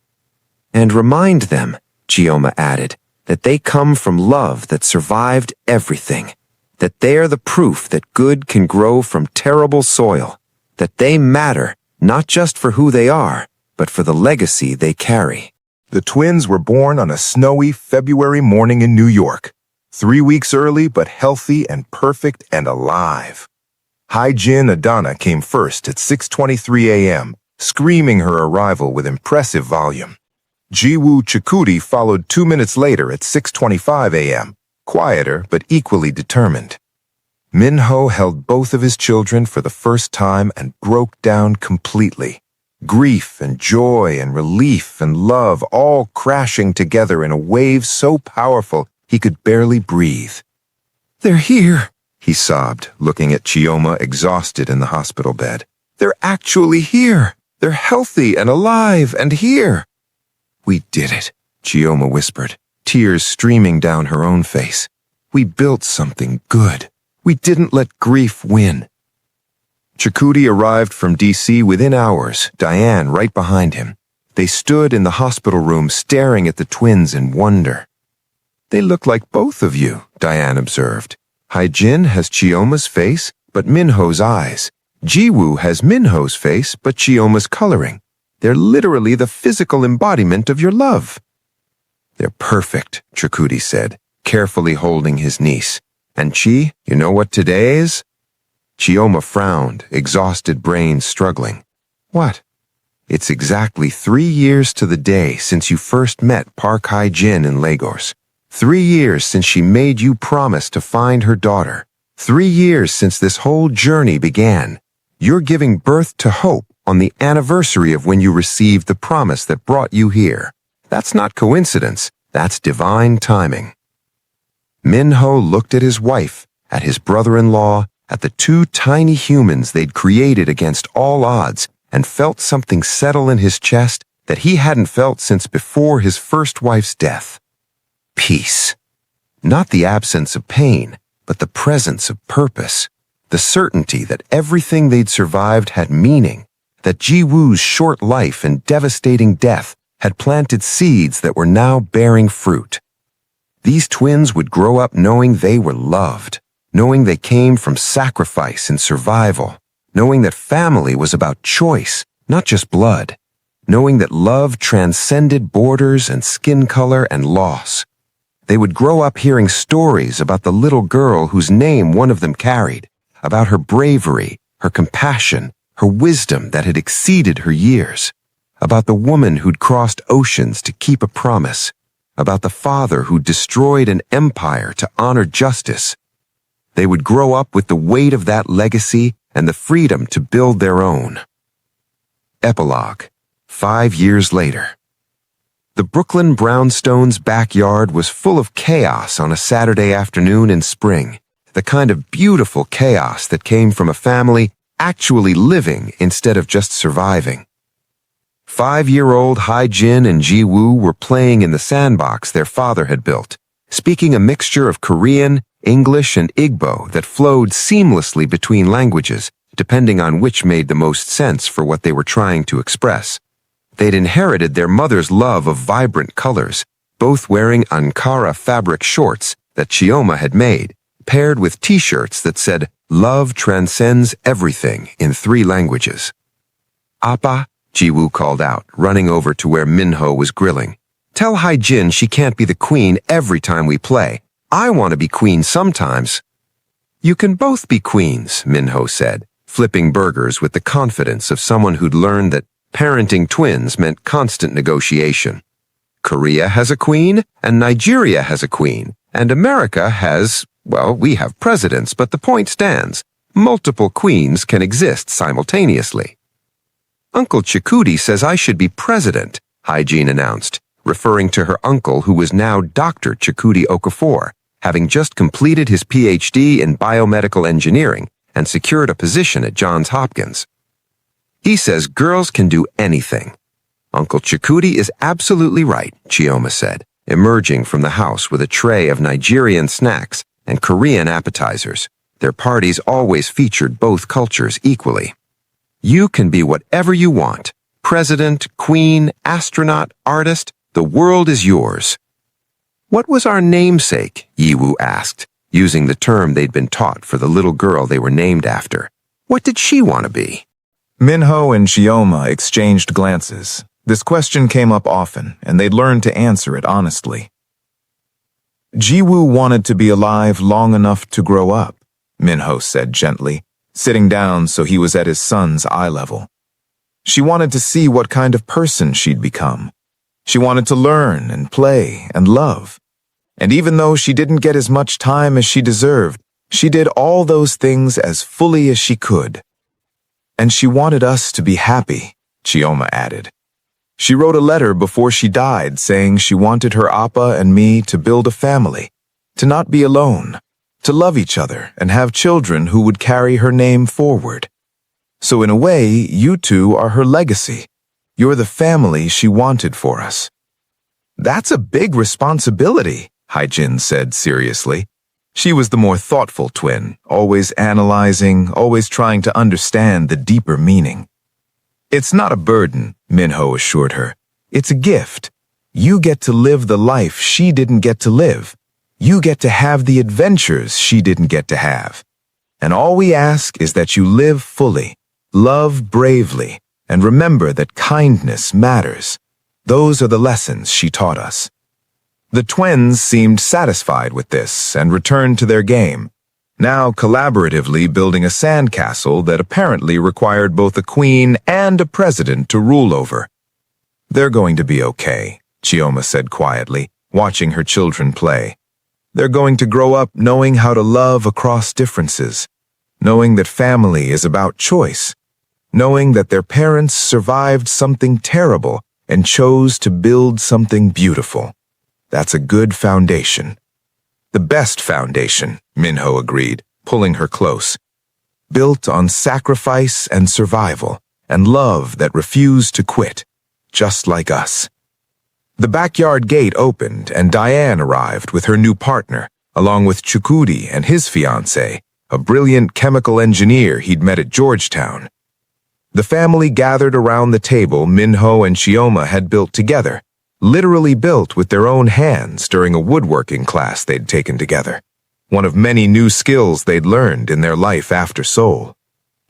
And remind them, Chioma added, that they come from love that survived everything, that they're the proof that good can grow from terrible soil, that they matter not just for who they are, but for the legacy they carry. The twins were born on a snowy February morning in New York, 3 weeks early but healthy and perfect and alive. Hye-jin Adana came first at 6:23 a.m., screaming her arrival with impressive volume. Ji-woo Chikudi followed 2 minutes later at 6:25 a.m., quieter but equally determined. Minho held both of his children for the first time and broke down completely. Grief and joy and relief and love all crashing together in a wave so powerful he could barely breathe. "They're here," he sobbed, looking at Chioma exhausted in the hospital bed. "They're actually here. They're healthy and alive and here." "We did it," Chioma whispered, tears streaming down her own face. "We built something good. We didn't let grief win." Chikudi arrived from D.C. within hours, Diane right behind him. They stood in the hospital room staring at the twins in wonder. "They look like both of you," Diane observed. "Hye-jin has Chioma's face, but Minho's eyes. Ji-woo has Minho's face, but Chioma's coloring. They're literally the physical embodiment of your love." "They're perfect," Chikudi said, carefully holding his niece. "And Chi, you know what today is?" Chioma frowned, exhausted brain struggling. "What?" "It's exactly 3 years to the day since you first met Park Hye-jin in Lagos. 3 years since she made you promise to find her daughter. 3 years since this whole journey began. You're giving birth to hope on the anniversary of when you received the promise that brought you here. That's not coincidence, that's divine timing." Minho looked at his wife, at his brother-in-law, at the 2 tiny humans they'd created against all odds, and felt something settle in his chest that he hadn't felt since before his first wife's death. Peace. Not the absence of pain, but the presence of purpose. The certainty that everything they'd survived had meaning, that Ji-woo's short life and devastating death had planted seeds that were now bearing fruit. These twins would grow up knowing they were loved, knowing they came from sacrifice and survival, knowing that family was about choice, not just blood, knowing that love transcended borders and skin color and loss. They would grow up hearing stories about the little girl whose name one of them carried, about her bravery, her compassion, her wisdom that had exceeded her years, about the woman who'd crossed oceans to keep a promise, about the father who destroyed an empire to honor justice. They would grow up with the weight of that legacy and the freedom to build their own. Epilogue. 5 years later. The Brooklyn brownstone's backyard was full of chaos on a Saturday afternoon in spring, the kind of beautiful chaos that came from a family actually living instead of just surviving. 5-year-old Hye-jin and Ji-woo were playing in the sandbox their father had built, speaking a mixture of Korean, English, and Igbo that flowed seamlessly between languages, depending on which made the most sense for what they were trying to express. They'd inherited their mother's love of vibrant colors, both wearing Ankara fabric shorts that Chioma had made, paired with t-shirts that said, "Love transcends everything" in 3 languages. "Appa," Ji-woo called out, running over to where Minho was grilling. "Tell Hye-jin she can't be the queen every time we play. I want to be queen sometimes." You can both be queens, Minho said, flipping burgers with the confidence of someone who'd learned that parenting twins meant constant negotiation. Korea has a queen, and Nigeria has a queen, and America has, well, we have presidents, but the point stands. Multiple queens can exist simultaneously. Uncle Chikudi says I should be president, Hygiene announced, referring to her uncle who was now Dr. Chikudi Okafor, having just completed his PhD in biomedical engineering and secured a position at Johns Hopkins. He says girls can do anything. Uncle Chikudi is absolutely right, Chioma said, emerging from the house with a tray of Nigerian snacks and Korean appetizers. Their parties always featured both cultures equally. You can be whatever you want. President, queen, astronaut, artist, the world is yours. What was our namesake? Yiwu asked, using the term they'd been taught for the little girl they were named after. What did she want to be? Minho and Chioma exchanged glances. This question came up often, and they'd learned to answer it honestly. Jiwoo wanted to be alive long enough to grow up, Minho said gently, sitting down so he was at his son's eye level. She wanted to see what kind of person she'd become. She wanted to learn and play and love. And even though she didn't get as much time as she deserved, she did all those things as fully as she could. And she wanted us to be happy, Chioma added. She wrote a letter before she died saying she wanted her appa and me to build a family, to not be alone, to love each other and have children who would carry her name forward. So in a way, you two are her legacy. You're the family she wanted for us. That's a big responsibility, Haijin said seriously. She was the more thoughtful twin, always analyzing, always trying to understand the deeper meaning. It's not a burden, Minho assured her. It's a gift. You get to live the life she didn't get to live. You get to have the adventures she didn't get to have. And all we ask is that you live fully, love bravely, and remember that kindness matters. Those are the lessons she taught us. The twins seemed satisfied with this and returned to their game, now collaboratively building a sandcastle that apparently required both a queen and a president to rule over. They're going to be okay, Chioma said quietly, watching her children play. They're going to grow up knowing how to love across differences, knowing that family is about choice, knowing that their parents survived something terrible and chose to build something beautiful. That's a good foundation. The best foundation, Minho agreed, pulling her close. Built on sacrifice and survival, and love that refused to quit, just like us. The backyard gate opened and Diane arrived with her new partner, along with Chukudi and his fiancée, a brilliant chemical engineer he'd met at Georgetown. The family gathered around the table Minho and Chioma had built together, literally built with their own hands during a woodworking class they'd taken together, one of many new skills they'd learned in their life after Seoul.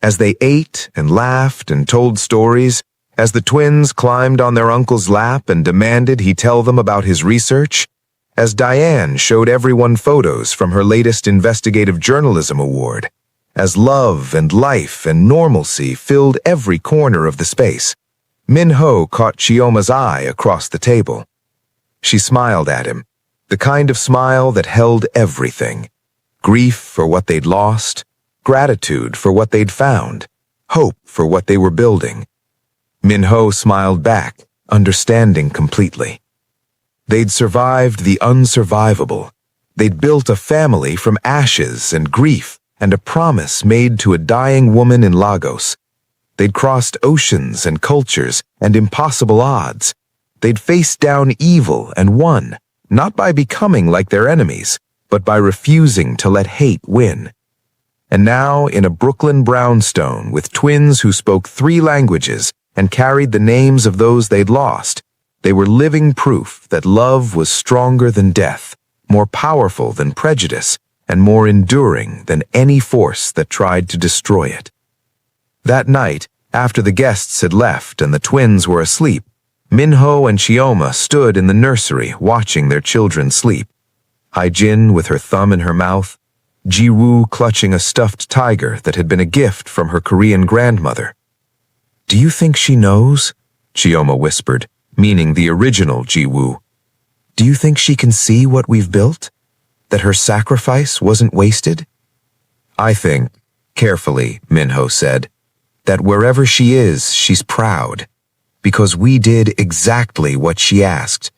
As they ate and laughed and told stories, as the twins climbed on their uncle's lap and demanded he tell them about his research, as Diane showed everyone photos from her latest investigative journalism award, as love and life and normalcy filled every corner of the space, Minho caught Chioma's eye across the table. She smiled at him, the kind of smile that held everything. Grief for what they'd lost, gratitude for what they'd found, hope for what they were building. Minho smiled back, understanding completely. They'd survived the unsurvivable. They'd built a family from ashes and grief and a promise made to a dying woman in Lagos. They'd crossed oceans and cultures and impossible odds. They'd faced down evil and won, not by becoming like their enemies, but by refusing to let hate win. And now, in a Brooklyn brownstone with twins who spoke 3 languages and carried the names of those they'd lost, they were living proof that love was stronger than death, more powerful than prejudice, and more enduring than any force that tried to destroy it. That night, after the guests had left and the twins were asleep, Minho and Chioma stood in the nursery watching their children sleep. Haijin with her thumb in her mouth, Ji-woo clutching a stuffed tiger that had been a gift from her Korean grandmother. "Do you think she knows?" Chioma whispered, meaning the original Ji-woo. "Do you think she can see what we've built? That her sacrifice wasn't wasted?" "I think," carefully, Minho said, "that wherever she is, she's proud. Because we did exactly what she asked.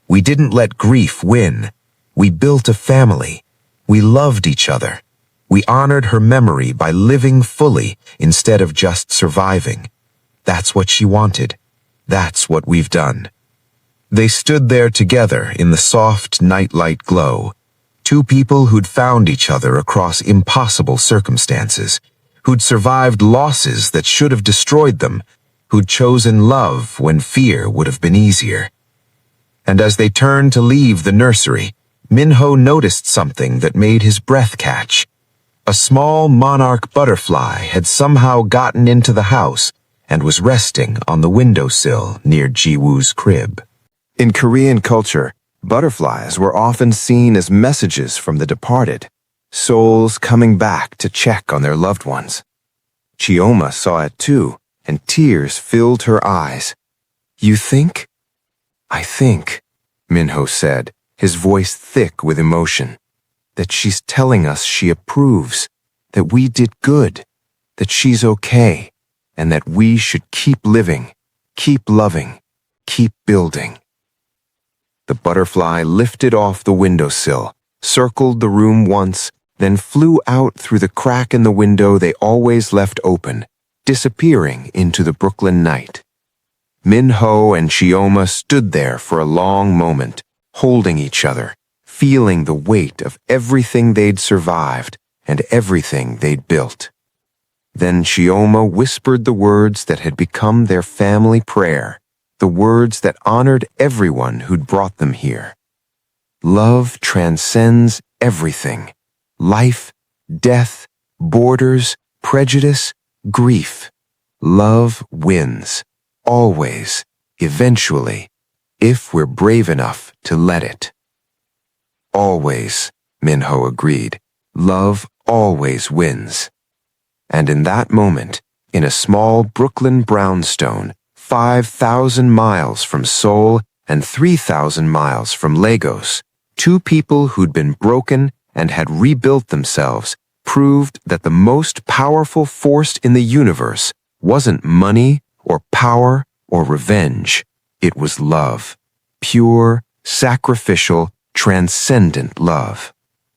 We didn't let grief win. We built a family. We loved each other. We honored her memory by living fully instead of just surviving. That's what she wanted. That's what we've done." They stood there together in the soft nightlight glow. Two people who'd found each other across impossible circumstances, who'd survived losses that should have destroyed them, who'd chosen love when fear would have been easier. And as they turned to leave the nursery, Minho noticed something that made his breath catch. A small monarch butterfly had somehow gotten into the house and was resting on the windowsill near Ji-woo's crib. In Korean culture, butterflies were often seen as messages from the departed, souls coming back to check on their loved ones. Chioma saw it too, and tears filled her eyes. "You think?" "I think," Minho said, his voice thick with emotion, "that she's telling us she approves, that we did good, that she's okay, and that we should keep living, keep loving, keep building." The butterfly lifted off the windowsill, circled the room once, then flew out through the crack in the window they always left open, disappearing into the Brooklyn night. Minho and Chioma stood there for a long moment, holding each other, feeling the weight of everything they'd survived and everything they'd built. Then Chioma whispered the words that had become their family prayer, the words that honored everyone who'd brought them here. "Love transcends everything. Life, death, borders, prejudice, grief. Love wins. Always, eventually, if we're brave enough to let it." "Always," Minho agreed. "Love always wins." And in that moment, in a small Brooklyn brownstone, 5,000 miles from Seoul and 3,000 miles from Lagos, two people who'd been broken and had rebuilt themselves proved that the most powerful force in the universe wasn't money or power or revenge. It was love. Pure, sacrificial, transcendent love.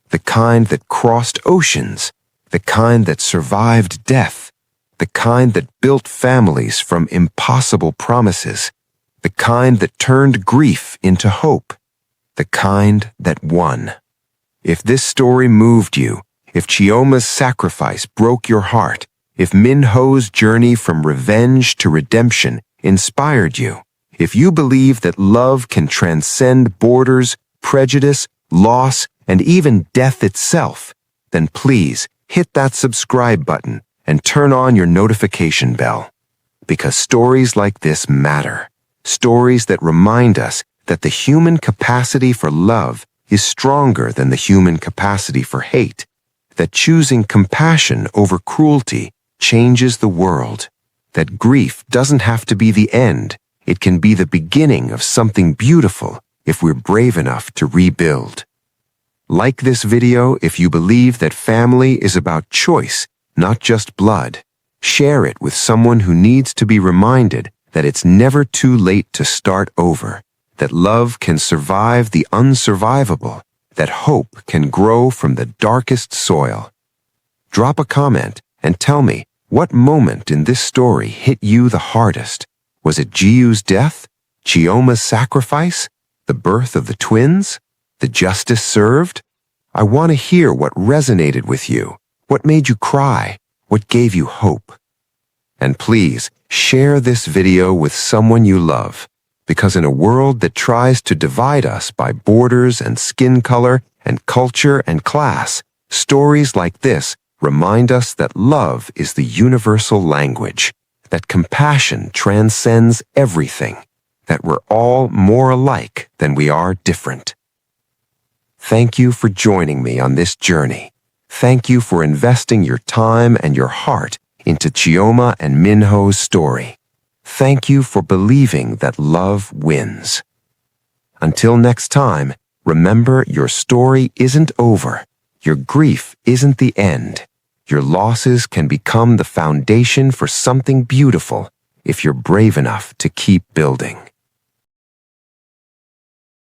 The kind that crossed oceans, the kind that survived death, the kind that built families from impossible promises, the kind that turned grief into hope, the kind that won. If this story moved you, if Chioma's sacrifice broke your heart, if Minho's journey from revenge to redemption inspired you, if you believe that love can transcend borders, prejudice, loss, and even death itself, then please hit that subscribe button and turn on your notification bell. Because stories like this matter. Stories that remind us that the human capacity for love is stronger than the human capacity for hate. That choosing compassion over cruelty changes the world. That grief doesn't have to be the end. It can be the beginning of something beautiful if we're brave enough to rebuild. Like this video if you believe that family is about choice, not just blood. Share it with someone who needs to be reminded that it's never too late to start over, that love can survive the unsurvivable, that hope can grow from the darkest soil. Drop a comment and tell me what moment in this story hit you the hardest. Was it Jiu's death? Chioma's sacrifice? The birth of the twins? The justice served? I want to hear what resonated with you, what made you cry, what gave you hope. And please, share this video with someone you love, because in a world that tries to divide us by borders and skin color and culture and class, stories like this remind us that love is the universal language, that compassion transcends everything, that we're all more alike than we are different. Thank you for joining me on this journey. Thank you for investing your time and your heart into Chioma and Minho's story. Thank you for believing that love wins. Until next time, remember your story isn't over. Your grief isn't the end. Your losses can become the foundation for something beautiful if you're brave enough to keep building.